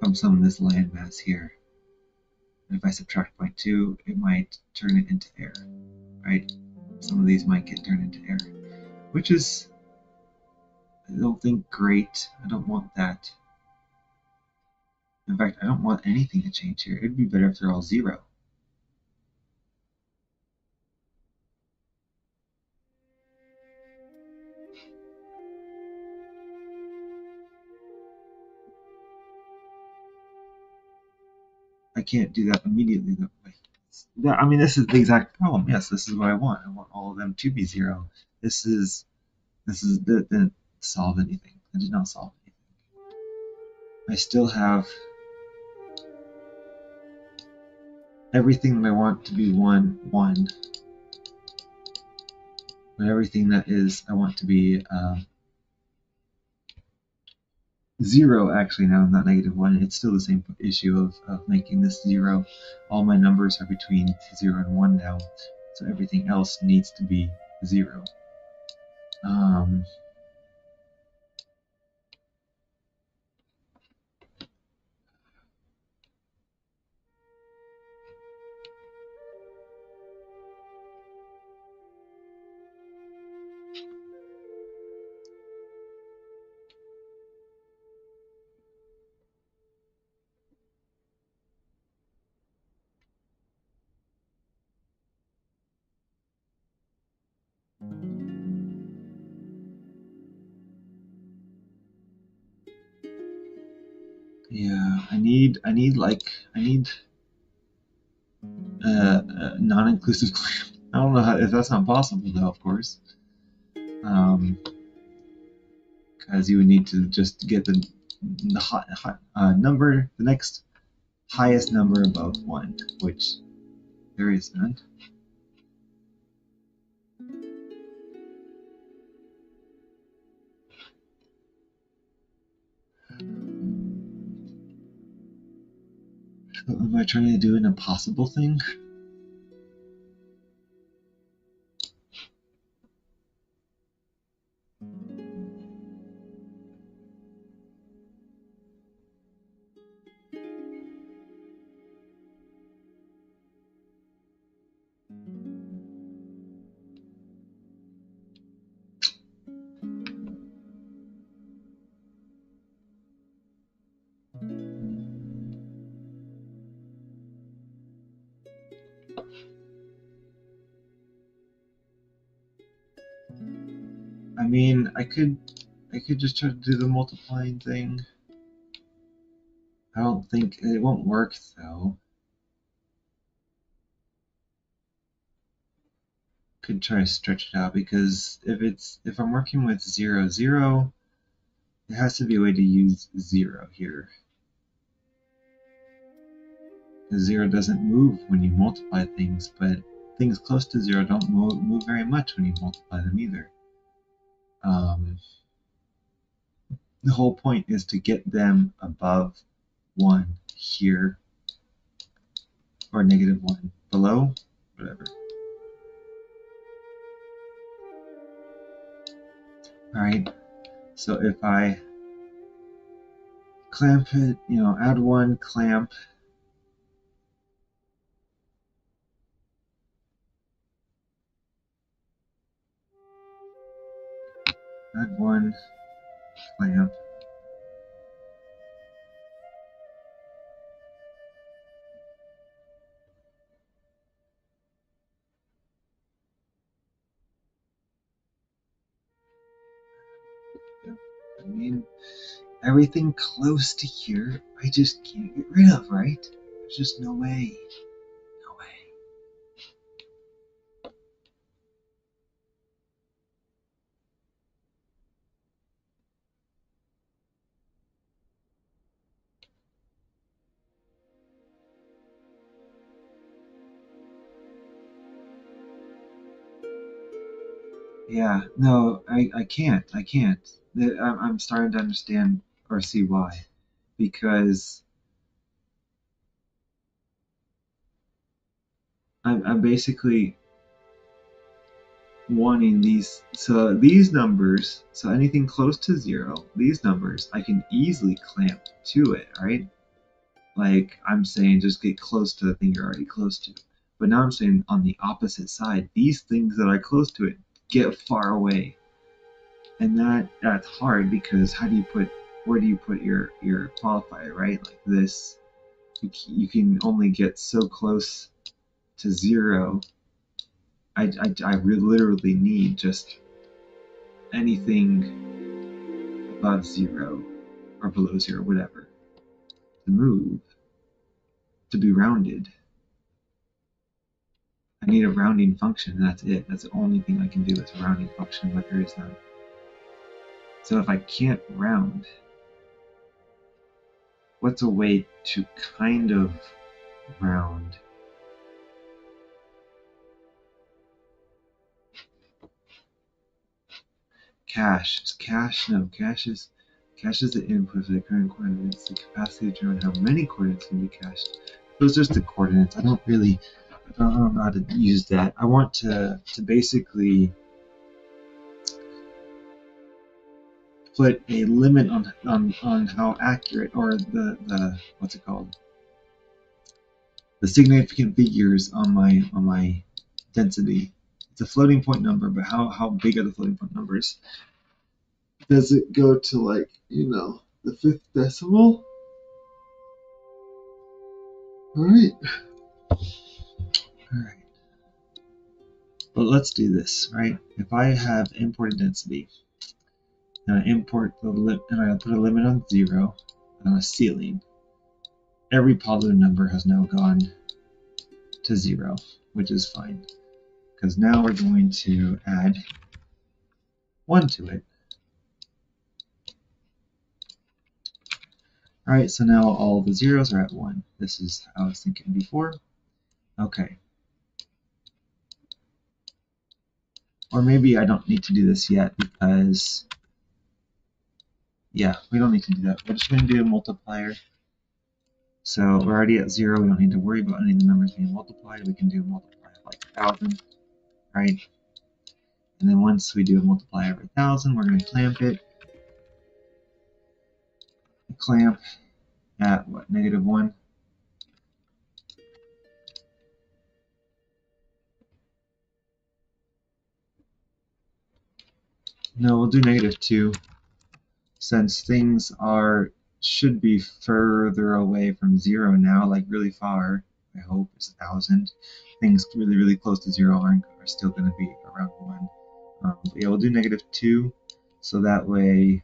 from some of this landmass here. And if I subtract 0.2, it might turn it into air, right? Some of these might get turned into air, which is, I don't think, great. I don't want that. In fact, I don't want anything to change here. It'd be better if they're all 0. I can't do that immediately that way. I mean, this is the exact problem. Yes, this is what I want. I want all of them to be 0. This didn't solve anything. I did not solve anything. I still have everything that I want to be 1, 1. But everything that is I want to be 0, actually, now not -1. It's still the same issue of making this 0. All my numbers are between 0 and 1 now, so everything else needs to be 0. Yeah, I need non-inclusive clamp. I don't know if that's not possible though, of course. Because you would need to just get the number, the next highest number above 1, which there is none. So am I trying to do an impossible thing? I mean, I could just try to do the multiplying thing. I don't think it won't work though. Could try to stretch it out because if I'm working with 0, 0, there has to be a way to use 0 here. 0 doesn't move when you multiply things, but things close to 0 don't move very much when you multiply them either. The whole point is to get them above 1 here, or -1 below, whatever. Alright, so if I clamp it, add 1, clamp, add 1, clamp, I mean, everything close to here, I just can't get rid of, right? There's just no way. No way. Yeah, no, I can't. I can't. I'm starting to understand or see why. Because I'm basically wanting these numbers, so anything close to 0, these numbers, I can easily clamp to it, right? Like, I'm saying just get close to the thing you're already close to. But now I'm saying on the opposite side, these things that are close to it get far away. And that's hard because where do you put your qualifier, right? Like this, you can only get so close to 0. I literally need just anything above 0 or below 0, whatever, to move. to be rounded. I need a rounding function, and that's it. That's the only thing I can do is a rounding function, but there is none. So if I can't round, what's a way to kind of round? Cache. Is cache? No, cache is the input for the current coordinates. The capacity to determine how many coordinates can be cached. Those are just the coordinates. I don't know how to use that. I want to basically put a limit on how accurate, or the what's it called? The significant figures on my density. It's a floating point number, but how big are the floating point numbers? Does it go to, like, the fifth decimal? Alright. Alright. But let's do this, right? If I have imported density, and I import and I put a limit on 0 on a ceiling, every positive number has now gone to 0, which is fine. Because now we're going to add 1 to it. Alright, so now all the zeros are at 1. This is how I was thinking before. Okay. Or maybe I don't need to do this yet because, yeah, we don't need to do that. We're just going to do a multiplier. So we're already at 0. We don't need to worry about any of the numbers being multiplied. We can do a multiplier of like 1,000, right? And then once we do a multiplier of 1,000, we're going to clamp it. Clamp at what, -1? No, we'll do -2. Since things should be further away from 0 now, like really far. I hope it's 1,000. Things really, really close to 0 are still going to be around 1. But yeah, we'll do -2, so that way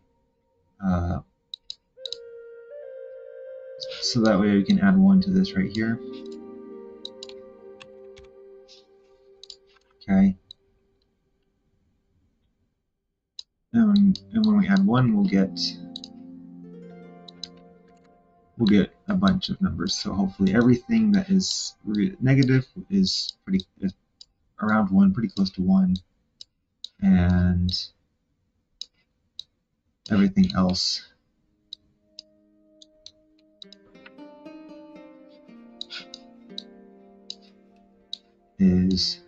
we can add 1 to this right here. Okay. And when we add 1, we'll get a bunch of numbers. So hopefully everything that is negative is around 1, pretty close to 1, and everything else is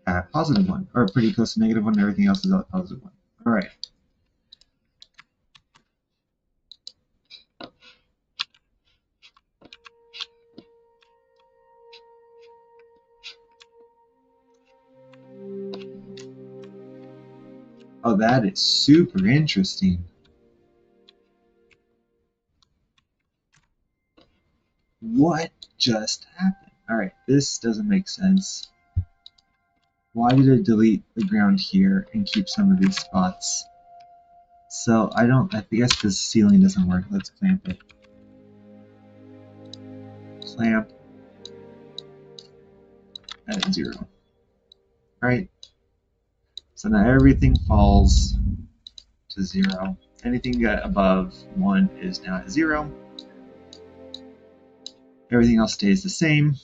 at +1, or pretty close to -1, and everything else is at +1. All right. Oh, that is super interesting. What just happened? All right, this doesn't make sense. Why did it delete the ground here and keep some of these spots? So I guess this ceiling doesn't work. Let's clamp it. Clamp at 0. Right? So now everything falls to 0. Anything above 1 is now at 0. Everything else stays the same.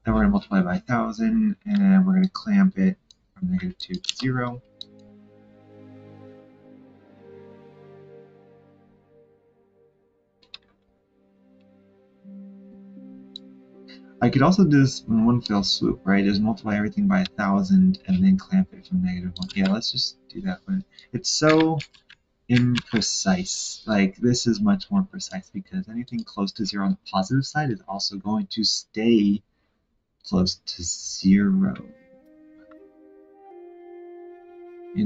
Then we're going to multiply by 1,000, and we're going to clamp it from -2 to 0. I could also do this in one fell swoop, right? Just multiply everything by 1,000 and then clamp it from -1. Yeah, let's just do that one. It's so imprecise. Like, this is much more precise because anything close to 0 on the positive side is also going to stay close to 0.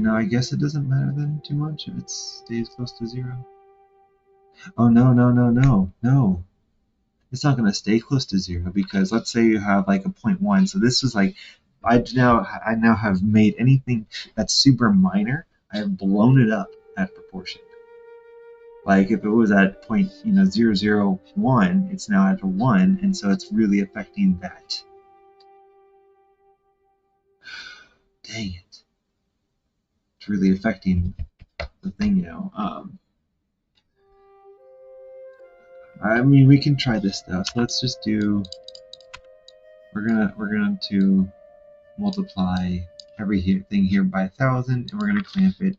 I guess it doesn't matter then too much if it stays close to 0. Oh, no, no, no, no, no. It's not going to stay close to 0 because let's say you have like a 0.1. So this was like, I now have made anything that's super minor, I have blown it up at proportion. Like if it was at point 001, it's now at a 1, and so it's really affecting that. Dang it. It's really affecting the thing, I mean, we can try this though. So let's just do. We're going to multiply everything here by 1,000, and we're going to clamp it.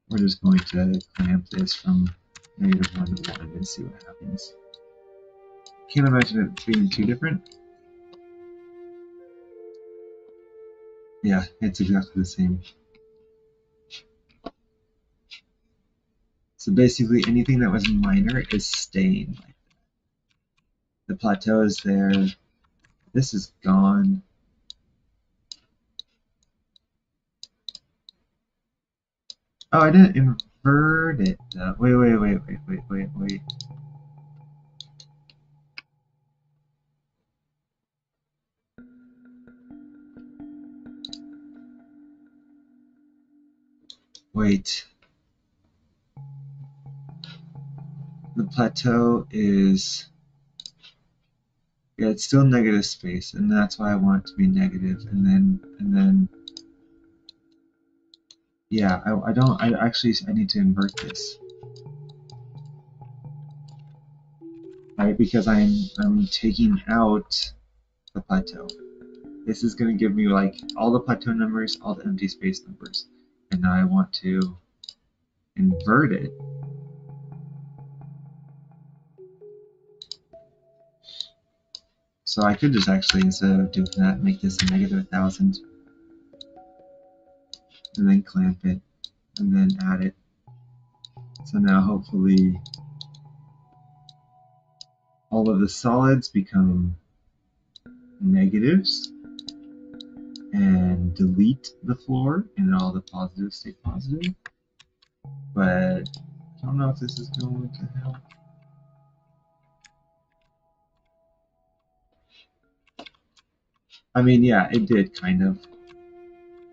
We're just going to clamp this from -1 to 1 and see what happens. Can't imagine it being too different. Yeah, it's exactly the same. So basically, anything that was minor is staying like that. The plateau is there. This is gone. Oh, I didn't invert it. Wait. Wait. The plateau is. Yeah, it's still negative space, and that's why I want it to be negative. And then. Yeah, I don't. I need to invert this. Right, because I'm taking out the plateau. This is going to give me like all the plateau numbers, all the empty space numbers. And now I want to invert it. So I could just actually, instead of doing that, make this a -1,000. And then clamp it. And then add it. So now hopefully all of the solids become negatives. And delete the floor, and all the positives stay positive. But I don't know if this is going to help. I mean, yeah, it did kind of.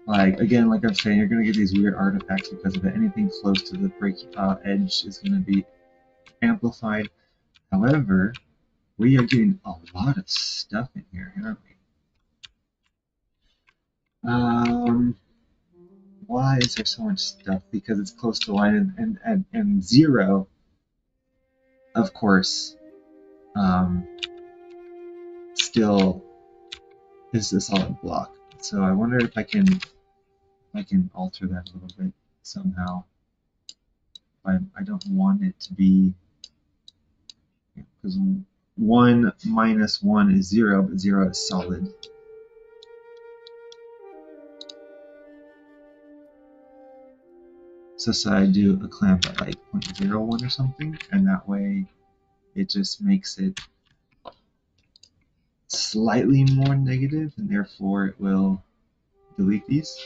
Like, again, like I'm saying, you're going to get these weird artifacts because of it. Anything close to the break edge is going to be amplified. However, we are getting a lot of stuff in here, aren't we? Why is there so much stuff? Because it's close to line, and 0, of course, still is a solid block. So I wonder if I can alter that a little bit somehow. I don't want it to be, because 1 minus 1 is 0, but 0 is solid. So I do a clamp at like 0.01 or something, and that way it just makes it slightly more negative, and therefore it will delete these.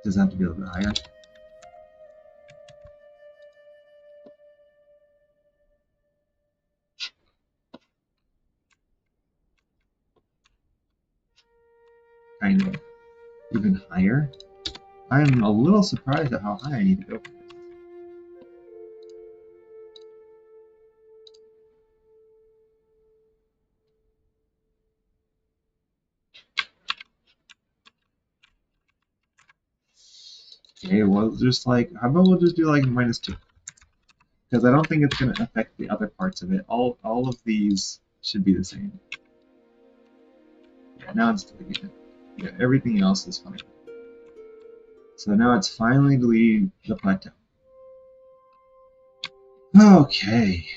Does it have to be a little bit higher? Kind of. Even higher? I'm a little surprised at how high I need to go. Okay, well, just like, how about we'll just do like -2? Because I don't think it's going to affect the other parts of it. All of these should be the same. Yeah, now it's deleted. Yeah, everything else is fine. So now it's finally deleting the plateau. Okay.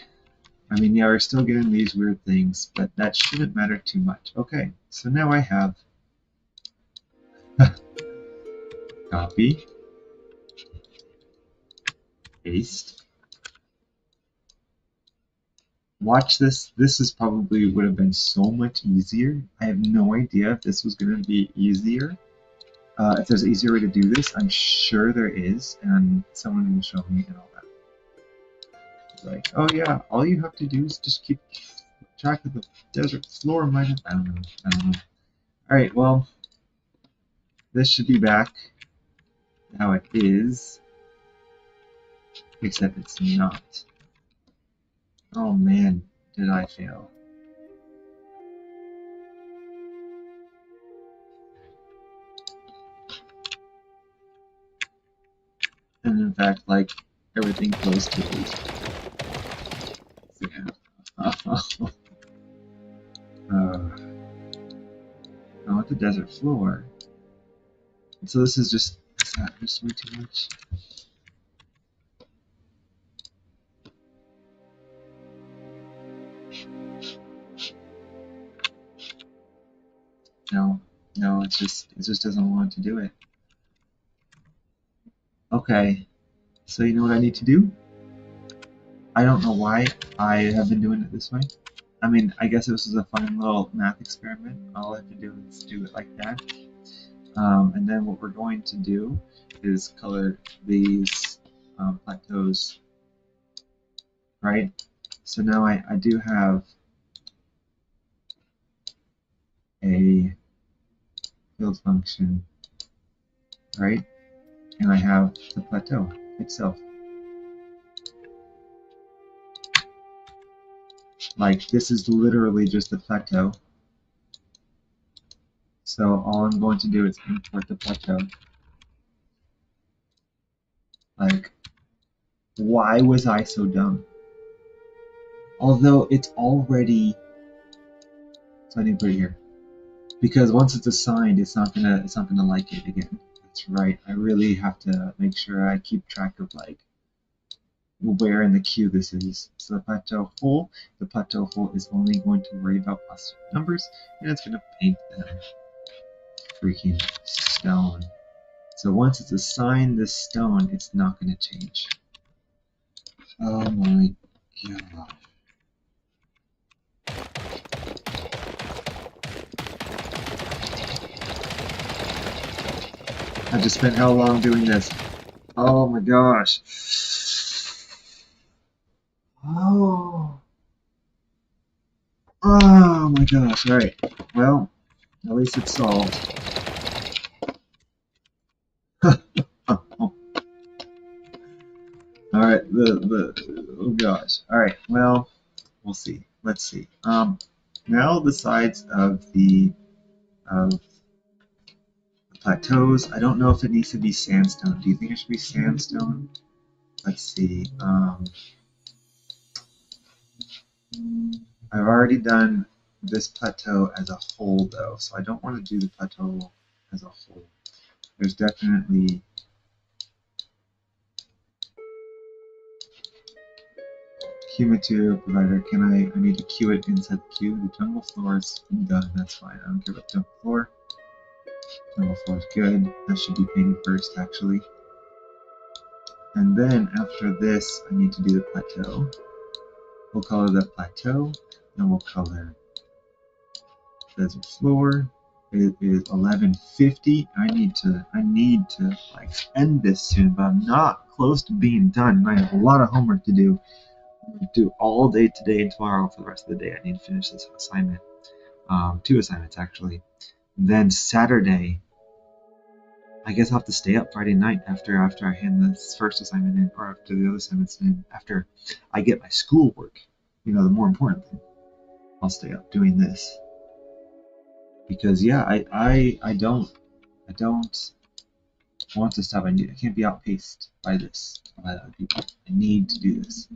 I mean, yeah, we're still getting these weird things, but that shouldn't matter too much. Okay, so now I have copy, paste. Watch this. This is probably would have been so much easier. I have no idea if this was going to be easier. If there's an easier way to do this, I'm sure there is, and someone will show me and all that. Like, oh yeah, all you have to do is just keep track of the desert floor minus. I don't know. All right, well, this should be back. how it is, except it's not. Oh man, did I fail. And in fact, like, everything close to it. Yeah. I want the desert floor. So this is just way too much. No, no, it just doesn't want to do it. Okay, so you know what I need to do? I don't know why I have been doing it this way. I mean, I guess this is a fun little math experiment. All I have to do is do it like that. And then what we're going to do is color these plateaus, right? So now I do have a field function, right? And I have the plateau itself. Like, this is literally just the plateau. So all I'm going to do is import the plateau. Like, why was I so dumb? Although it's already, so I didn't put it here. Because once it's assigned, it's not gonna like it again. That's right. I really have to make sure I keep track of like where in the queue this is. So the plateau hole is only going to worry about positive numbers, and it's gonna paint them freaking stone. So once it's assigned this stone, it's not gonna change. Oh my god. I just spent how long doing this? Oh my gosh. Oh. Oh my gosh. Alright. Well, at least it's solved. Oh. Alright, oh gosh. Alright, well, we'll see. Let's see. Now the sides of the plateaus. I don't know if it needs to be sandstone. Do you think it should be sandstone? Let's see. I've already done this plateau as a whole though, so I don't want to do the plateau as a whole. There's definitely queue material provider. I need to queue it inside the queue. The jungle floor is done, that's fine. I don't care about the jungle floor. Jungle floor is good. That should be painted first actually. And then after this, I need to do the plateau. We'll color the plateau, then we'll color desert floor. It is 11:50. I need to like end this soon, but I'm not close to being done, and I have a lot of homework to do. I'm gonna do all day today and tomorrow for the rest of the day. I need to finish this assignment. 2 assignments actually. Then Saturday, I guess I'll have to stay up Friday night after I hand this first assignment in, or after the other assignments in, after I get my schoolwork. You know, the more important thing. I'll stay up doing this. Because yeah, I don't want to stop. I can't be outpaced by this, by other people. I need to do this.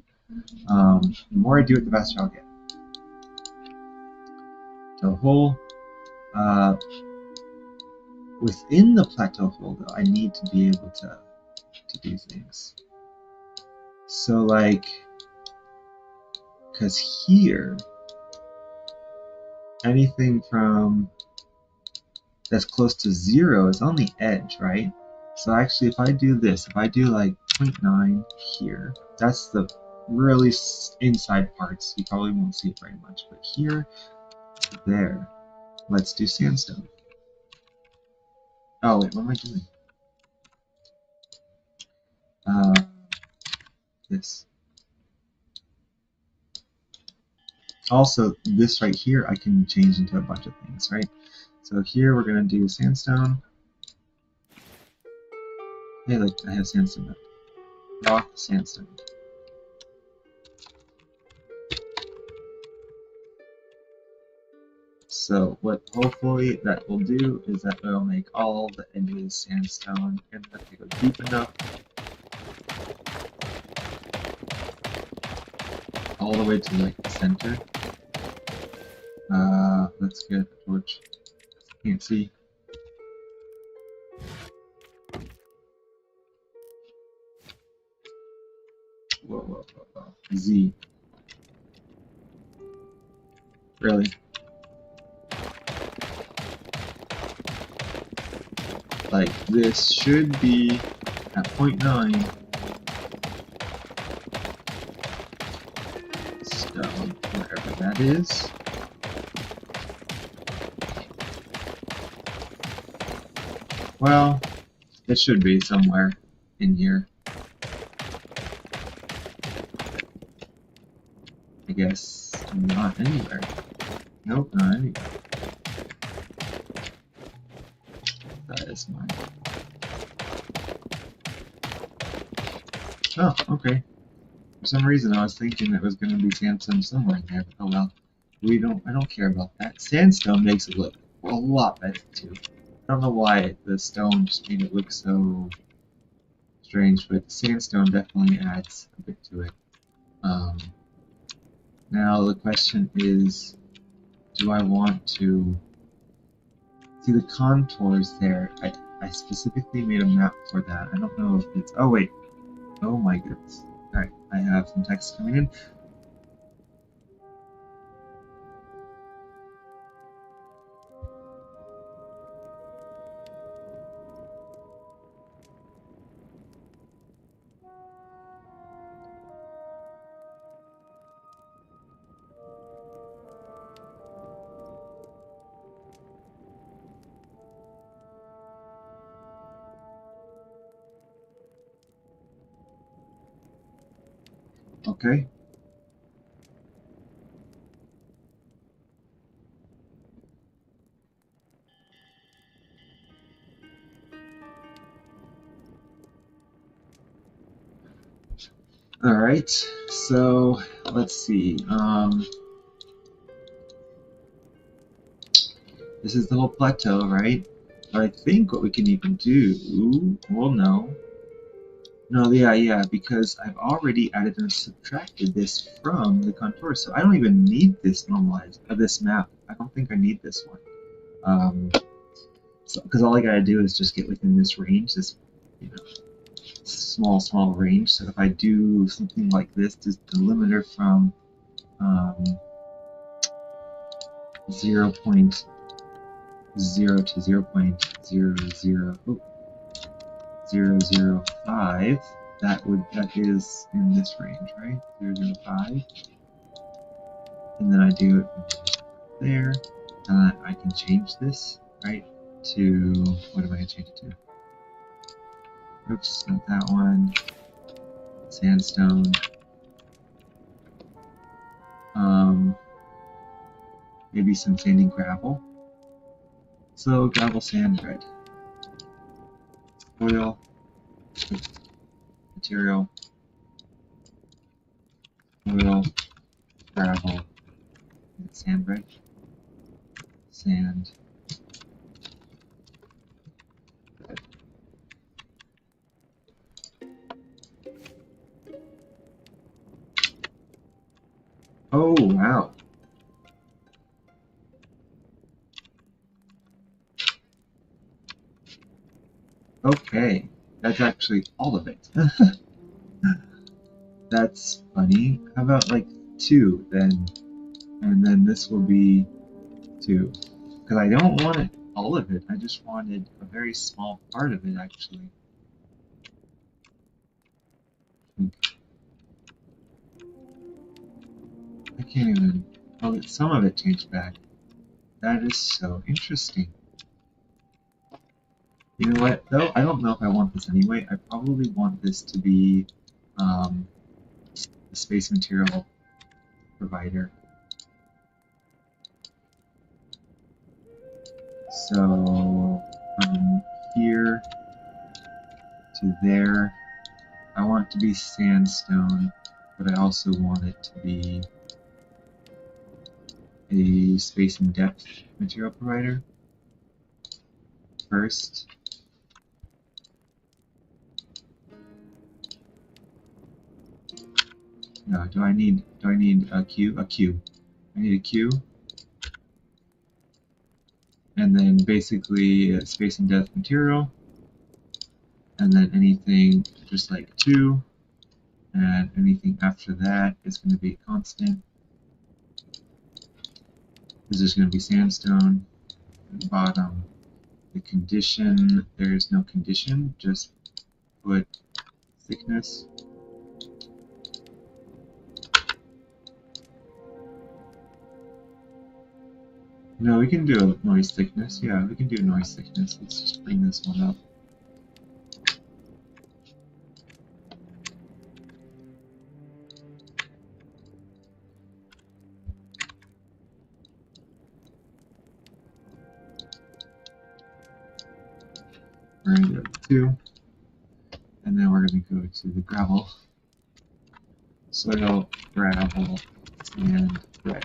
The more I do it, the faster I'll get. So hole, within the plateau hole though, I need to be able to do things. So like, because here, anything from that's close to 0 is on the edge, right? So actually, if I do this, if I do like 0.9 here, that's the really inside parts. You probably won't see it very much, but here, there, let's do sandstone. Oh wait, what am I doing? This. Also, this right here, I can change into a bunch of things, right? So here we're gonna do sandstone. Hey, look, I have sandstone left. Rock sandstone. So what hopefully that will do is that it will make all the edges sandstone, and if they go deep enough, all the way to like the center. Let's get a torch. Can't see. Whoa, whoa, whoa, whoa. Z. Really? Like this should be at 0.9 stone, wherever that is. Well, it should be somewhere in here. I guess not anywhere. Nope, not anywhere. That is mine. Oh, okay. For some reason I was thinking it was gonna be sandstone somewhere in there, but oh well. I don't care about that. Sandstone makes it look a lot better too. I don't know why the stone just made it look so strange, but sandstone definitely adds a bit to it. Um, Now the question is, do I want to see the contours there? I specifically made a map for that. I don't know if it's, oh wait, oh my goodness. Alright, I have some text coming in. Okay. Alright, so let's see. This is the whole plateau, right? But I think what we can even do, well, no. No, yeah, because I've already added and subtracted this from the contour, so I don't even need this normalized, this map. I don't think I need this one. So, because all I gotta do is just get within this range, this, you know, small range. So if I do something like this, just delimiter from 0.0 to 0.00005, that is in this range, right? 0.005, and then I do it there, and I can change this, right? To what am I gonna change it to? Oops, not that one. Sandstone. Maybe some sanding gravel. So gravel, sand, red. Oil, material, oil, gravel, sand, red, sand, red. Oh, wow. Okay, that's actually all of it. That's funny. How about like 2 then? And then this will be 2. Because I don't want it all of it. I just wanted a very small part of it actually. I can't even. Oh, some of it changed back. That is so interesting. You know what, though? I don't know if I want this anyway. I probably want this to be the space material provider. So here, to there. I want it to be sandstone, but I also want it to be a space and depth material provider first. No, do I need a queue? A queue. I need a queue. And then basically space and depth material. And then anything just like 2. And anything after that is going to be constant. This is going to be sandstone. At the bottom, the condition, there is no condition, just put thickness. No, we can do a noise thickness. Yeah, we can do noise thickness. Let's just bring this one up. We're going to go to 2. And then we're going to go to the gravel. Soil, gravel, and red.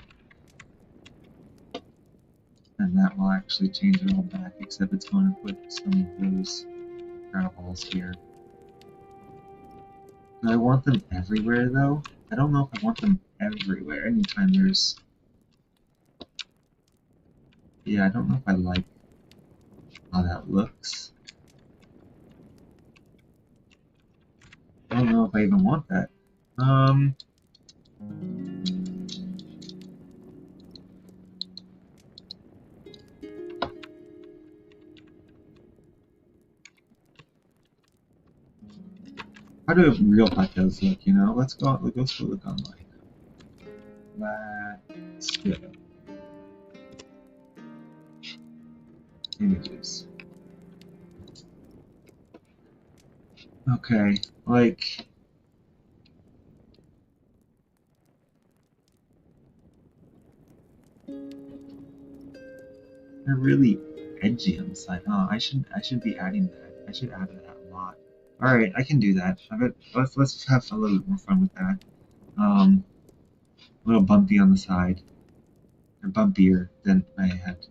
And that will actually change it all back, except it's going to put some of those gravels here. Do I want them everywhere though? I don't know if I want them everywhere. Anytime there's... Yeah, I don't know if I like how that looks. I don't know if I even want that. How do real Hytales look, you know? Let's go look online. Let's go. Images. Okay, like... They're really edgy on the side. Oh, I should be adding that. I should add that a lot. All right, I can do that. I bet let's have a little bit more fun with that. A little bumpy on the side, or bumpier than I had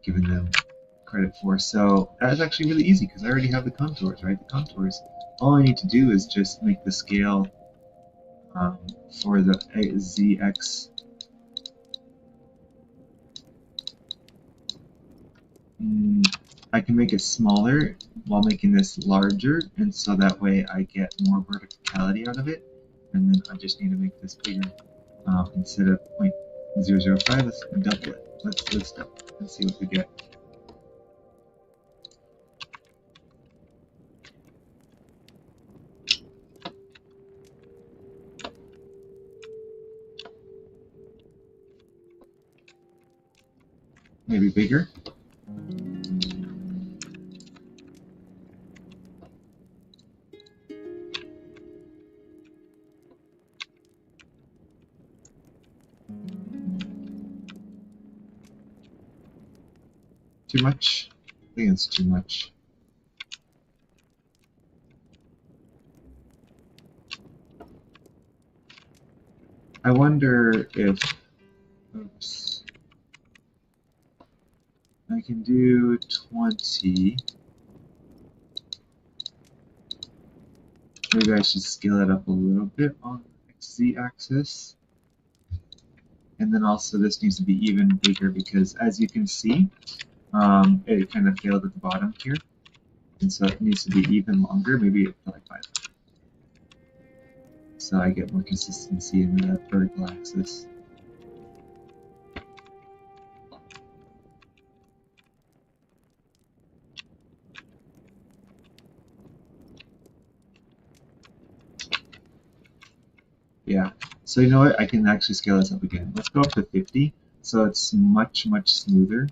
given them credit for. So that's actually really easy because I already have the contours, right? The contours. All I need to do is just make the scale for the ZX. I can make it smaller while making this larger, and so that way I get more verticality out of it. And then I just need to make this bigger. Instead of 0.005, let's double it. Let's double it and see what we get. Maybe bigger. Too much? I think it's too much. I wonder if, oops, I can do 20. Maybe I should scale it up a little bit on the XZ axis. And then also this needs to be even bigger because as you can see, it kind of failed at the bottom here. And so it needs to be even longer, maybe like 5. So I get more consistency in the vertical axis. Yeah, so you know what, I can actually scale this up again. Let's go up to 50, so it's much smoother.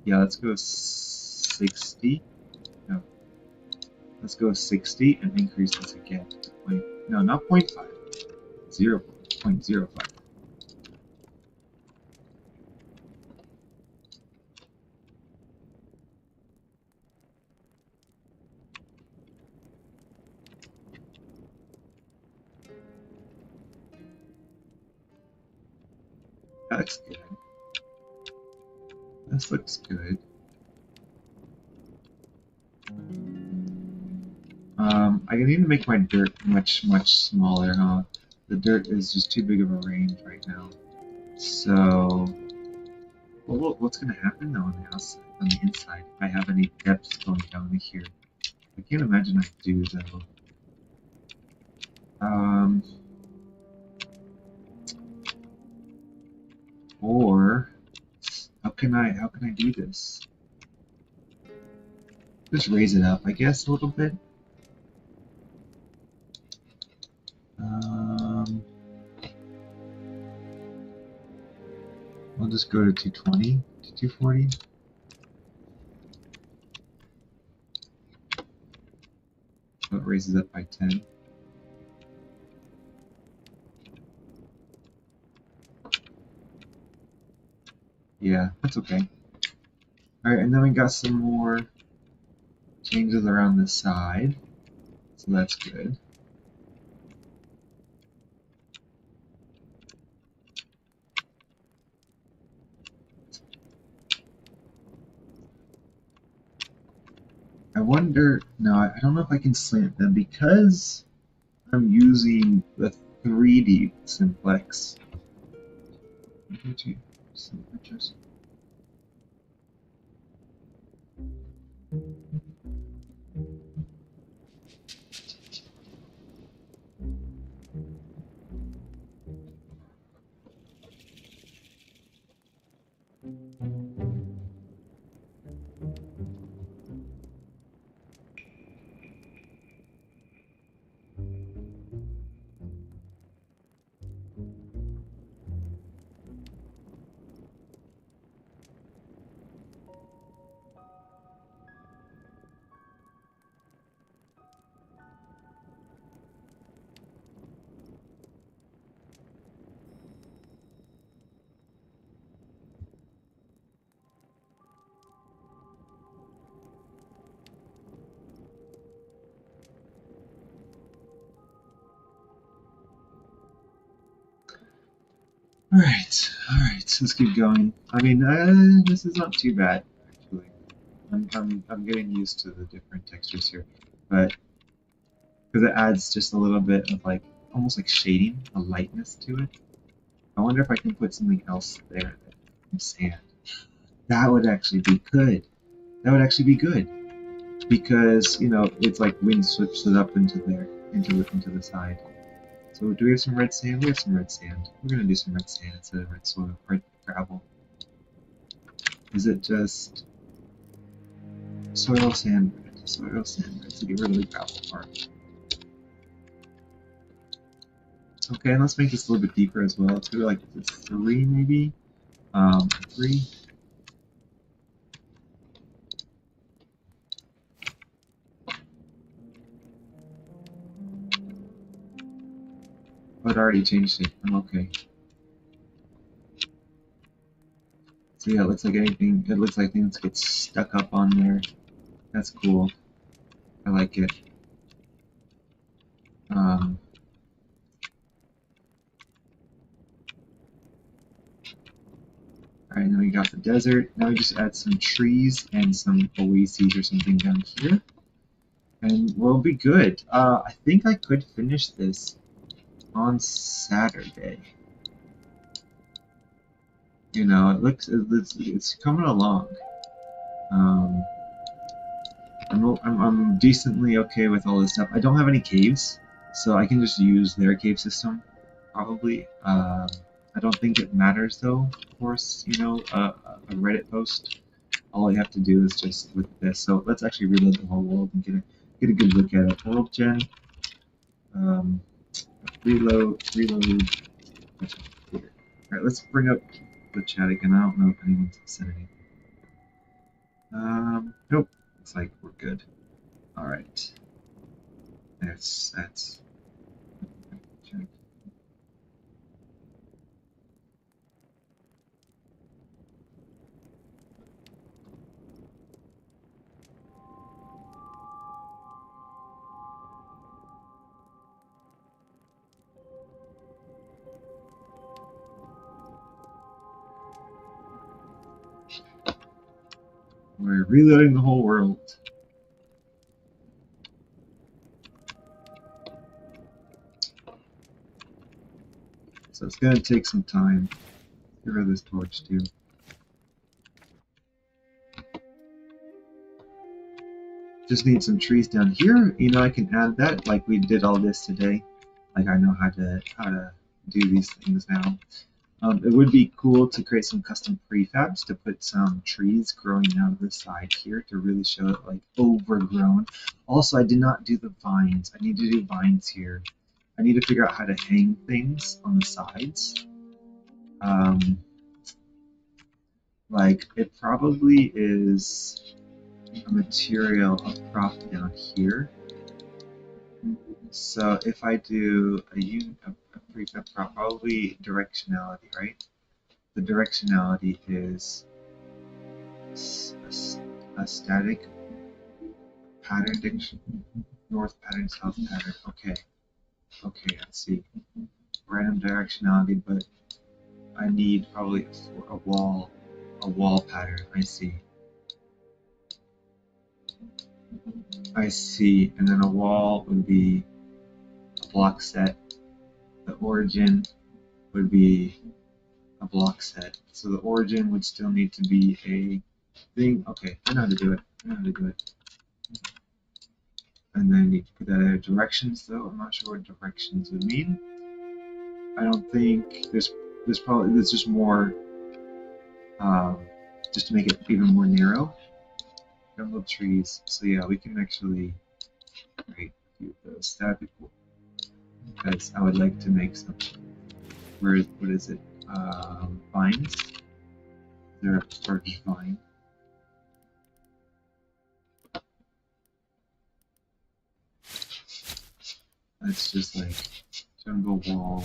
Yeah, let's go 60. No, let's go 60 and increase this again. No, not 0.5, 0.05. That looks good. This looks good. I need to make my dirt much smaller, huh? The dirt is just too big of a range right now. So, well, what's going to happen though on the outside, on the inside, if I have any depths going down to here? I can't imagine I do though. Or how can I do this? Just raise it up, I guess, a little bit. I'll just go to 220 to 240. So it raises up by 10. Yeah, that's okay. Alright, and then we got some more changes around the side. So that's good. I wonder, no, I don't know if I can slant them because I'm using the 3D simplex. Alright, let's keep going. I mean, this is not too bad, actually. I'm getting used to the different textures here, but because it adds just a little bit of like, almost like shading, a lightness to it. I wonder if I can put something else there, some sand. That would actually be good. That would actually be good. Because, you know, it's like wind switches it up into there, into the side. So do we have some red sand? We have some red sand. We're gonna do some red sand instead of red soil, red gravel. Is it just soil, sand, red, soil, sand, red? So get rid of the gravel part. Okay, and let's make this a little bit deeper as well. Let's go to like 3 maybe. 3. Oh, it already changed it. I'm okay. So yeah, it looks like anything. It looks like things get stuck up on there. That's cool. I like it. Alright, then we got the desert. Now we just add some trees and some oases or something down here. And we'll be good. I think I could finish this on Saturday. You know, it's coming along. I'm decently okay with all this stuff. I don't have any caves, so I can just use their cave system, probably. I don't think it matters though. Of course, you know, a Reddit post. All I have to do is just with this. So let's actually reload the whole world and get a good look at it. World gen. Um, reload. Alright, let's bring up the chat again. I don't know if anyone's said anything. Nope. Looks like we're good. Alright. That's check. We're reloading the whole world. So it's gonna take some time. Get rid of this torch too. Just need some trees down here. You know, I can add that like we did all this today. Like I know how to do these things now. It would be cool to create some custom prefabs to put some trees growing out of the side here to really show it like overgrown. Also, I did not do the vines. I need to do vines here. I need to figure out how to hang things on the sides. Like it probably is a material of prop down here. So if I do a prefab prop, probably directionality, right? The directionality is a static pattern diction, north pattern, south pattern. Okay, okay, I see. Random directionality, but I need probably a wall pattern. I see. I see, and then a wall would be a block set. The origin would be a block set. So the origin would still need to be a thing. Okay, I know how to do it. I know how to do it. And then you put that in directions though. I'm not sure what directions would mean. I don't think there's just more just to make it even more narrow. Jungle trees. So yeah, we can actually create a few of those. That'd be cool. Because I would like to make some. What is it? Vines. They're a birch vine. That's just like jungle wall.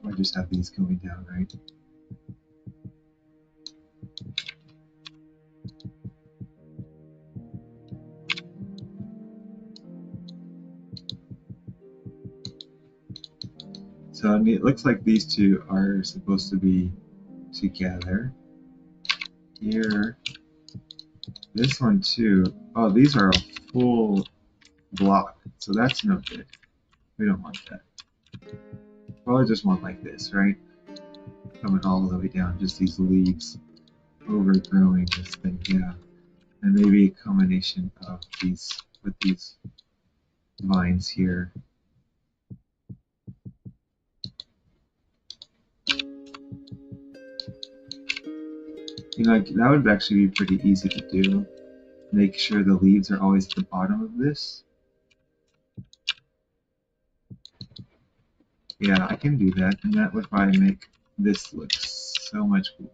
I just have these going down, right? So I mean, it looks like these two are supposed to be together. Here, this one too. Oh, these are a full block, so that's no good. We don't want that. Probably just want like this, right? Coming all the way down, just these leaves overgrowing this thing, yeah. And maybe a combination of these with these vines here. You know, like, that would actually be pretty easy to do. Make sure the leaves are always at the bottom of this. Yeah, I can do that, and that would probably make this look so much cooler.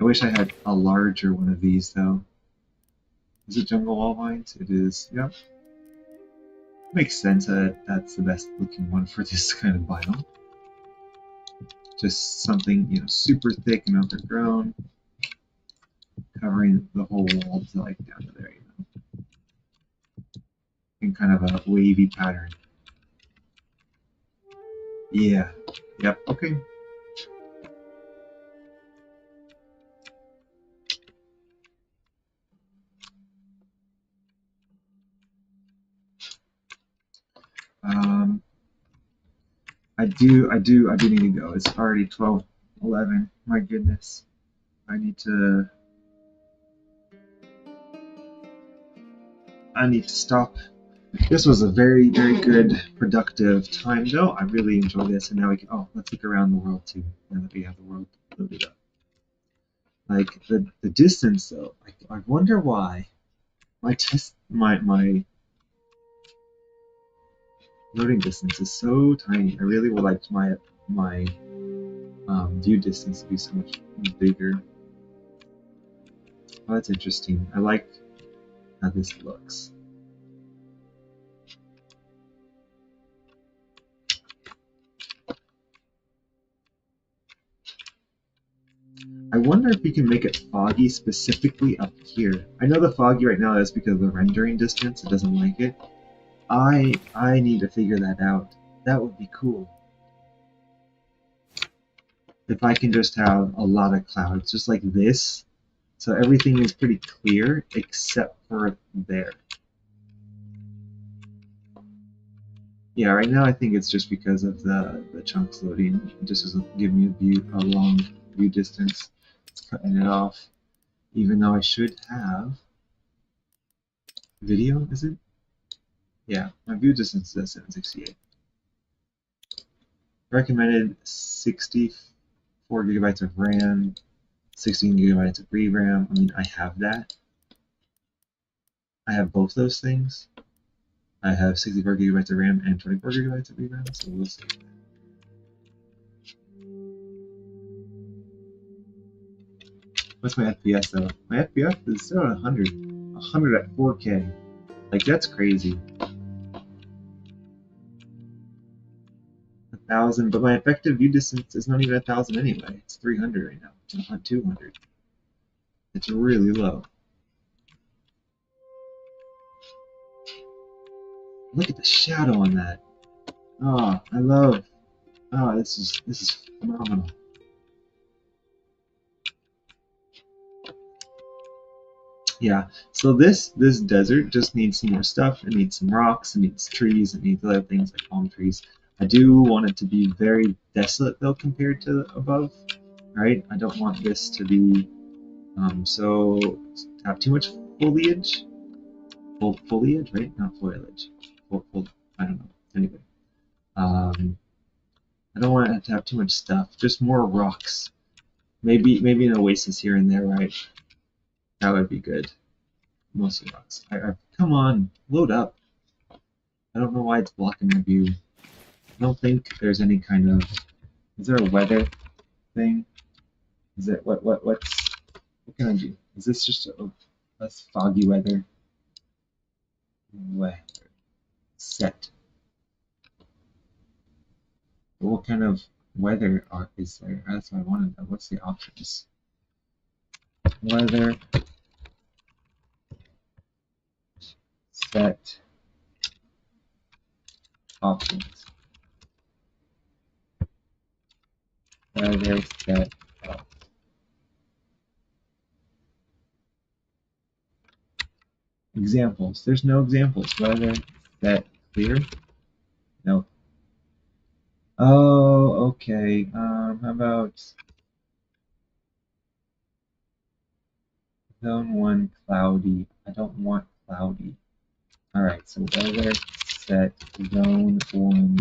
I wish I had a larger one of these, though. Is it jungle wall vines? It is. Yep. Makes sense that that's the best looking one for this kind of biome. Just something, you know, super thick and overgrown, covering the whole wall to like down to there, you know. In kind of a wavy pattern. Yeah. Yep. Okay. Um, I do need to go. It's already 12:11. My goodness. I need to stop. This was a very, very good, productive time, though. I really enjoyed this, and now we can. Oh, let's look around the world too. Now that we have the world loaded up, like the distance, though. I wonder why my loading distance is so tiny. I really would like my view distance to be so much bigger. Oh, that's interesting. I like how this looks. I wonder if we can make it foggy specifically up here. I know the foggy right now is because of the rendering distance, it doesn't like it. I need to figure that out. That would be cool. If I can just have a lot of clouds, just like this, so everything is pretty clear except for there. Yeah, right now I think it's just because of the chunks loading. It just doesn't give me a long view distance. It's cutting it off. Even though I should have video, is it? Yeah, my view distance is 768. Recommended 64 gigabytes of RAM, 16 gigabytes of VRAM. I mean, I have that. I have both those things. I have 64 gigabytes of RAM and 24 gigabytes of VRAM, so we'll see. What's my FPS though? My FPS is still at 100. 100 at 4K. Like, that's crazy. 1,000, but my effective view distance is not even 1,000 anyway. It's 300 right now, not 200. It's really low. Look at the shadow on that. Oh, I love. Oh, this is phenomenal. Yeah. So this desert just needs some more stuff. It needs some rocks. It needs trees. It needs other things like palm trees. I do want it to be very desolate though compared to above, right? I don't want this to be so to have too much foliage. Foliage, right? Not foliage. I don't know. Anyway, um, I don't want it to have too much stuff. Just more rocks. Maybe an oasis here and there, right? That would be good. Mostly rocks. Come on, load up. I don't know why it's blocking my view. I don't think there's any kind of. Is there a weather thing? Is it what can I do? Is this just a foggy weather? Weather set. What kind of weather is there? That's what I wanted to know. What's the options? Weather set options. Weather set options. Examples. There's no examples. Weather set clear. No. Oh, okay. How about zone one cloudy? I don't want cloudy. All right. So weather set zone one.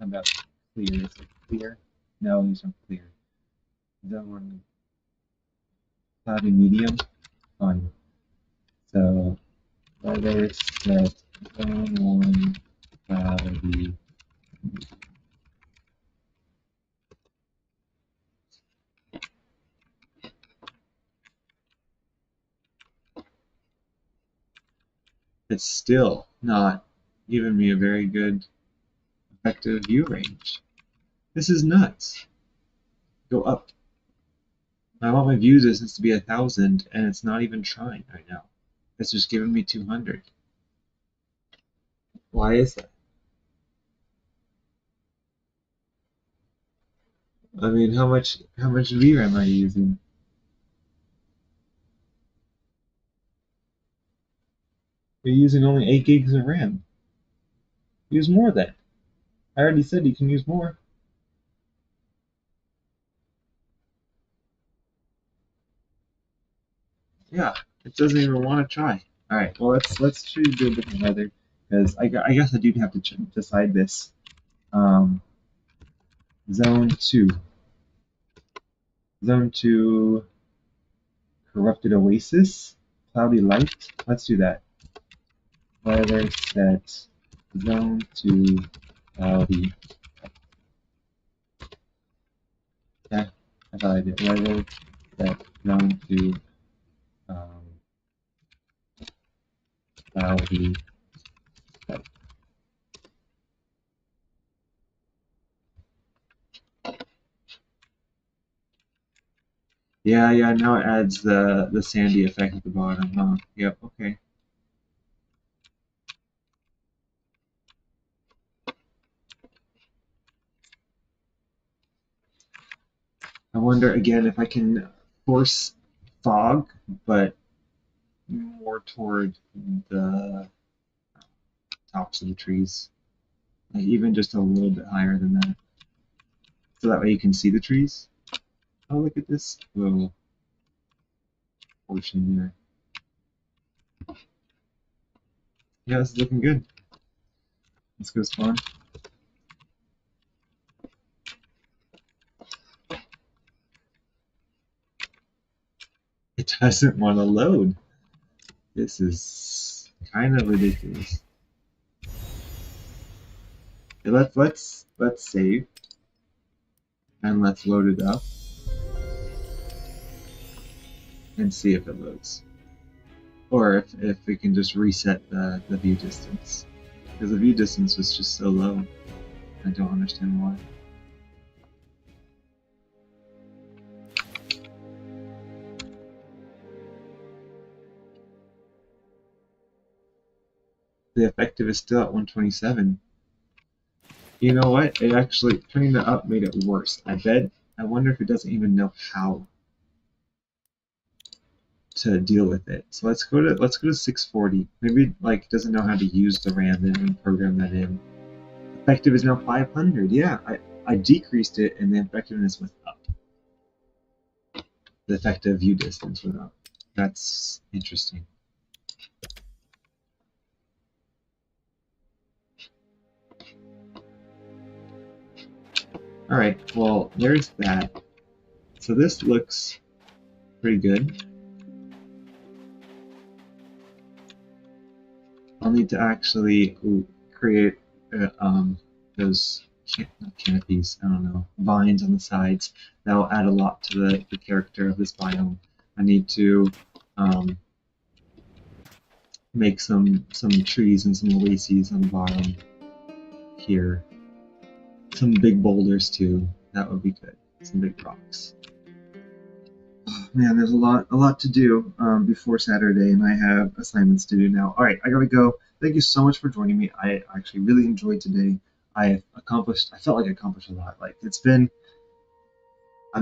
How about clear? Is it clear? No, there's no clear. Zone one cloudy medium. Fine. So weather set zone one cloudy. It's still not giving me a very good effective view range. This is nuts. Go up. I want my view distance to be 1,000, and it's not even trying right now. It's just giving me 200. Why is that? I mean, how much VRAM are you using? You're using only 8 gigs of RAM. Use more then. I already said you can use more. Yeah, it doesn't even want to try. All right, well let's try to do a different weather because I guess I do have to decide this. Um, zone two, zone two, corrupted oasis, cloudy light. Let's do that. Weather set zone two, cloudy. Yeah, I thought I did. Weather set zone two, um, cloudy. Yeah, yeah. Now it adds the sandy effect at the bottom. Huh? Yep. Okay. I wonder again if I can force fog, but more toward the tops of the trees, like even just a little bit higher than that, so that way you can see the trees. Oh, look at this little portion there. Yeah, this is looking good. Let's go spawn. It doesn't want to load. This is kind of ridiculous. Okay, let's save and let's load it up and see if it loads, or if we can just reset the view distance, because the view distance was just so low. I don't understand why. The effective is still at 127. You know what? It actually turning it up made it worse. I bet. I wonder if it doesn't even know how to deal with it. So let's go to 640. Maybe like it doesn't know how to use the RAM and program that in. Effective is now 500. Yeah, I decreased it and the effectiveness went up. The effective view distance went up. That's interesting. All right. Well, there's that. So this looks pretty good. I'll need to actually create those not canopies, I don't know, vines on the sides. That'll add a lot to the character of this biome. I need to um, make some trees and some oases on the bottom here. Some big boulders too. That would be good. Some big rocks. Man, there's a lot to do before Saturday, and I have assignments to do now. All right, I gotta go. Thank you so much for joining me. I actually really enjoyed today. I felt like I accomplished a lot. Like I've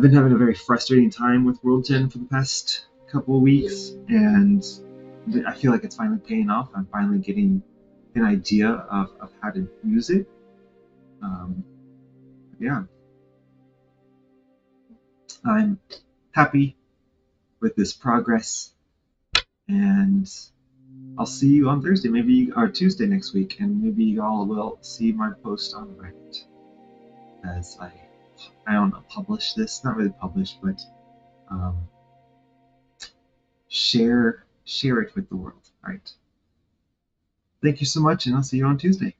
been having a very frustrating time with World 10 for the past couple of weeks, and I feel like it's finally paying off. I'm finally getting an idea of how to use it. Um, yeah, I'm happy with this progress, and I'll see you on Thursday, maybe or Tuesday next week, and maybe y'all will see my post on Reddit as I don't know, publish this, not really publish, but um, share it with the world. All right. Thank you so much, and I'll see you on Tuesday.